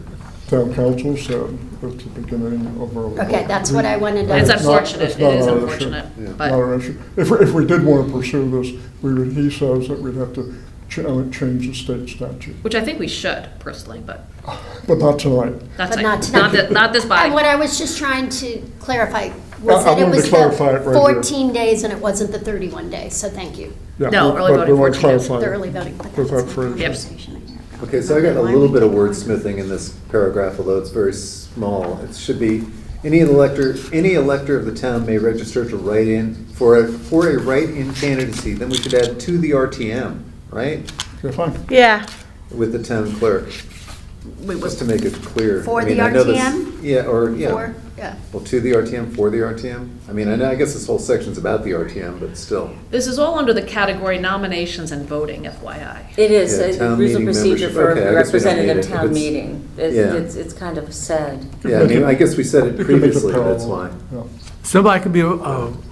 Town council said at the beginning of early. Okay, that's what I wanted to. It's not- unfortunate, it's it not is our issue. unfortunate, Yeah. but. Not an issue. If we did want to pursue this, he says that we'd have to change the state statute, Which I think we should personally, but but not tonight. that's, But not tonight. not this body. And what I was just trying to clarify was I that it wanted to was clarify it the right here. 14 days and it wasn't the 31 days, so thank you. Yeah, No, but- early but voting we want to 14 days. clarify The early voting. but with that's that a phrase. Yep. conversation in here. Okay, so I got a little bit of wordsmithing in this paragraph, although it's very small. It should be, any elector of the town may register to write in, for a write-in candidacy. Then we should add to the RTM, right? Okay, fine. Yeah, With the town clerk, Wait, just to make it clear. For I mean, the I know this- RTM? Yeah, or, yeah. Or, yeah. Well, to the RTM, for the RTM? I mean, I guess this whole section's about the RTM, but still. This is all under the category nominations and voting, FYI. It is, Yeah, a town rules of meeting procedure membership. for Okay, a I guess we don't need representative it if town it's- meeting. Yeah. It's kind of sad. Yeah, I mean, I guess we said it You can make it previously, that's parallel. why. Yeah. Somebody can be a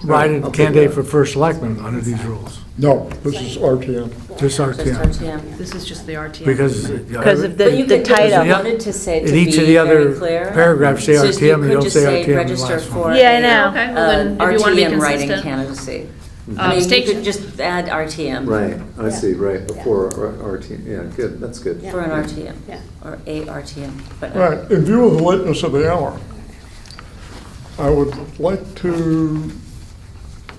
write-in I'll take candidate that. for first selectman under these rules, No, this is RTM. just Just RTM. RTM. This is just the RTM. Because. because of But you the could, title. if you wanted to say, to In be each of the very other clear. paragraphs say it's just RTM, and could you don't just say RTM in the register last for one. Yeah, I a, know. Okay, well then, if you want to be RTM writing consistent. candidacy. I mean, you state- could just add RTM. Right, I Yeah. see, right, before RTM, yeah, good, that's good. Yeah. For an RTM. Yeah. Or a RTM. But Right, in view of the lateness of the hour, I would like to,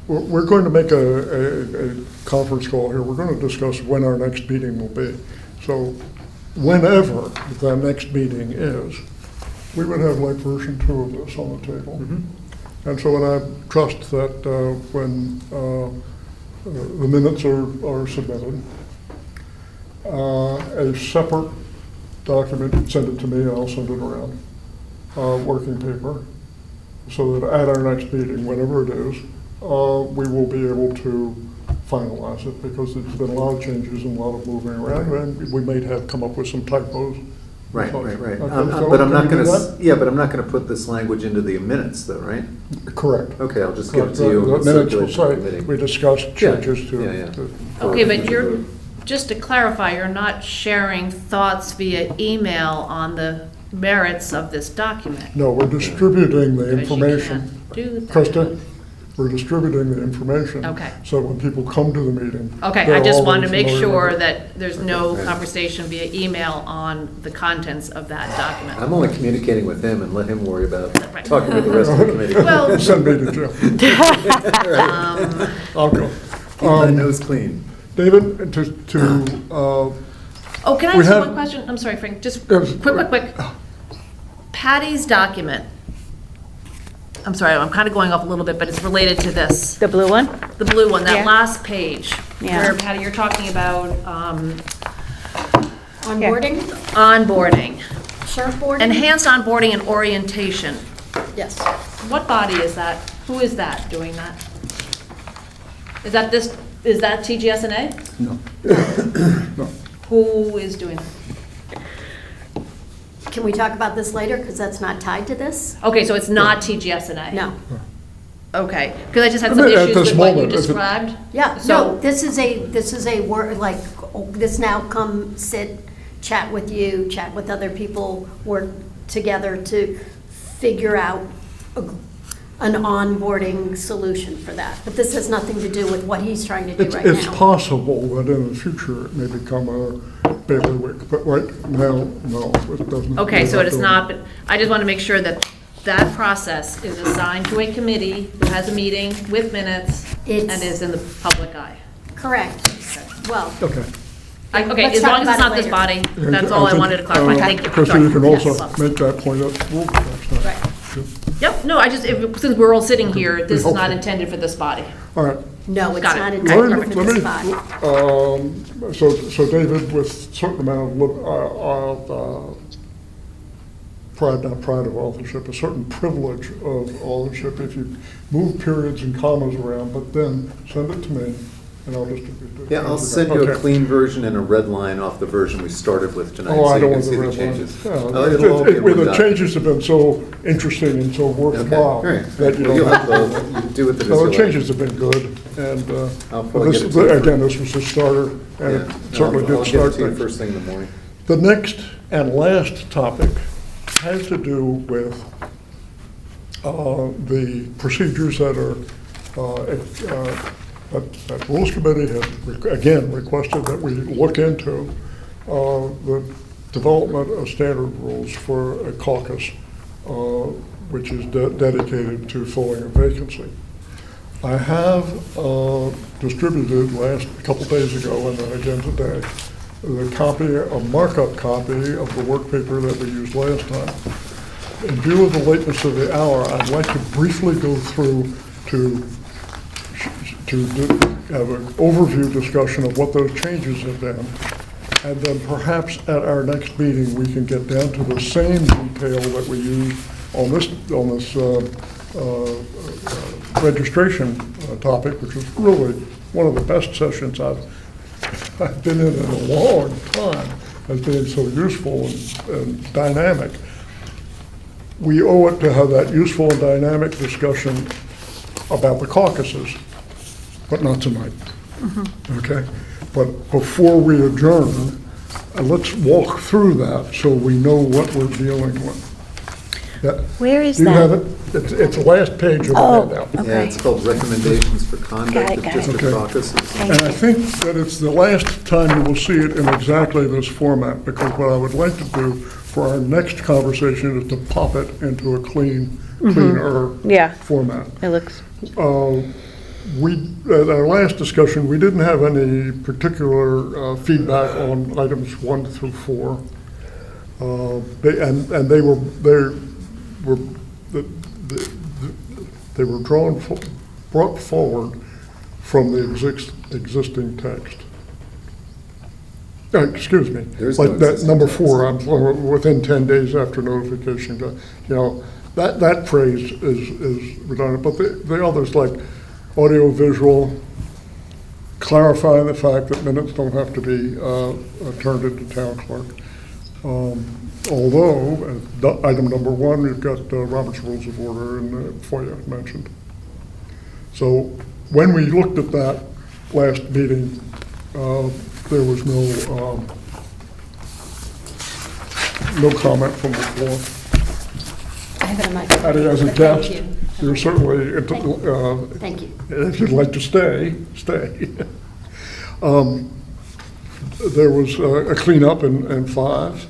we're going to make a conference call here. We're going to discuss when our next meeting will be. So whenever the next meeting is, we would have like version 2 of this on the table. And so, and I trust that when the minutes are submitted, a separate document, send it to me, and I'll send it around, working paper, so that at our next meeting, whenever it is, we will be able to finalize it, because there's been a lot of changes and a lot of moving around, and we may have come up with some typos Right, right, right. Okay, so But I'm can not we do gonna, that? yeah, but I'm not gonna put this language into the minutes though, right? Correct. Okay, I'll just give it Correct. to you. The and minutes will circulate to the say, committee. we discussed changes Yeah, yeah. to. Okay, but you're, just to clarify, you're not sharing thoughts via email on the merits of this document. No, we're distributing the Because you information. can't do that. Krista, we're distributing the information. Okay. So when people come to the meeting. Okay, I they're just wanted to already make familiar sure with it. that there's no Okay. conversation via email on the contents of that document. I'm only communicating with him and let him worry about Right. talking with the rest of the committee. Well, Send me to jail. I'll go. Keep my nose clean. David, oh, can I We ask you have- one question? I'm sorry, Frank, just Yes. quick. Patty's document. I'm sorry, I'm kind of going off a little bit, but it's related to this. The blue one? The blue one, that Yeah. last page, Yeah. where Patty, you're talking about Onboarding, onboarding, surfboarding? enhanced onboarding and orientation. Yes. What body is that? Who is that doing that? Is that this, is that TGS&A? No. No. Who is doing that? Can we talk about this later, because that's not tied to this? Okay, so it's not TGS&A? No. Okay, because I just had I some mean, at issues this with what you moment, if it- described. Yeah, So- no, this is a word, like, this now come sit, chat with you, chat with other people, work together to figure out an onboarding solution for that. But this has nothing to do with what he's trying to do right now. It's possible that in the future it may become a bailiwick, but right now, no, it doesn't. Okay, so it is not, but I just want to make sure that that process is assigned to a committee who has a meeting with minutes and It's- is in the public eye. Correct. Well, Okay. Okay, Let's as talk long as it's about not it this later. body, that's all I wanted to clarify. Thank you. Krista, you can Sorry. also Yes. make that point at school next time. right. Yep, no, I just, since we're all sitting here, this is not helpful. intended for this body. All right. No, it's Got it. not Let intended me- for this body. So David, with certain amount of not pride of authorship, a certain privilege of authorship, if you move periods and commas around, but then send it to me, and I'll distribute it. Yeah, I'll send you a Okay. clean version and a red line off the version we started with tonight, Oh, so I you don't can want see the the red line. changes. Yeah, It'll all be in one The document. changes have been so interesting and so Okay, worthwhile. all right. That you Well, you'll don't have both. You can do with it as No, you the like. changes have been good, and I'll probably this, get it to you again, this was a starter, and Yeah, it no, certainly I'll did give it start to you things. first thing in the morning. The next and last topic has to do with the procedures that are, that Rules Committee has, again, requested that we look into the development of standard rules for a caucus, which is dedicated to filling a vacancy. I have distributed a couple days ago, and then again today, the copy, a markup copy of the work paper that we used last time. In view of the lateness of the hour, I'd like to briefly go through to have an overview discussion of what those changes have been. And then perhaps at our next meeting, we can get down to the same detail that we used on this registration topic, which was really one of the best sessions I've been in a long time, as being so useful and dynamic. We owe it to have that useful and dynamic discussion about the caucuses, but not tonight. Okay? But before we adjourn, let's walk through that so we know what we're dealing with. Yeah. Where is Do you have that? it? It's the last page of the Oh, handout. Yeah, okay. it's called Recommendations for Got Conduct it, of got it. District Okay. Caucuses. And I think that it's the last time you will see it in exactly this format, because what I would like to do for our next conversation is to pop it into a cleaner Yeah, format. it looks, At our last discussion, we didn't have any particular feedback on items 1 through 4. They were brought forward from the existing text. Excuse me. There's Like no that existing number text. 4, within 10 days after notification. That phrase is redundant, but the others, like audio visual, clarifying the fact that minutes don't have to be turned into town clerk. Although, item number one, we've got Robert's Rules of Order and FOIA mentioned. So when we looked at that last meeting, there was no comment from the floor. I have it on my. As a Thank guest, you. you're certainly, Thank you. if you'd like to stay, stay. There was a cleanup in 5.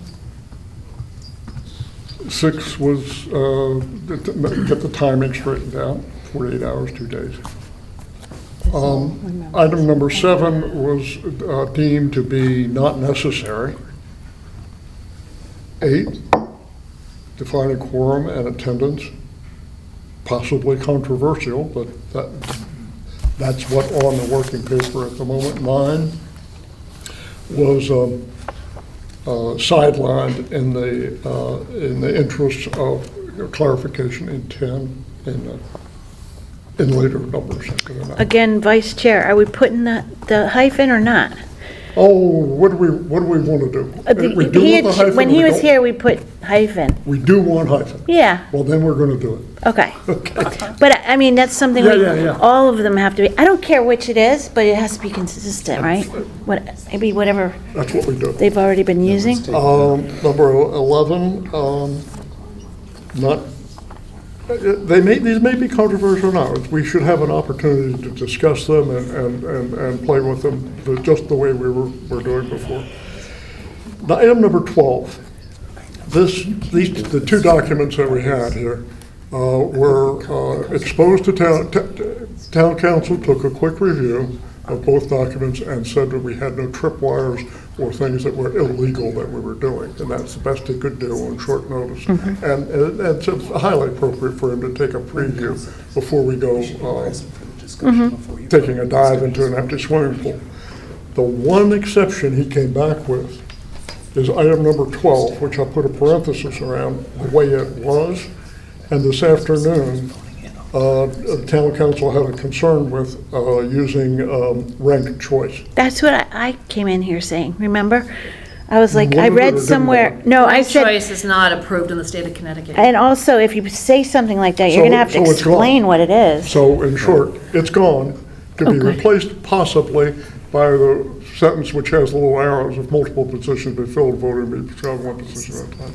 6 was, get the timing straightened out, 48 hours, 2 days. Item number 7 was deemed to be not necessary. 8, defining quorum and attendance, possibly controversial, but that's what on the working paper at the moment. 9 was sidelined in the interest of clarification in 10 in later numbers. Again, Vice Chair, are we putting the hyphen or not? Oh, what do we want to do? We do He want the had- hyphen, When we he was don't? here, we put hyphen. We do want hyphen. Yeah, Well, then we're going to do it. okay. But, I mean, that's something, Yeah. all of them have to be, I don't care which it is, but it has to be consistent, right? Maybe whatever That's what we do. they've already been using. Number 11, not, these may be controversial now. We should have an opportunity to discuss them and play with them just the way we were doing before. Now, item number 12, the 2 documents that we had here were exposed to town council, took a quick review of both documents and said that we had no tripwires or things that were illegal that we were doing, and that's the best he could do on short notice. And it's highly appropriate for him to take a preview before we go taking a dive into an empty swimming pool. The one exception he came back with is item number 12, which I put a parenthesis around the way it was. And this afternoon, the town council had a concern with using ranked choice. That's what I came in here saying, remember? I was like, You I wanted it or read didn't somewhere, want no, I Ranked said, choice is not approved in the state of Connecticut. and also, if you say something like that, you're gonna have to So it's gone. explain what it is. So in short, it's gone, to be Okay. replaced possibly by the sentence which has little arrows, if multiple positions be filled, voting may be held 1 position at a time.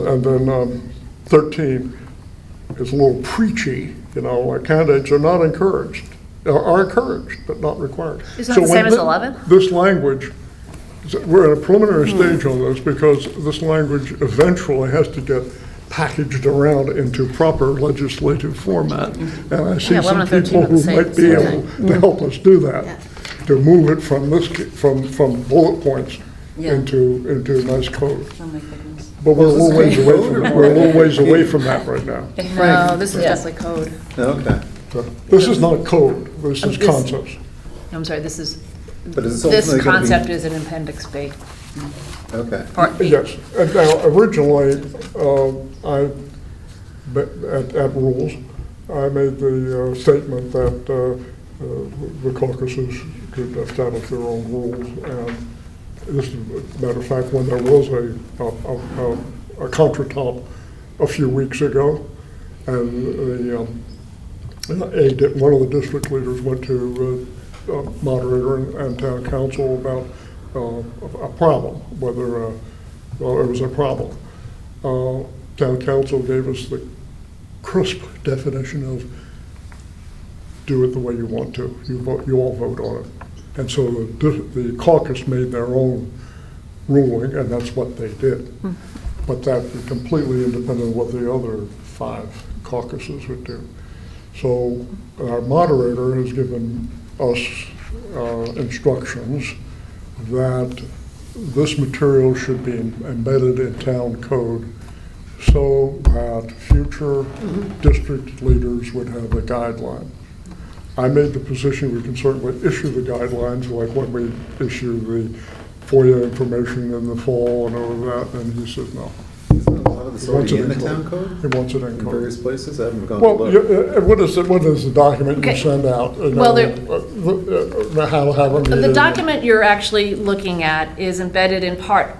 And then 13 is a little preachy, like candidates are not encouraged, are encouraged, but not required. Isn't So that the when same as 11? This language, we're at a preliminary stage on this because this language eventually has to get packaged around into proper legislative format. And I see Yeah, 11 some and 13 people are the who same- might be same able to help us do that, to move it from from bullet points Yeah. into nice code. Oh, my goodness. But we're a little ways away from that. We're a little ways away from that right now. No, this is definitely code. Okay. So this is not code, this is This- concepts. I'm sorry, this is, But it's this ultimately gonna be- concept is in Appendix B, Okay. Part B. Yes, and now originally, at rules, I made the statement that the caucuses could establish their own rules. And this is, a matter of fact, when there was a contretemps a few weeks ago, and one of the district leaders went to moderator and town council about a problem, whether, it was a problem. Town council gave us the crisp definition of do it the way you want to. You all vote on it. And so the caucus made their own ruling, and that's what they did. But that is completely independent of what the other 5 caucuses would do. So our moderator has given us instructions that this material should be embedded in town code so that future district leaders would have a guideline. I made the position we can certainly issue the guidelines, like when we issue the FOIA information in the fall and all of that, and he says no. Isn't a lot of It's Wants already it in the in town code. code? He wants it in In code. various places? I haven't gone to Well, look. what is the document you Okay. send out? You Well, know, how to have a meeting? The document you're actually looking at is embedded in Part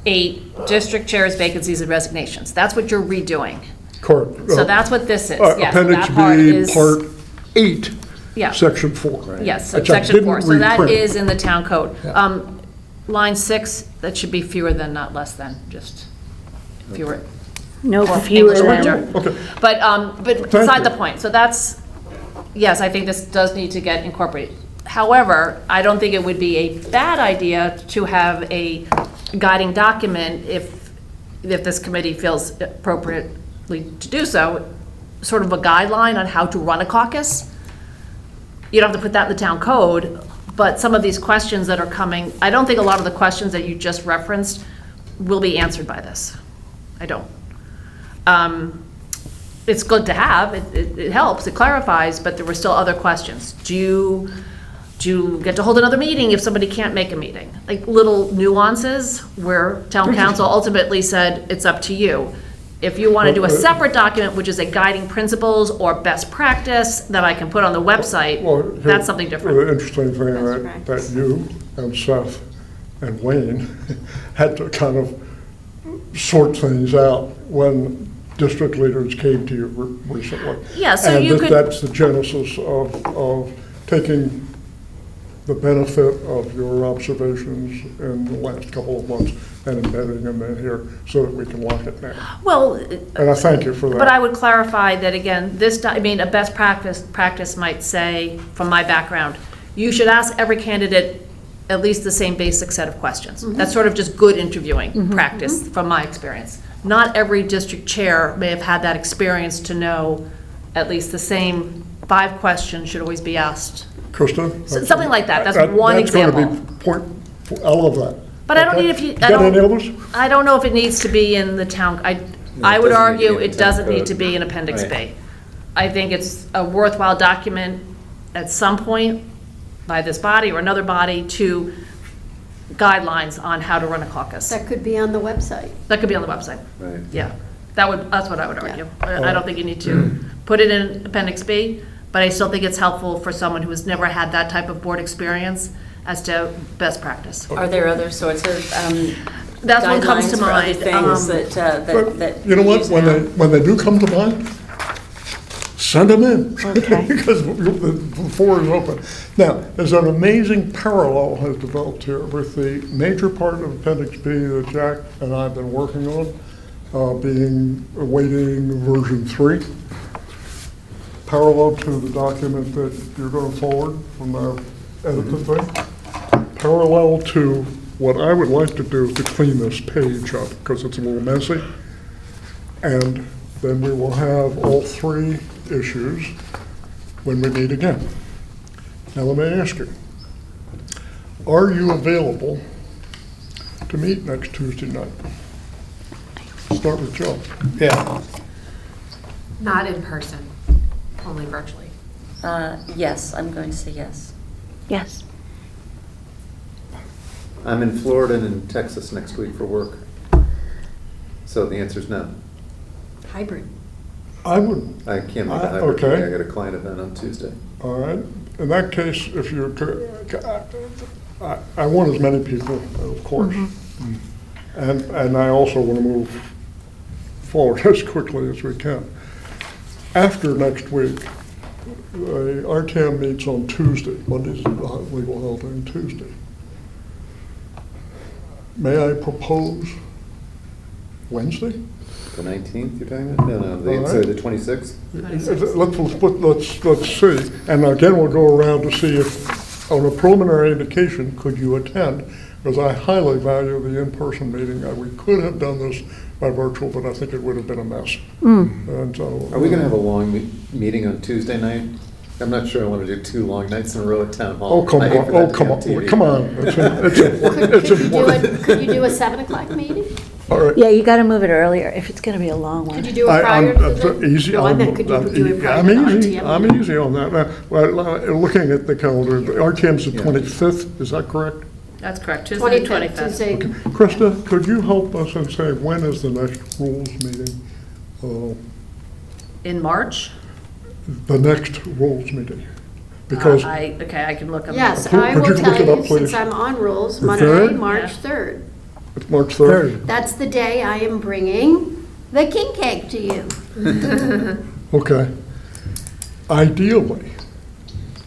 8, District Chairs, Vacancies, and Resignations. That's what you're redoing. Correct. So that's what this is, yes. Appendix That part B, is- Part 8, Yeah. Section 4. Yes, so Which I Section 4. didn't So that reprint. is in the town code. Yeah. Line 6, that should be fewer than, not less than, just fewer. No Or fewer English than. literature. Okay. But beside the point, so that's, yes, I think this does need to get incorporated. However, I don't think it would be a bad idea to have a guiding document if this committee feels appropriately to do so, sort of a guideline on how to run a caucus. You don't have to put that in the town code, but some of these questions that are coming, I don't think a lot of the questions that you just referenced will be answered by this. I don't. It's good to have, it helps, it clarifies, but there were still other questions. Do you get to hold another meeting if somebody can't make a meeting? Like little nuances where town council ultimately said, it's up to you. If you want to do a separate document, which is a guiding principles or best practice that I can put on the website, Well, that's something different. The interesting thing that practice. you and Seth and Wayne had to kind of sort things out when district leaders came to you recently. Yeah, so you And could- that's the genesis of taking the benefit of your observations in the last couple of months and embedding them in here so that we can lock it down. Well, And I thank you for that. but I would clarify that again, a best practice might say, from my background, you should ask every candidate at least the same basic set of questions. That's sort of just good interviewing practice from my experience. Not every district chair may have had that experience to know at least the same 5 questions should always be asked. Krista? Something like that. That's one example. That's going to be point, I love that. But I don't Okay? need if you, I Got any don't, others? I don't know if it needs to be in the town, I would doesn't argue need to be in it the town doesn't need code. to be in Appendix Right. B. I think it's a worthwhile document at some point by this body or another body to guidelines on how to run a caucus. That could be on the website. That could be on the website. Right. Yeah, that's what I would argue. I don't think you need to put it in Appendix B, but I still think it's helpful for someone who has never had that type of board experience as to best practice. Are there other sorts of That's what comes guidelines to for other mind. things But that you know what, use when now? they do come to mind, send them in. Okay. Because the floor is open. Now, there's an amazing parallel has developed here with the major part of Appendix B that Jack and I have been working on, being awaiting version 3, parallel to the document that you're going to forward from the edited thing, parallel to what I would like to do to clean this page up, because it's a little messy. And then we will have all 3 issues when we meet again. Now, let me ask you, are you available to meet next Tuesday night? Start with Joe. Yeah. Not in person, only virtually. Yes, I'm going to say yes. Yes. I'm in Florida and in Texas next week for work. So the answer's no. Hybrid. I would, I can't make a hybrid okay. meeting. I got a client event on Tuesday. all right, in that case, if you're, I want as many people, of course. And I also want to move forward as quickly as we can. After next week, the RTM meets on Tuesday. Monday's legal health on Tuesday. May I propose Wednesday? The 19th you're talking about? No, All sorry, right. the 26th? Let's see. And again, we'll go around to see if, on a preliminary indication, could you attend? Because I highly value the in-person meeting. We could have done this by virtual, but I think it would have been a mess. And so. Are we going to have a long meeting on Tuesday night? I'm not sure I want to do 2 long nights in a row at Town Hall. Oh, come I hate on, for that oh, to be come on on, TV. come on. It's important. It's important. Could you do a 7 o'clock meeting? All right. Yeah, you got to move it earlier if it's going to be a long one. Could you do it prior to the? Easy. No, I meant, could you do it prior I'm to the easy. RTM? I'm easy on that. Now, well, looking at the calendar, the RTM's the Yeah. 25th, is that correct? That's correct, Tuesday the 25th. Tuesday. Okay. Krista, could you help us and say when is the next rules meeting? In March? The next rules meeting? Because Okay, I can look up. Yes, Could I you will look tell it up, you, since please? I'm on rules, The Monday, third? March Yeah. 3rd. it's March 3rd? That's the day I am bringing the king cake to you. Okay. Ideally,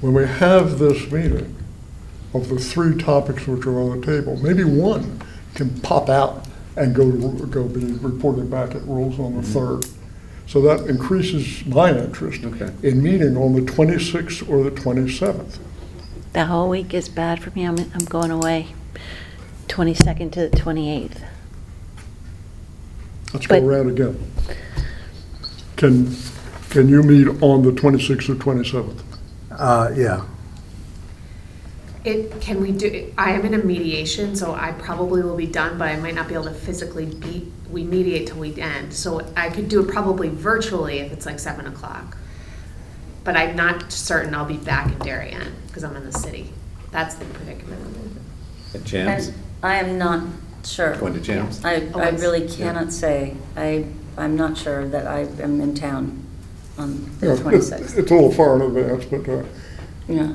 when we have this meeting, of the 3 topics which are on the table, maybe one can pop out and go be reported back at rules on the 3rd. So that increases my interest Okay. in meeting on the 26th or the 27th. The whole week is bad for me. I'm going away 22nd to the 28th. Let's go But- around again. Can you meet on the 26th or 27th? Yeah. Can we do, I am in a mediation, so I probably will be done, but I might not be able to physically we mediate till we end. So I could do it probably virtually if it's like 7 o'clock. But I'm not certain I'll be back in Darien, because I'm in the city. That's the predicament I'm in. At Jams? And I am not sure. Going to Jams? I Always. really cannot say. I'm not sure that I am in town on the Yeah, 26th. It's a little far in advance, but, Yeah.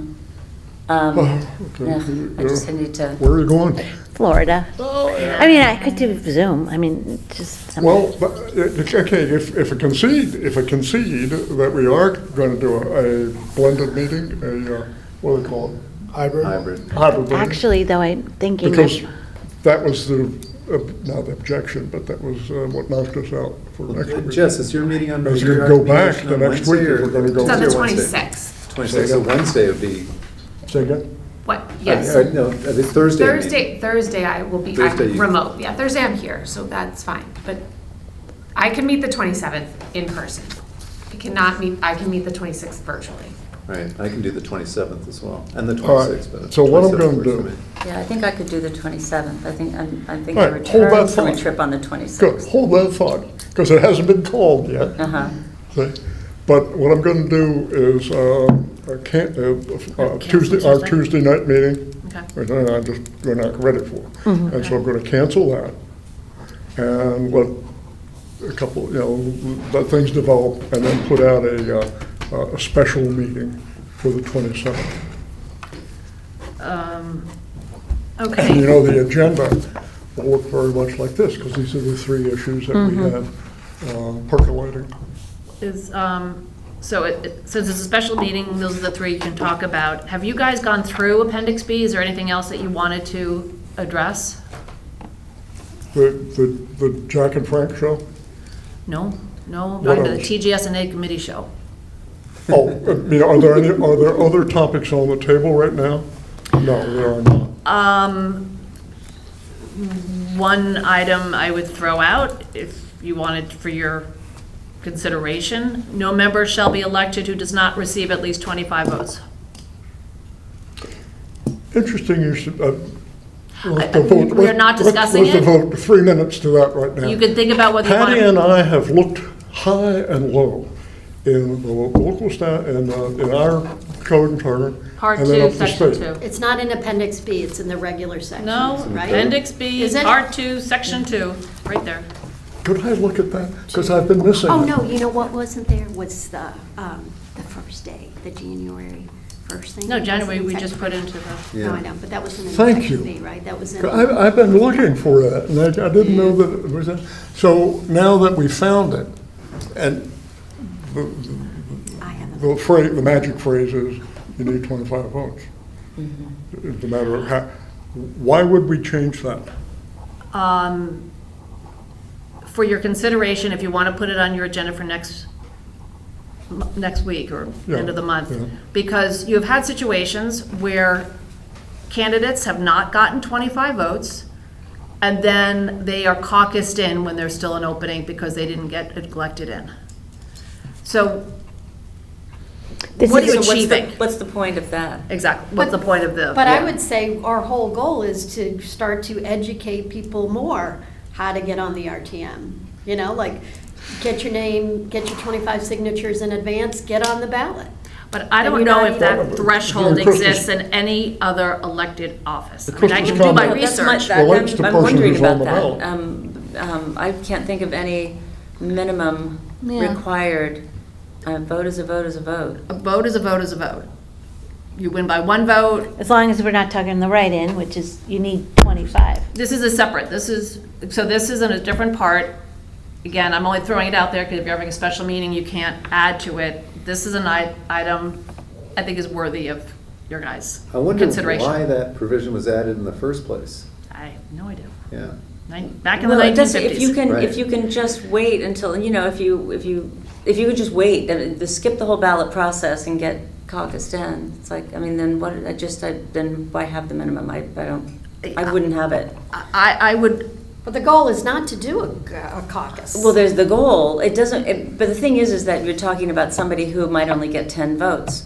okay. Yeah, I just need to. Where are you going? Florida. I mean, I could do Zoom. I mean, just. Well, but, okay, if I concede that we are going to do a blended meeting, what do they call it? Hybrid? Hybrid meeting. Actually, though, I'm thinking Because of, that was not the objection, but that was what knocked us out for next week. Jess, is your meeting on? As your we go back meeting the on next week, Wednesday if we're gonna go- It's on the Tuesday or Wednesday? 26th. 26th, so Wednesday would be. Say again? What, yes. No, it's Thursday. I mean. Thursday I will be, Thursday I'm you- remote. Yeah, Thursday I'm here, so that's fine. But I can meet the 27th in person. I can meet the 26th virtually. Right, I can do the 27th as well, and the All right, 26th. but so what I'm 27th gonna works for do- me. Yeah, I think I could do the 27th. I think I All right, I hold return that from a thought. trip on the Good, 26th. hold that thought, because it hasn't been called yet. Uh-huh. See? But what I'm going to do is Tuesday, our Tuesday night meeting, Okay. which we're not ready for. And so I'm going to cancel that and let a couple, let things develop and then put out a special meeting for the 27th. And Okay, the agenda will look very much like this, because these are the 3 issues that we had percolating. so since it's a special meeting, those are the 3 you can talk about. Have you guys gone through Appendix B? Is there anything else that you wanted to address? The Jack and Frank show? No, What going to the else? TGS&A committee show. Oh, are there other topics on the table right now? No, there are not. One item I would throw out, if you wanted for your consideration, no member shall be elected who does not receive at least 25 votes. Interesting you should, We're not discussing Let's it? devote 3 minutes to that right now. You could think about whether you want Patty to. and I have looked high and low in the local staff, in our code and charter. Part and then 2, up to Section state. 2. It's not in Appendix B, it's in the regular section, No, right? Appendix B, Is it? Part 2, Section 2, right there. Could I look at that? Because I've been missing Oh, it. no, you know what wasn't there was the first day, the January 1st thing. No, It January, wasn't we in just put into the, No, I know, but that wasn't in Thank Section you. B, right? That was in. I've been looking for that, and I didn't know that it was that. So now that we found it, and I haven't. the magic phrase is, you need 25 votes. It's a matter of why would we change that? for your consideration, if you want to put it on your agenda for next week or end of the month. Yeah. Because you've had situations where candidates have not gotten 25 votes, and then they are caucused in when there's still an opening because they didn't get elected in. So This what are is- you So achieving? what's the point of that? Exactly, what's the point of the? But I yeah. would say our whole goal is to start to educate people more how to get on the RTM. Like, get your name, get your 25 signatures in advance, get on the ballot. But I And don't you're know not if that even- threshold During Christmas- exists in any other elected office. The I mean, I Christmas can do my comment- That's my- research. that- relates to I'm person wondering who's on about the that. ballot. I can't think of any minimum Yeah. required. A vote is a vote is a vote. A vote is a vote is a vote. You win by one vote. As long as we're not talking the write-in, which is, you need 25. This is a separate, this is in a different part. Again, I'm only throwing it out there because if you're having a special meeting, you can't add to it. This is an item I think is worthy of your guys' I wonder consideration. why that provision was added in the first place. I have no idea. Yeah. Back in the Well, it doesn't- 1950s. if you can just wait until, if you could just wait, and skip the whole ballot process and get caucused in, it's like, then what, then why have the minimum? I wouldn't have it. I would, But the goal is not to do a caucus. Well, there's the goal, but the thing is that you're talking about somebody who might only get 10 votes.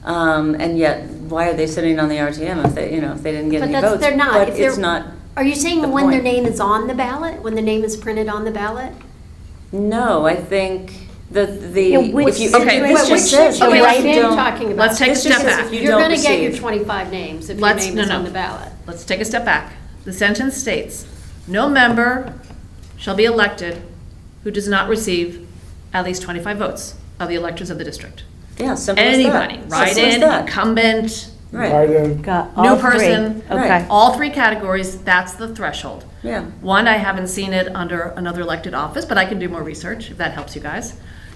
And yet, why are they sitting on the RTM if they didn't get any votes? They're not. But If they're- it's not, Are you the saying when their point. name is on the ballot, when the name is printed on the ballot? no, I think Yeah, which if you, Okay, this which- just says okay, you let's- I'm don't. talking about. let's take a This just step says back. if you You're don't gonna get your receive. 25 names if your name is on the ballot. Let's take a step back. The sentence states, no member shall be elected who does not receive at least 25 votes of the electors of the district. Yeah, simple as that. Anybody, Simple as write-in, that. incumbent, Right, Write-in. Got new all three. person. Okay. Right. All three categories, that's the threshold. yeah. One, I haven't seen it under another elected office, but I can do more research if that helps you guys.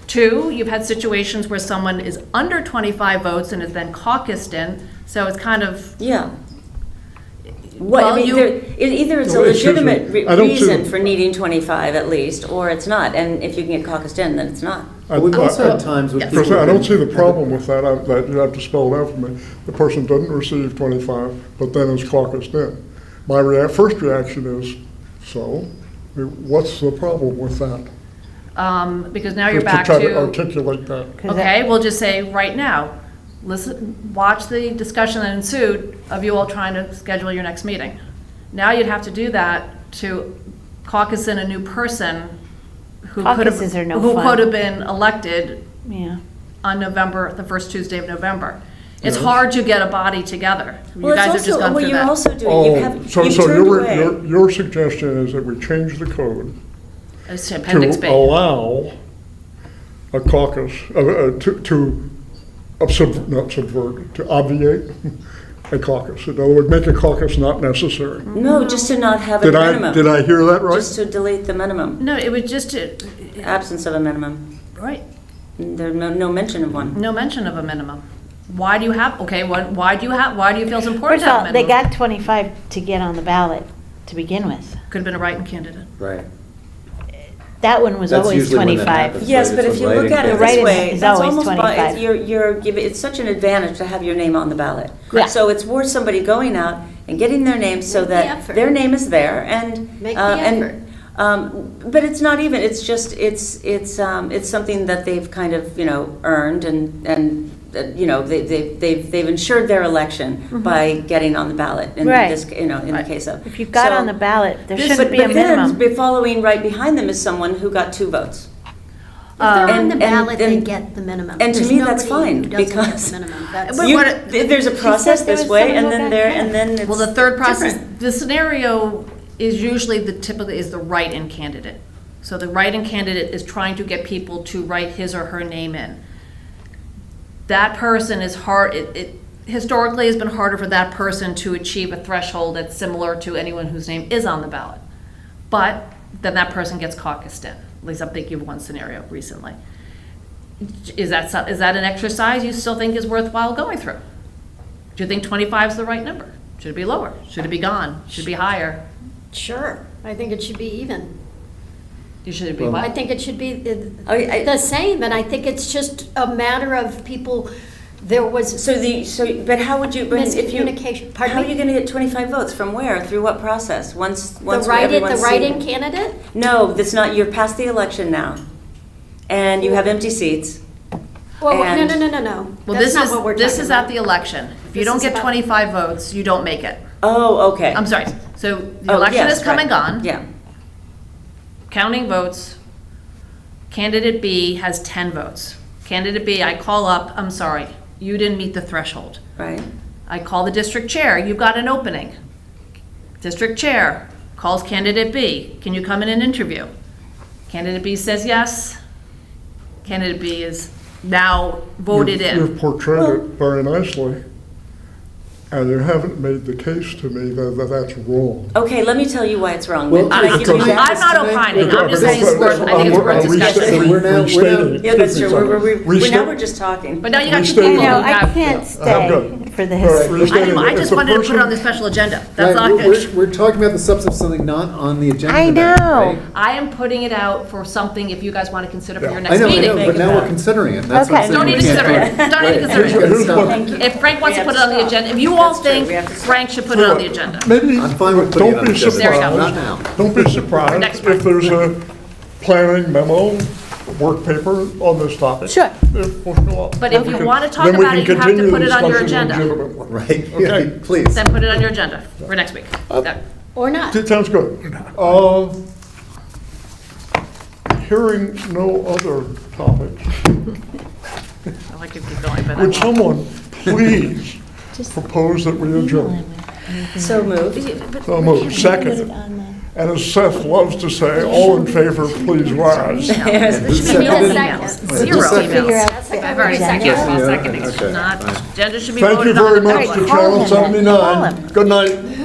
Two, you've had situations where someone is under 25 votes and is then caucused in, so it's kind of, Yeah. Well, Either it's a No, excuse me. legitimate I don't see reason the- for needing 25 at least, or it's not. And if you can get caucused in, then it's not. But we've also I- had times with Yes. people. Because I don't see the who've been- problem with that, that you have to spell it out for me. The person doesn't receive 25, but then is caucused in. My first reaction is, so, what's the problem with that? because now you're To back try to to, articulate that. okay, we'll just say right now, listen, watch the discussion that ensued of you all trying to schedule your next meeting. Now you'd have to do that to caucus in a new person who could have, Caucuses are no who fun. could have been elected Yeah. on November, the first Tuesday of November. It's Yes. hard to get a body together. You Well, guys have it's just also, gone what through you're that. also doing, you've So turned away. your suggestion is that we change the code It's Appendix to B. allow a caucus, not subvert, to obviate a caucus. In other words, make a caucus not necessary. No, just to not have a Did minimum. I hear that right? Just to delete the minimum, No, it would just, absence of a minimum. right, There's no mention of one. no mention of a minimum. Why do you have, okay, why do you feel it's important First to of have a all, they minimum? got 25 to get on the ballot to begin with. Could have been a write-in candidate. Right. That one was That's always usually when that 25. happens. Yes, Right, but it's if a you look writing at it candidate. this Writing way, is that's always almost, 25. you're giving, it's such an advantage to have your name on the ballot. Yeah. So it's worth somebody going out and getting their name so Make the that effort. their name is there and. Make the and, effort. But it's not even, it's just, it's something that they've kind of, earned and they've ensured their election by getting on the ballot in Right. this, in the Right. case of. If you got So- on the ballot, there But shouldn't be a then, minimum. following right behind them is someone who got 2 votes. If they're on And- the and- ballot, they and- get the minimum. and to There's me, that's nobody fine, who doesn't get because- the minimum. That's- But There's a process there this was way, someone and who then got there, 10. and then it's Well, the third process, different. the scenario is usually typically is the write-in candidate. So the write-in candidate is trying to get people to write his or her name in. That person is hard, it historically has been harder for that person to achieve a threshold that's similar to anyone whose name is on the ballot. But then that person gets caucused in. At least I'm thinking of one scenario recently. Is that an exercise you still think is worthwhile going through? Do you think 25 is the right number? Should it be lower? Should it be gone? Should it be higher? Sure, I think it should be even. Should it be Well- what? I think it should be I- the same, and I think it's just a matter of people, there was But how would you, but if you, miscommunication. how Pardon are you me? gonna get 25 votes? From where? Through what process? Once The everyone's write-in seen- candidate? No, that's not, you're past the election now. And you have empty seats. Well, no, And- no. Well, That's this not is, what we're this talking is at about. the election. If you This don't is get about- 25 votes, you don't make it. Oh, okay. I'm sorry. So the Oh, election yes, is come and right. gone. Yeah. Counting votes. Candidate B has 10 votes. Candidate B, I call up, I'm sorry, you didn't meet the threshold. Right. I call the district chair, you've got an opening. District chair calls candidate B, can you come in and interview? Candidate B says yes. Candidate B is now voted You've in. portrayed it very nicely, and you haven't made the case to me that that's wrong. Okay, let me tell you why it's wrong. Well, Can I give you because- that? I'm not opining, I'm just saying, Yeah, it's worth- I think it's worth discussion. We're now- Restating. Yeah, that's true. Now Restate- we're just talking. But now you got two Restate- people I who know, I have. can't I'm stay good. for All this. right, restate it. I If just the wanted to put it person- on the special agenda, that's Right, all. we're talking about the substance of something not on the agenda. I tonight, know. right? I am putting it out for something if you guys want to consider for your I next know, meeting. but now we're considering it. That's what I'm Okay. saying. Don't need We to can't consider do it. Don't need to Right. consider it. Here's what- Thank you. If Frank wants We to have put it on the stop. agenda, if you all That's true, think we have to stop. Frank should put it on the agenda. Maybe, I'm fine with putting it don't on be the agenda. There we go. Not now. surprised, don't be surprised Next if there's a planning memo, work paper on this topic. Sure. It will show up. But if We you can- wanna talk then we about can it, you have to continue put the it on your discussion agenda. legitimately. Right, Okay. please. Then put it on your agenda for next week. Or not. It sounds good. Hearing no other topics, I like to keep going, but I would won't. someone please propose that we adjourn? So moved. So moved. Second. And as Seth loves to say, all in favor, please rise. There should be no emails, zero Just Figure emails. out the I've already said yes, agenda. I'll second Okay, it. Not, fine. agenda should be Thank you voted on. very in the much next to one. Call Channel him then. Call 79. him. Good night.